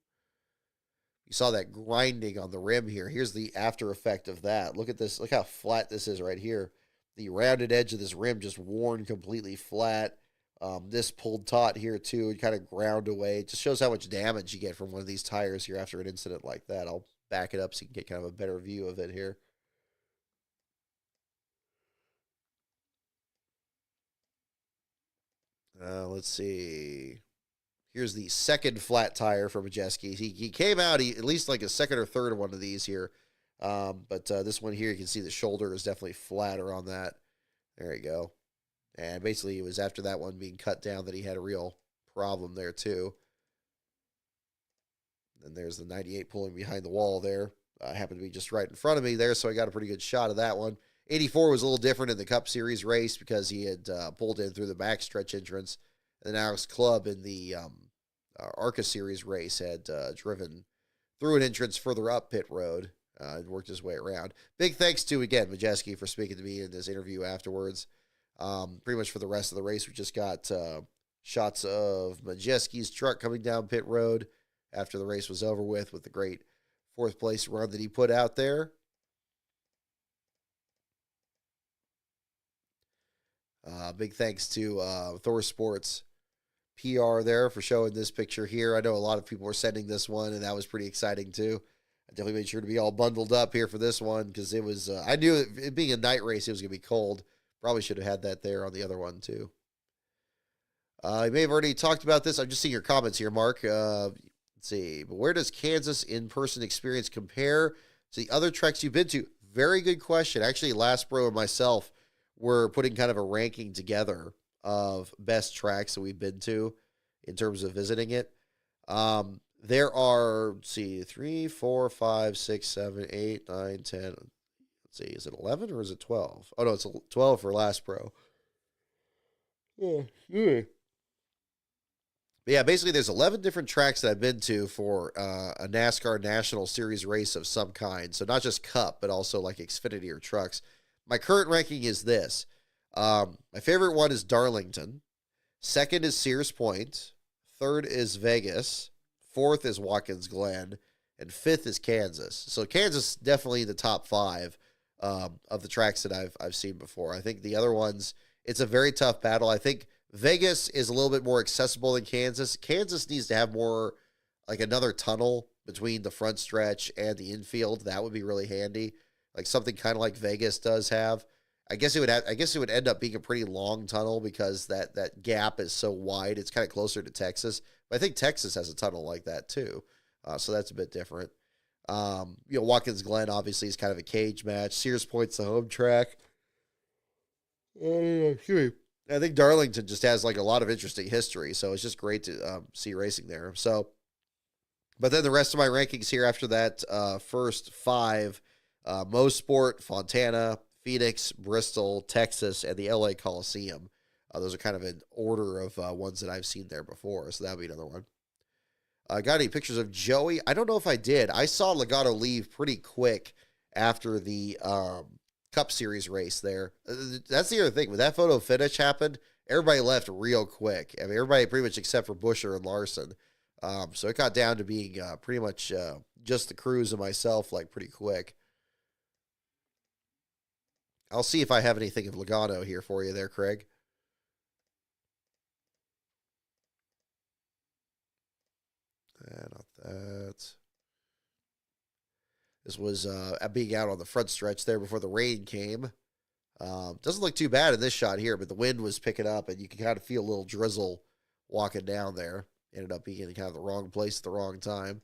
saw that grinding on the rim here. Here's the after effect of that. Look at this. Look how flat this is right here. The rounded edge of this rim just worn completely flat. This pulled taut here too and kind of ground away. It just shows how much damage you get from one of these tires here after an incident like that. I'll back it up so you can get kind of a better view of it here. Let's see. Here's the second flat tire for Majeski. He came out at least like a second or third of one of these here. But this one here, you can see the shoulder is definitely flatter on that. There you go. And basically, it was after that one being cut down that he had a real problem there, too. And there's the 98 pulling behind the wall there. Happened to be just right in front of me there, so I got a pretty good shot of that one. 84 was a little different in the Cup Series race because he had pulled in through the backstretch entrance. And then Alex Clubb in the Arca Series race had driven through an entrance further up pit road and worked his way around. Big thanks to, again, Majeski for speaking to me in this interview afterwards. Pretty much for the rest of the race, we just got shots of Majeski's truck coming down pit road after the race was over with the great fourth place run that he put out there. Big thanks to Thor Sports PR there for showing this picture here. I know a lot of people were sending this one, and that was pretty exciting too. I definitely made sure to be all bundled up here for this one because it was, I knew it being a night race, it was going to be cold. Probably should have had that there on the other one too. You may have already talked about this. I'm just seeing your comments here, Mark. Let's see. But where does Kansas in-person experience compare to the other treks you've been to? Very good question. Actually, Last Bro and myself were putting kind of a ranking together of best tracks that we've been to in terms of visiting it. There are, let's see, 3, 4, 5, 6, 7, 8, 9, 10. Let's see, is it 11 or is it 12? Oh, no, it's 12 for Last Pro. Yeah. But yeah, basically there's 11 different tracks that I've been to for a NASCAR National Series race of some kind. So not just Cup, but also like Xfinity or trucks. My current ranking is this. My favorite one is Darlington. Second is Sears Point. Third is Vegas. Fourth is Watkins Glen. And fifth is Kansas. So Kansas definitely the top 5 of the tracks that I've seen before. I think the other ones, it's a very tough battle. I think Vegas is a little bit more accessible than Kansas. Kansas needs to have more, like another tunnel between the front stretch and the infield. That would be really handy. Like something kind of like Vegas does have. I guess it would end up being a pretty long tunnel because that gap is so wide. It's kind of closer to Texas. But I think Texas has a tunnel like that too. So that's a bit different. Watkins Glen obviously is kind of a cage match. Sears Point's the home track. I think Darlington just has like a lot of interesting history. So it's just great to see racing there. So, but then the rest of my rankings here after that first 5, Mosport, Fontana, Phoenix, Bristol, Texas, and the LA Coliseum. Those are kind of an order of ones that I've seen there before, so that would be another one. Got any pictures of Joey? I don't know if I did. I saw Legato leave pretty quick after the Cup Series race there. That's the other thing. When that photo finish happened, everybody left real quick. I mean, everybody pretty much except for Buescher and Larson. So it got down to being pretty much just the crews and myself, like pretty quick. I'll see if I have anything of Logano here for you there, Craig. Not that. This was being out on the front stretch there before the rain came. Doesn't look too bad in this shot here, but the wind was picking up, and you can kind of feel a little drizzle walking down there. Ended up being in kind of the wrong place at the wrong time.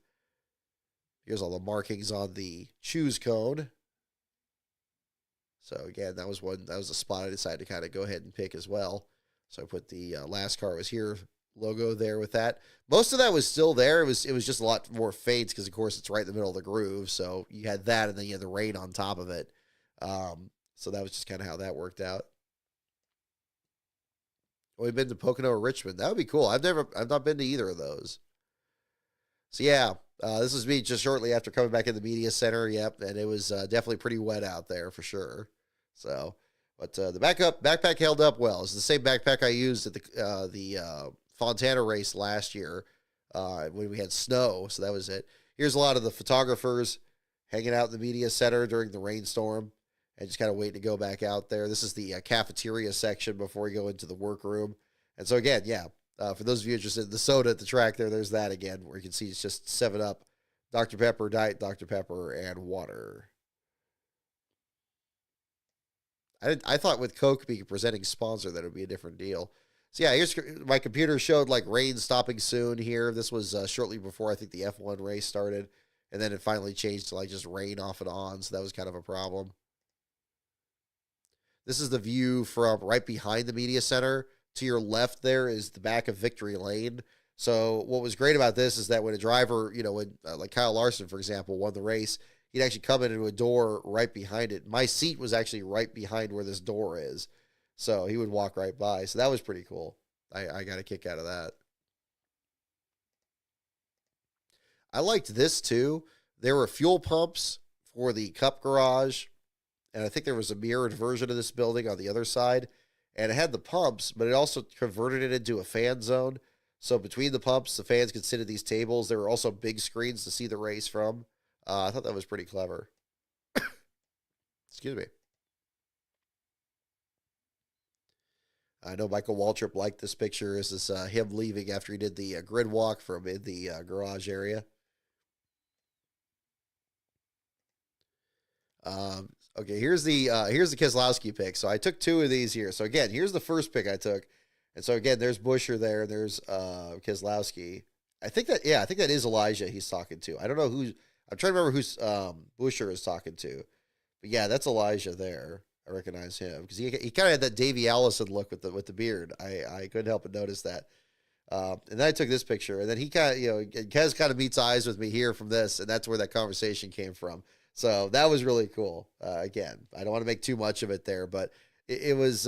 Here's all the markings on the choose cone. So again, that was a spot I decided to kind of go ahead and pick as well. So I put the last car was here logo there with that. Most of that was still there. It was just a lot more faint because of course it's right in the middle of the groove. So you had that and then you had the rain on top of it. So that was just kind of how that worked out. We've been to Pocono or Richmond. That would be cool. I've not been to either of those. So yeah, this was me just shortly after coming back in the media center. Yep, and it was definitely pretty wet out there for sure. So, but the backpack held up well. It's the same backpack I used at the Fontana race last year when we had snow. So that was it. Here's a lot of the photographers hanging out in the media center during the rainstorm and just kind of waiting to go back out there. This is the cafeteria section before we go into the workroom. And so again, yeah, for those of you interested in the soda at the track there's that again, where you can see it's just 7-Up, Dr. Pepper, Diet Dr. Pepper, and water. I thought with Coke being a presenting sponsor that it would be a different deal. So yeah, here's my computer showed like rain stopping soon here. This was shortly before I think the F1 race started, and then it finally changed to like just rain off and on. So that was kind of a problem. This is the view from right behind the media center. To your left there is the back of Victory Lane. So what was great about this is that when a driver, when like Kyle Larson, for example, won the race, he'd actually come into a door right behind it. My seat was actually right behind where this door is. So he would walk right by. So that was pretty cool. I got a kick out of that. I liked this too. There were fuel pumps for the Cup Garage, and I think there was a mirrored version of this building on the other side. And it had the pumps, but it also converted it into a fan zone. So between the pumps, the fans could sit at these tables. There were also big screens to see the race from. I thought that was pretty clever. Excuse me. I know Michael Waltrip liked this picture. This is him leaving after he did the grid walk from in the garage area. Okay, here's the Keselowski pick. So I took 2 of these here. So again, here's the first pick I took. And so again, there's Buescher there, and there's Keselowski. I think that is Elijah he's talking to. I don't know who. I'm trying to remember who's Buescher is talking to. But yeah, that's Elijah there. I recognize him because he kind of had that Davey Allison look with the beard. I couldn't help but notice that. And then I took this picture, and then he kind of, Kez kind of meets eyes with me here from this, and that's where that conversation came from. So that was really cool. Again, I don't want to make too much of it there, but it was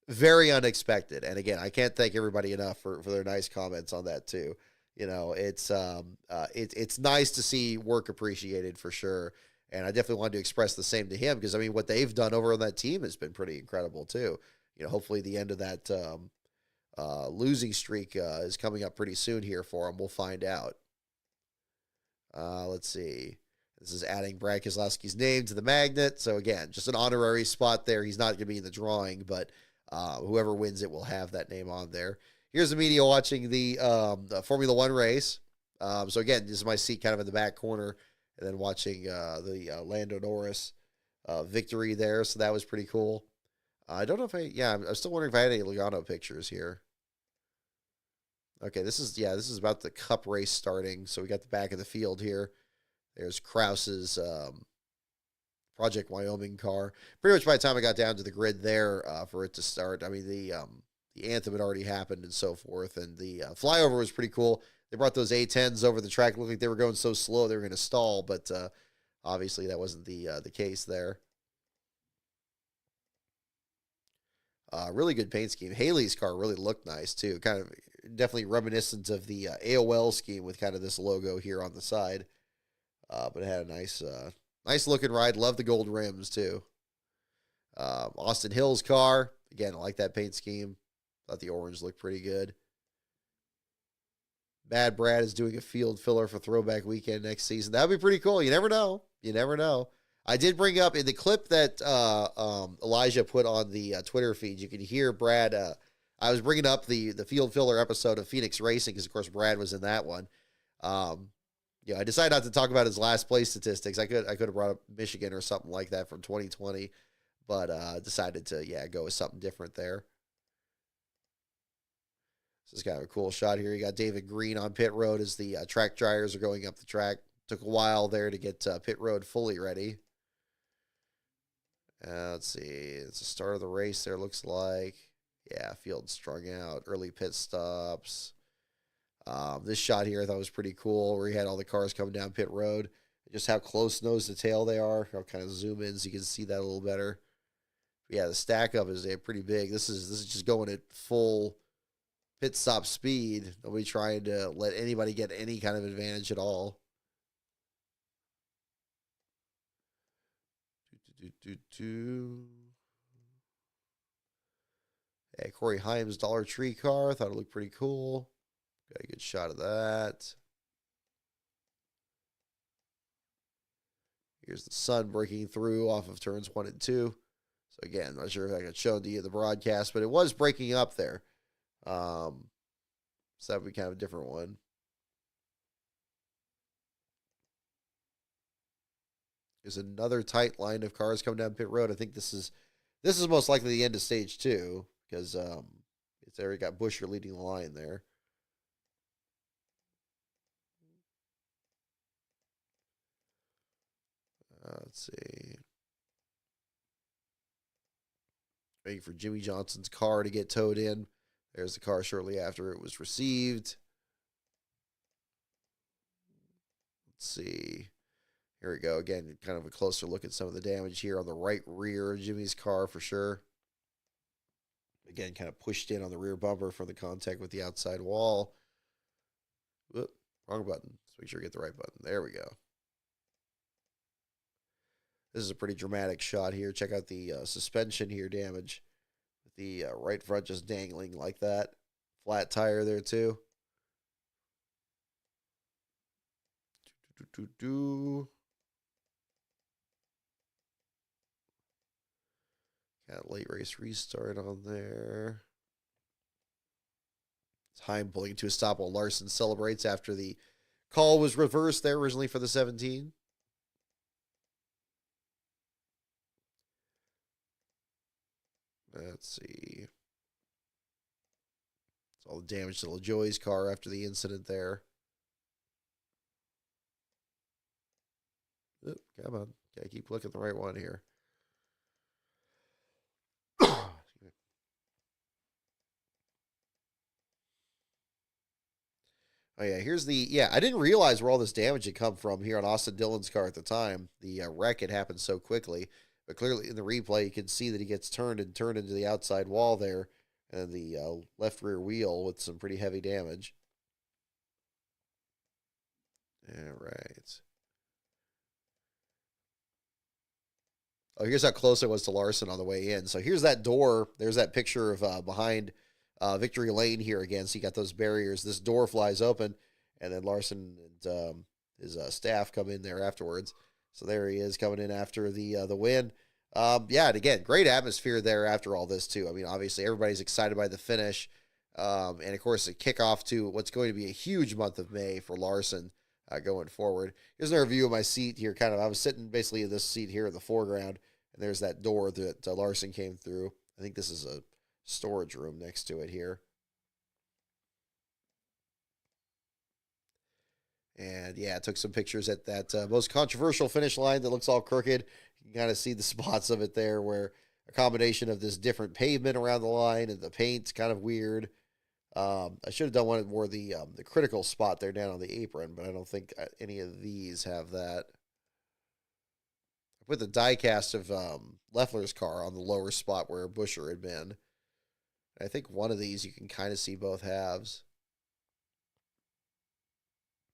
very unexpected. And again, I can't thank everybody enough for their nice comments on that too. It's nice to see work appreciated for sure. And I definitely wanted to express the same to him because, I mean, what they've done over on that team has been pretty incredible too. Hopefully the end of that losing streak is coming up pretty soon here for him. We'll find out. Let's see. This is adding Brad Keselowski's name to the magnet. So again, just an honorary spot there. He's not going to be in the drawing, but whoever wins it will have that name on there. Here's the media watching the Formula One race. So again, this is my seat kind of in the back corner, and then watching the Lando Norris victory there. So that was pretty cool. I don't know if I'm still wondering if I had any Logano pictures here. Okay, this is about the Cup race starting. So we got the back of the field here. There's Krause's Project Wyoming car. Pretty much by the time I got down to the grid there for it to start, I mean, the anthem had already happened and so forth, and the flyover was pretty cool. They brought those A10s over the track. It looked like they were going so slow they were going to stall, but obviously that wasn't the case there. Really good paint scheme. Haley's car really looked nice too. Kind of definitely reminiscent of the AOL scheme with kind of this logo here on the side. But it had a nice looking ride. Love the gold rims too. Austin Hill's car. Again, I like that paint scheme. Thought the orange looked pretty good. Bad Brad is doing a field filler for Throwback Weekend next season. That would be pretty cool. You never know. I did bring up in the clip that Elijah put on the Twitter feed, you can hear Brad. I was bringing up the field filler episode of Phoenix Racing because, of course, Brad was in that one. I decided not to talk about his last place statistics. I could have brought up Michigan or something like that from 2020, but decided to go with something different there. This is kind of a cool shot here. You got David Green on pit road as the track dryers are going up the track. Took a while there to get pit road fully ready. Let's see. It's the start of the race there, looks like. Yeah, field strung out. Early pit stops. This shot here I thought was pretty cool, where he had all the cars coming down pit road. Just how close nose to tail they are. I'll kind of zoom in so you can see that a little better. But yeah, the stack up is pretty big. This is just going at full pit stop speed. Nobody trying to let anybody get any kind of advantage at all. Yeah, Corey Haim's Dollar Tree car. Thought it looked pretty cool. Got a good shot of that. Here's the sun breaking through off of turns 1 and 2. So again, not sure if I got shown to you the broadcast, but it was breaking up there. So that would be kind of a different one. There's another tight line of cars coming down pit road. I think this is most likely the end of stage 2 because it's already got Busher leading the line there. Let's see. Waiting for Jimmy Johnson's car to get towed in. There's the car shortly after it was received. Let's see. Here we go. Again, kind of a closer look at some of the damage here on the right rear of Jimmy's car for sure. Again, kind of pushed in on the rear bumper from the contact with the outside wall. Whoop, wrong button. Let's make sure we get the right button. There we go. This is a pretty dramatic shot here. Check out the suspension here damage. With the right front just dangling like that. Flat tire there too. Got late race restart on there. Time pulling to a stop while Larson celebrates after the call was reversed there originally for the 17. Let's see. It's all the damage to LaJoy's car after the incident there. Oop, come on. Gotta keep looking at the right one here. Oh, yeah, here's the, I didn't realize where all this damage had come from here on Austin Dillon's car at the time. The wreck had happened so quickly, but clearly in the replay, you can see that he gets turned into the outside wall there, and the left rear wheel with some pretty heavy damage. All right. Oh, here's how close I was to Larson on the way in. So here's that door. There's that picture of behind Victory Lane here again. So you got those barriers. This door flies open, and then Larson and his staff come in there afterwards. So there he is coming in after the win. And again, great atmosphere there after all this too. I mean, obviously everybody's excited by the finish, and of course the kickoff to what's going to be a huge month of May for Larson going forward. Here's another view of my seat here. I was sitting basically in this seat here in the foreground. And there's that door that Larson came through. I think this is a storage room next to it here. And yeah, I took some pictures at that most controversial finish line that looks all crooked. You can kind of see the spots of it there where a combination of this different pavement around the line and the paint's kind of weird. I should have done one more the critical spot there down on the apron, but I don't think any of these have that. Put the die cast of Leffler's car on the lower spot where Busher had been. I think one of these you can kind of see both halves.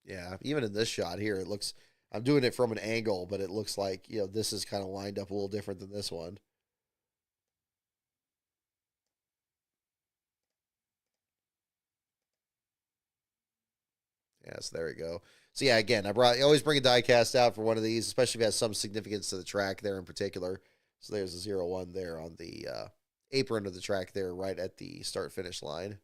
Yeah, even in this shot here, it looks, I'm doing it from an angle, but it looks like, this is kind of lined up a little different than this one. Yeah, so there we go. So yeah, again, I always bring a die cast out for one of these, especially if it has some significance to the track there in particular. So there's a 0-1 there on the apron of the track there, right at the start-finish line.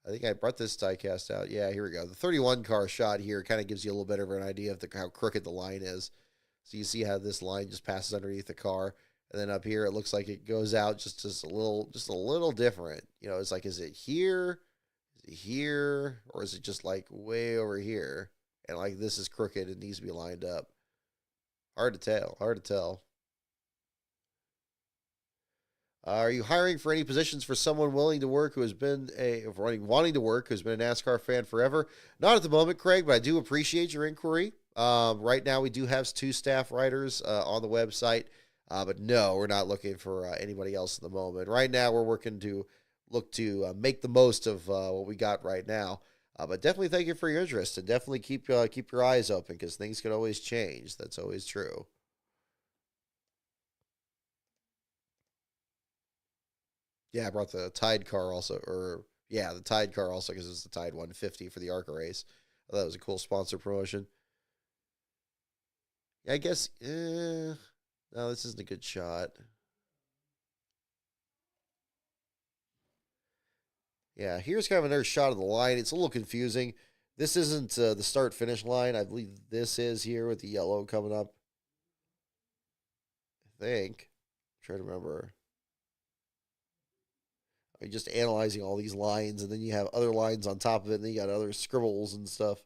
I think I brought this die cast out. Yeah, here we go. The 31 car shot here kind of gives you a little bit of an idea of how crooked the line is. So you see how this line just passes underneath the car. And then up here, it looks like it goes out just a little different. It's like, is it here? Here, or is it just like way over here? And like this is crooked and needs to be lined up. Hard to tell. Are you hiring for any positions for someone willing to work who has been wanting to work who's been a NASCAR fan forever? Not at the moment, Craig, but I do appreciate your inquiry. Right now we do have 2 staff writers on the website, but no, we're not looking for anybody else at the moment. Right now we're working to look to make the most of what we got right now. But definitely thank you for your interest, and definitely keep your eyes open because things can always change. That's always true. Yeah, I brought the Tide car also, the Tide car also because it's the Tide 150 for the Arca race. I thought that was a cool sponsor promotion. Yeah, I guess, no, this isn't a good shot. Yeah, here's kind of another shot of the line. It's a little confusing. This isn't the start-finish line. I believe this is here with the yellow coming up. I think. I'm trying to remember. I'm just analyzing all these lines, and then you have other lines on top of it, and then you got other scribbles and stuff.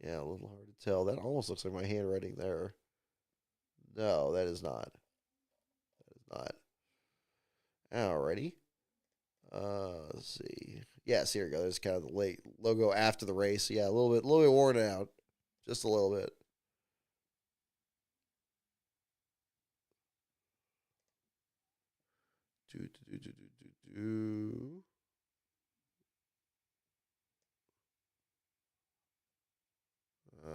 Yeah, a little hard to tell. That almost looks like my handwriting there. No, that is not. That is not. Alrighty. Let's see. Yes, here we go. There's kind of the late logo after the race. Yeah, a little bit worn out, just a little bit. Do, do, do, do, do, do.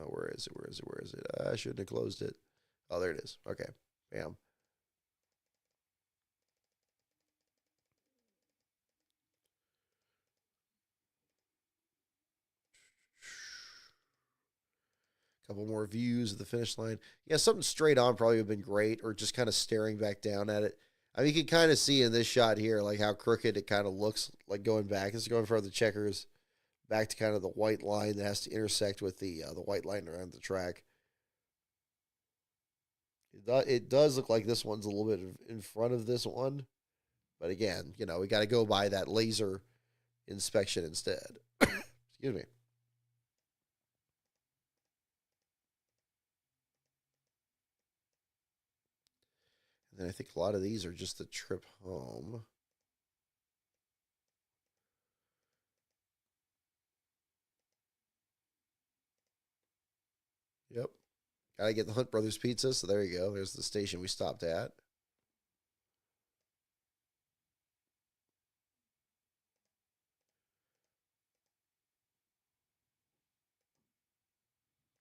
Where is it? Where is it? Where is it? I shouldn't have closed it. Oh, there it is. Okay. Bam. Couple more views of the finish line. Yeah, something straight on probably would have been great, or just kind of staring back down at it. I mean, you can kind of see in this shot here, like how crooked it kind of looks, like going back. It's going from the checkers back to kind of the white line that has to intersect with the white line around the track. It does look like this one's a little bit in front of this one, but again, you know, we got to go by that laser inspection instead. Excuse me. And then I think a lot of these are just the trip home. Yep. Gotta get the Hunt Brothers Pizza, so there you go. There's the station we stopped at.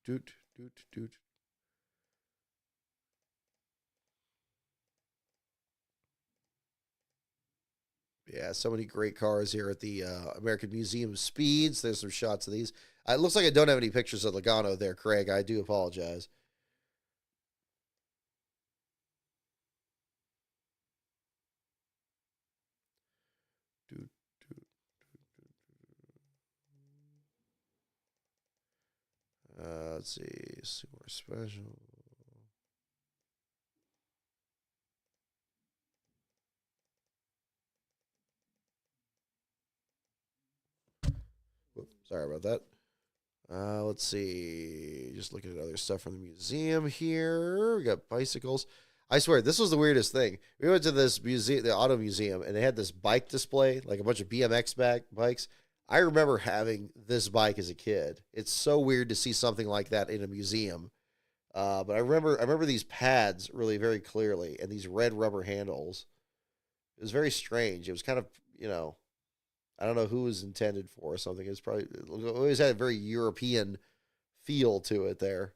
Doot, doot, doot. Yeah, so many great cars here at the American Museum of Speeds. There's some shots of these. It looks like I don't have any pictures of Logano there, Craig. I do apologize. Doot, doot, let's see. Super special. Whoop, sorry about that. Let's see. Just looking at other stuff from the museum here. We got bicycles. I swear, this was the weirdest thing. We went to this museum, the auto museum, and they had this bike display, like a bunch of BMX bikes. I remember having this bike as a kid. It's so weird to see something like that in a museum. But I remember these pads really very clearly, and these red rubber handles. It was very strange. It was kind of, you know, I don't know who it was intended for or something. It's probably it always had a very European feel to it there.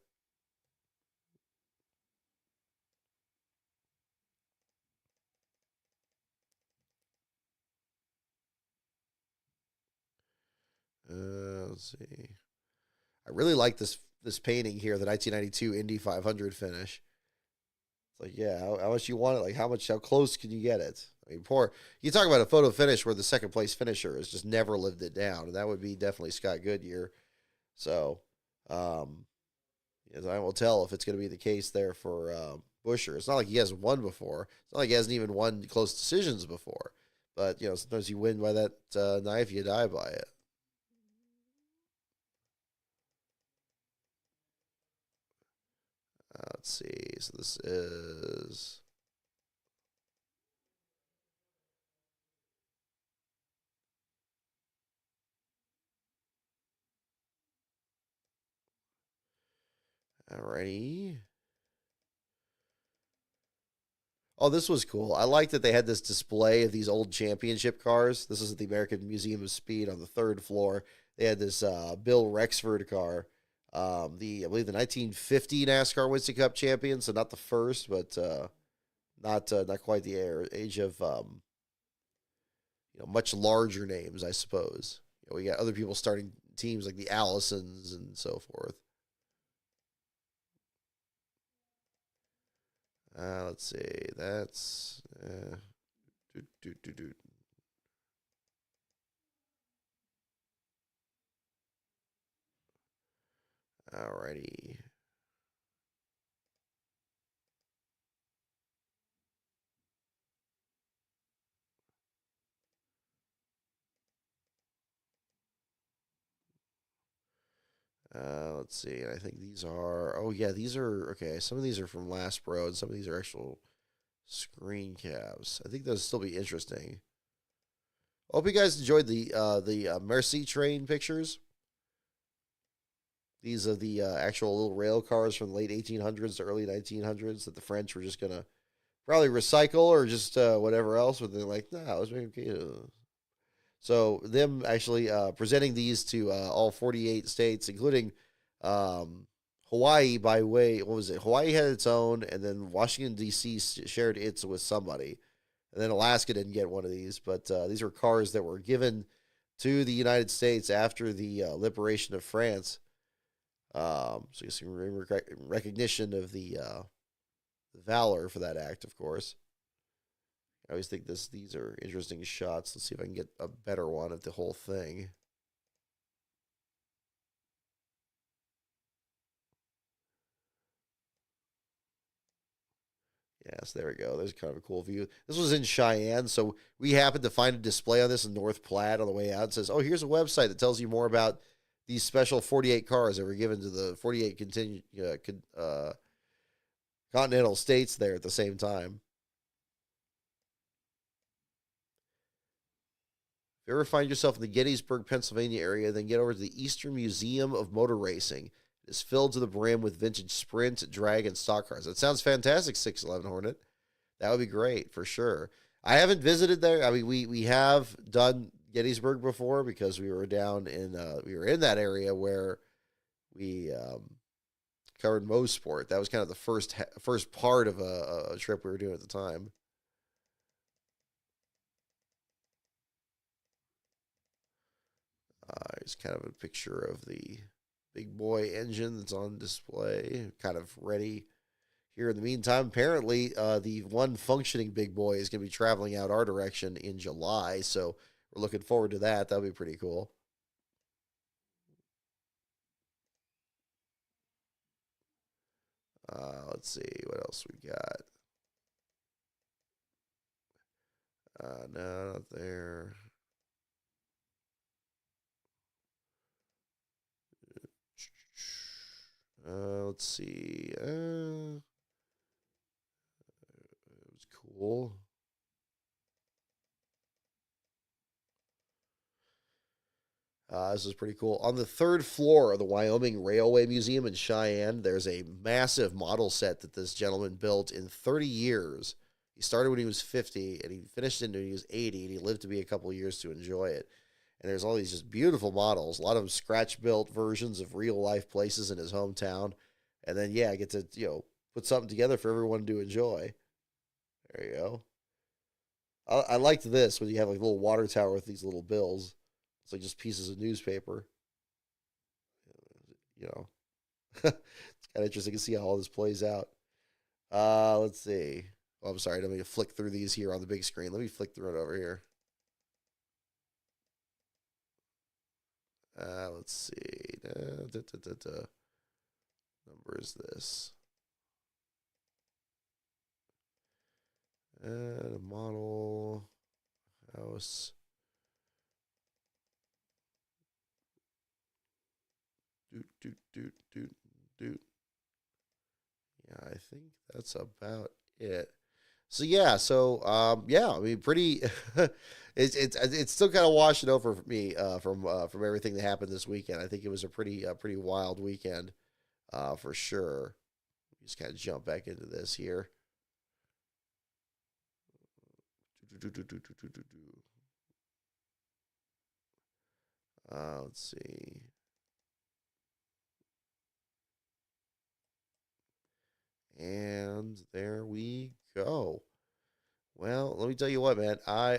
Let's see. I really like this painting here, the 1992 Indy 500 finish. It's like, yeah, how much you want it? Like, how close can you get it? I mean, poor. You talk about a photo finish where the second place finisher has just never lived it down, and that would be definitely Scott Goodyear. So, um, as I will tell if it's going to be the case there for Busher. It's not like he hasn't won before. It's not like he hasn't even won close decisions before. But you know, sometimes you win by that knife, you die by it. Let's see. So this is alrighty. Oh, this was cool. I like that they had this display of these old championship cars. This is at the American Museum of Speed on the third floor. They had this Bill Rexford car, the I believe the 1950 NASCAR Winston Cup champion. So not the first, but not quite the age of much larger names, I suppose. You know, we got other people starting teams like the Allisons and so forth. Let's see. That's Doot, doot, doot, doot. Alrighty. Let's see. I think these are. Oh yeah, these are okay. Some of these are from Last Bro, and some of these are actual screen caps. I think those still be interesting. Hope you guys enjoyed the Merci train pictures. These are the actual little rail cars from the late 1800s to early 1900s that the French were just gonna probably recycle or just whatever else. But they're like, nah, let's make them. So them actually presenting these to all 48 states, including Hawaii by way, what was it? Hawaii had its own, and then Washington, D.C. shared its with somebody. And then Alaska didn't get one of these, but these were cars that were given to the United States after the liberation of France. So you see recognition of the valor for that act, of course. I always think these are interesting shots. Let's see if I can get a better one of the whole thing. Yes, there we go. There's kind of a cool view. This was in Cheyenne, so we happened to find a display on this in North Platte on the way out. It says, oh, here's a website that tells you more about these special 48 cars that were given to the 48 continental states there at the same time. If you ever find yourself in the Gettysburg, Pennsylvania area, then get over to the Eastern Museum of Motor Racing. It is filled to the brim with vintage sprint, drag, and stock cars. That sounds fantastic, 611 Hornet. That would be great, for sure. I haven't visited there. I mean, we have done Gettysburg before because we were down in that area where we covered Mosport. That was kind of the first part of a trip we were doing at the time. Here's kind of a picture of the big boy engine that's on display, kind of ready here in the meantime. Apparently, the one functioning big boy is going to be traveling out our direction in July, so we're looking forward to that. That'll be pretty cool. Let's see what else we got. No, not there. Let's see. It was cool. This is pretty cool. On the third floor of the Wyoming Railway Museum in Cheyenne, there's a massive model set that this gentleman built in 30 years. He started when he was 50, and he finished it when he was 80, and he lived to be a couple of years to enjoy it. And there's all these just beautiful models, a lot of them scratch-built versions of real-life places in his hometown. And then, yeah, I get to, put something together for everyone to enjoy. There you go. I liked this when you have like a little water tower with these little bills. It's like just pieces of newspaper. It's kind of interesting to see how all this plays out. Let's see. Oh, I'm sorry. Let me flick through these here on the big screen. Let me flick through it over here. Let's see. Number is this? The model house. Doot. Yeah, I think that's about it. So yeah, I mean, pretty. it's still kind of washing over for me from everything that happened this weekend. I think it was a pretty wild weekend, for sure. Just kind of jump back into this here. Let's see. And there we go. Well, let me tell you what, man. I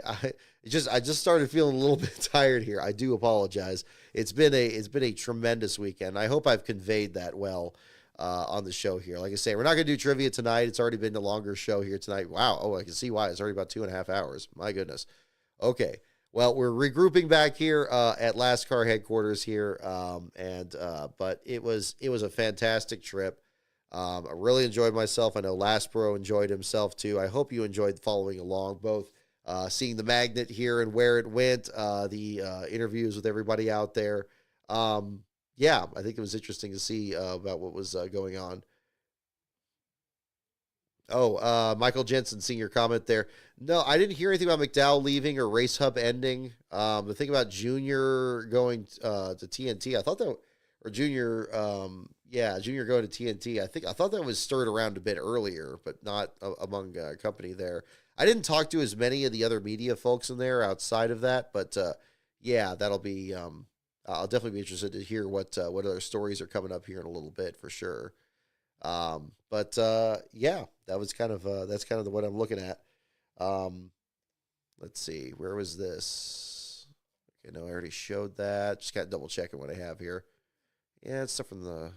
just started feeling a little bit tired here. I do apologize. It's been a tremendous weekend. I hope I've conveyed that well. on the show here. Like I say, we're not going to do trivia tonight. It's already been a longer show here tonight. Wow. Oh, I can see why. It's already about 2.5 hours. My goodness. Okay. Well, we're regrouping back here at NASCAR headquarters here, but it was a fantastic trip. I really enjoyed myself. I know Laspro enjoyed himself too. I hope you enjoyed following along, both seeing the magnet here and where it went, the interviews with everybody out there. Yeah, I think it was interesting to see about what was going on. Oh, Michael Jensen, seeing your comment there. No, I didn't hear anything about McDowell leaving or Race Hub ending. The thing about Junior going to TNT, I thought that, or Junior, Junior going to TNT. I thought that was stirred around a bit earlier, but not among company there. I didn't talk to as many of the other media folks in there outside of that, but yeah, that'll be. I'll definitely be interested to hear what other stories are coming up here in a little bit for sure. Yeah, that was kind of that's kind of what I'm looking at. Let's see, where was this? Okay, no, I already showed that. Just got double checking what I have here. Yeah, it's stuff from the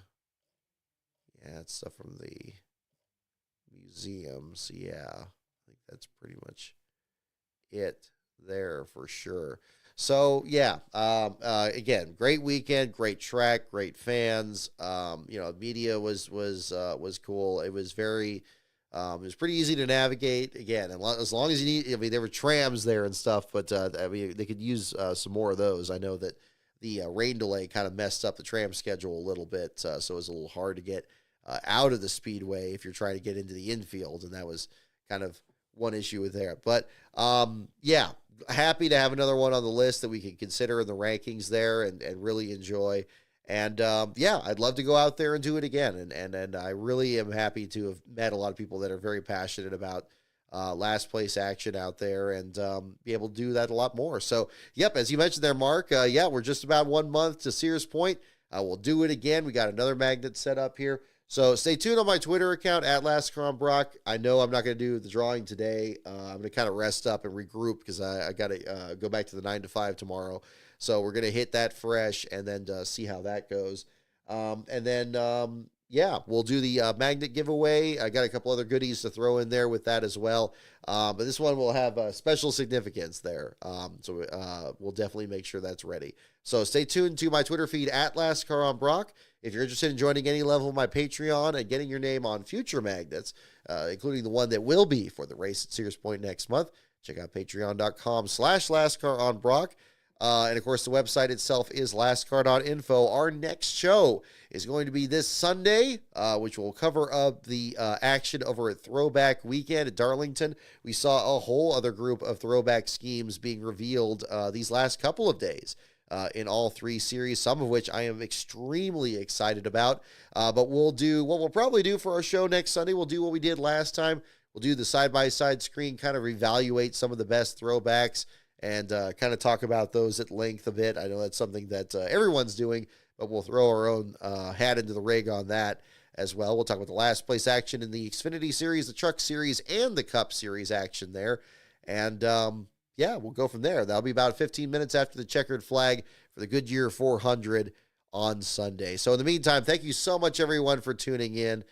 museum. So yeah, I think that's pretty much it there for sure. So yeah, again, great weekend, great track, great fans. Media was cool. It was very, it was pretty easy to navigate. Again, as long as you need, I mean, there were trams there and stuff, but I mean, they could use some more of those. I know that the rain delay kind of messed up the tram schedule a little bit, so it was a little hard to get out of the speedway if you're trying to get into the infield, and that was kind of one issue with there. But yeah, happy to have another one on the list that we can consider in the rankings there and really enjoy. And yeah, I'd love to go out there and do it again. And I really am happy to have met a lot of people that are very passionate about last place action out there and be able to do that a lot more. So, yep, as you mentioned there, Mark, yeah, we're just about 1 month to Sears Point. We'll do it again. We got another magnet set up here. So stay tuned on my Twitter account at LastCronBrock. I know I'm not going to do the drawing today. I'm going to kind of rest up and regroup because I got to go back to the 9 to 5 tomorrow. So we're going to hit that fresh and then see how that goes. Yeah, we'll do the magnet giveaway. I got a couple other goodies to throw in there with that as well. But this one will have special significance there. So we'll definitely make sure that's ready. So stay tuned to my Twitter feed at LastCarOnBrock. If you're interested in joining any level of my Patreon and getting your name on future magnets, including the one that will be for the race at Sears Point next month, check out patreon.com/LastCarOnBrock. And of course, the website itself is lastcar.info. Our next show is going to be this Sunday, which will cover up the action over at Throwback Weekend at Darlington. We saw a whole other group of throwback schemes being revealed these last couple of days in all three series, some of which I am extremely excited about. But we'll do what we'll probably do for our show next Sunday. We'll do what we did last time. We'll do the side-by-side screen, kind of evaluate some of the best throwbacks and kind of talk about those at length a bit. I know that's something that everyone's doing, but we'll throw our own hat into the rig on that as well. We'll talk about the last place action in the Xfinity Series, the Truck Series, and the Cup Series action there. And yeah, we'll go from there. That'll be about 15 minutes after the checkered flag for the Goodyear 400 on Sunday. So in the meantime, thank you so much, everyone, for tuning in.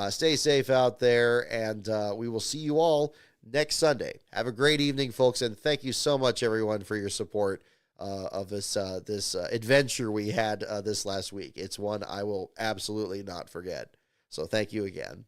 Stay safe out there, and we will see you all next Sunday. Have a great evening, folks, and thank you so much, everyone, for your support of this adventure we had this last week. It's one I will absolutely not forget. So thank you again.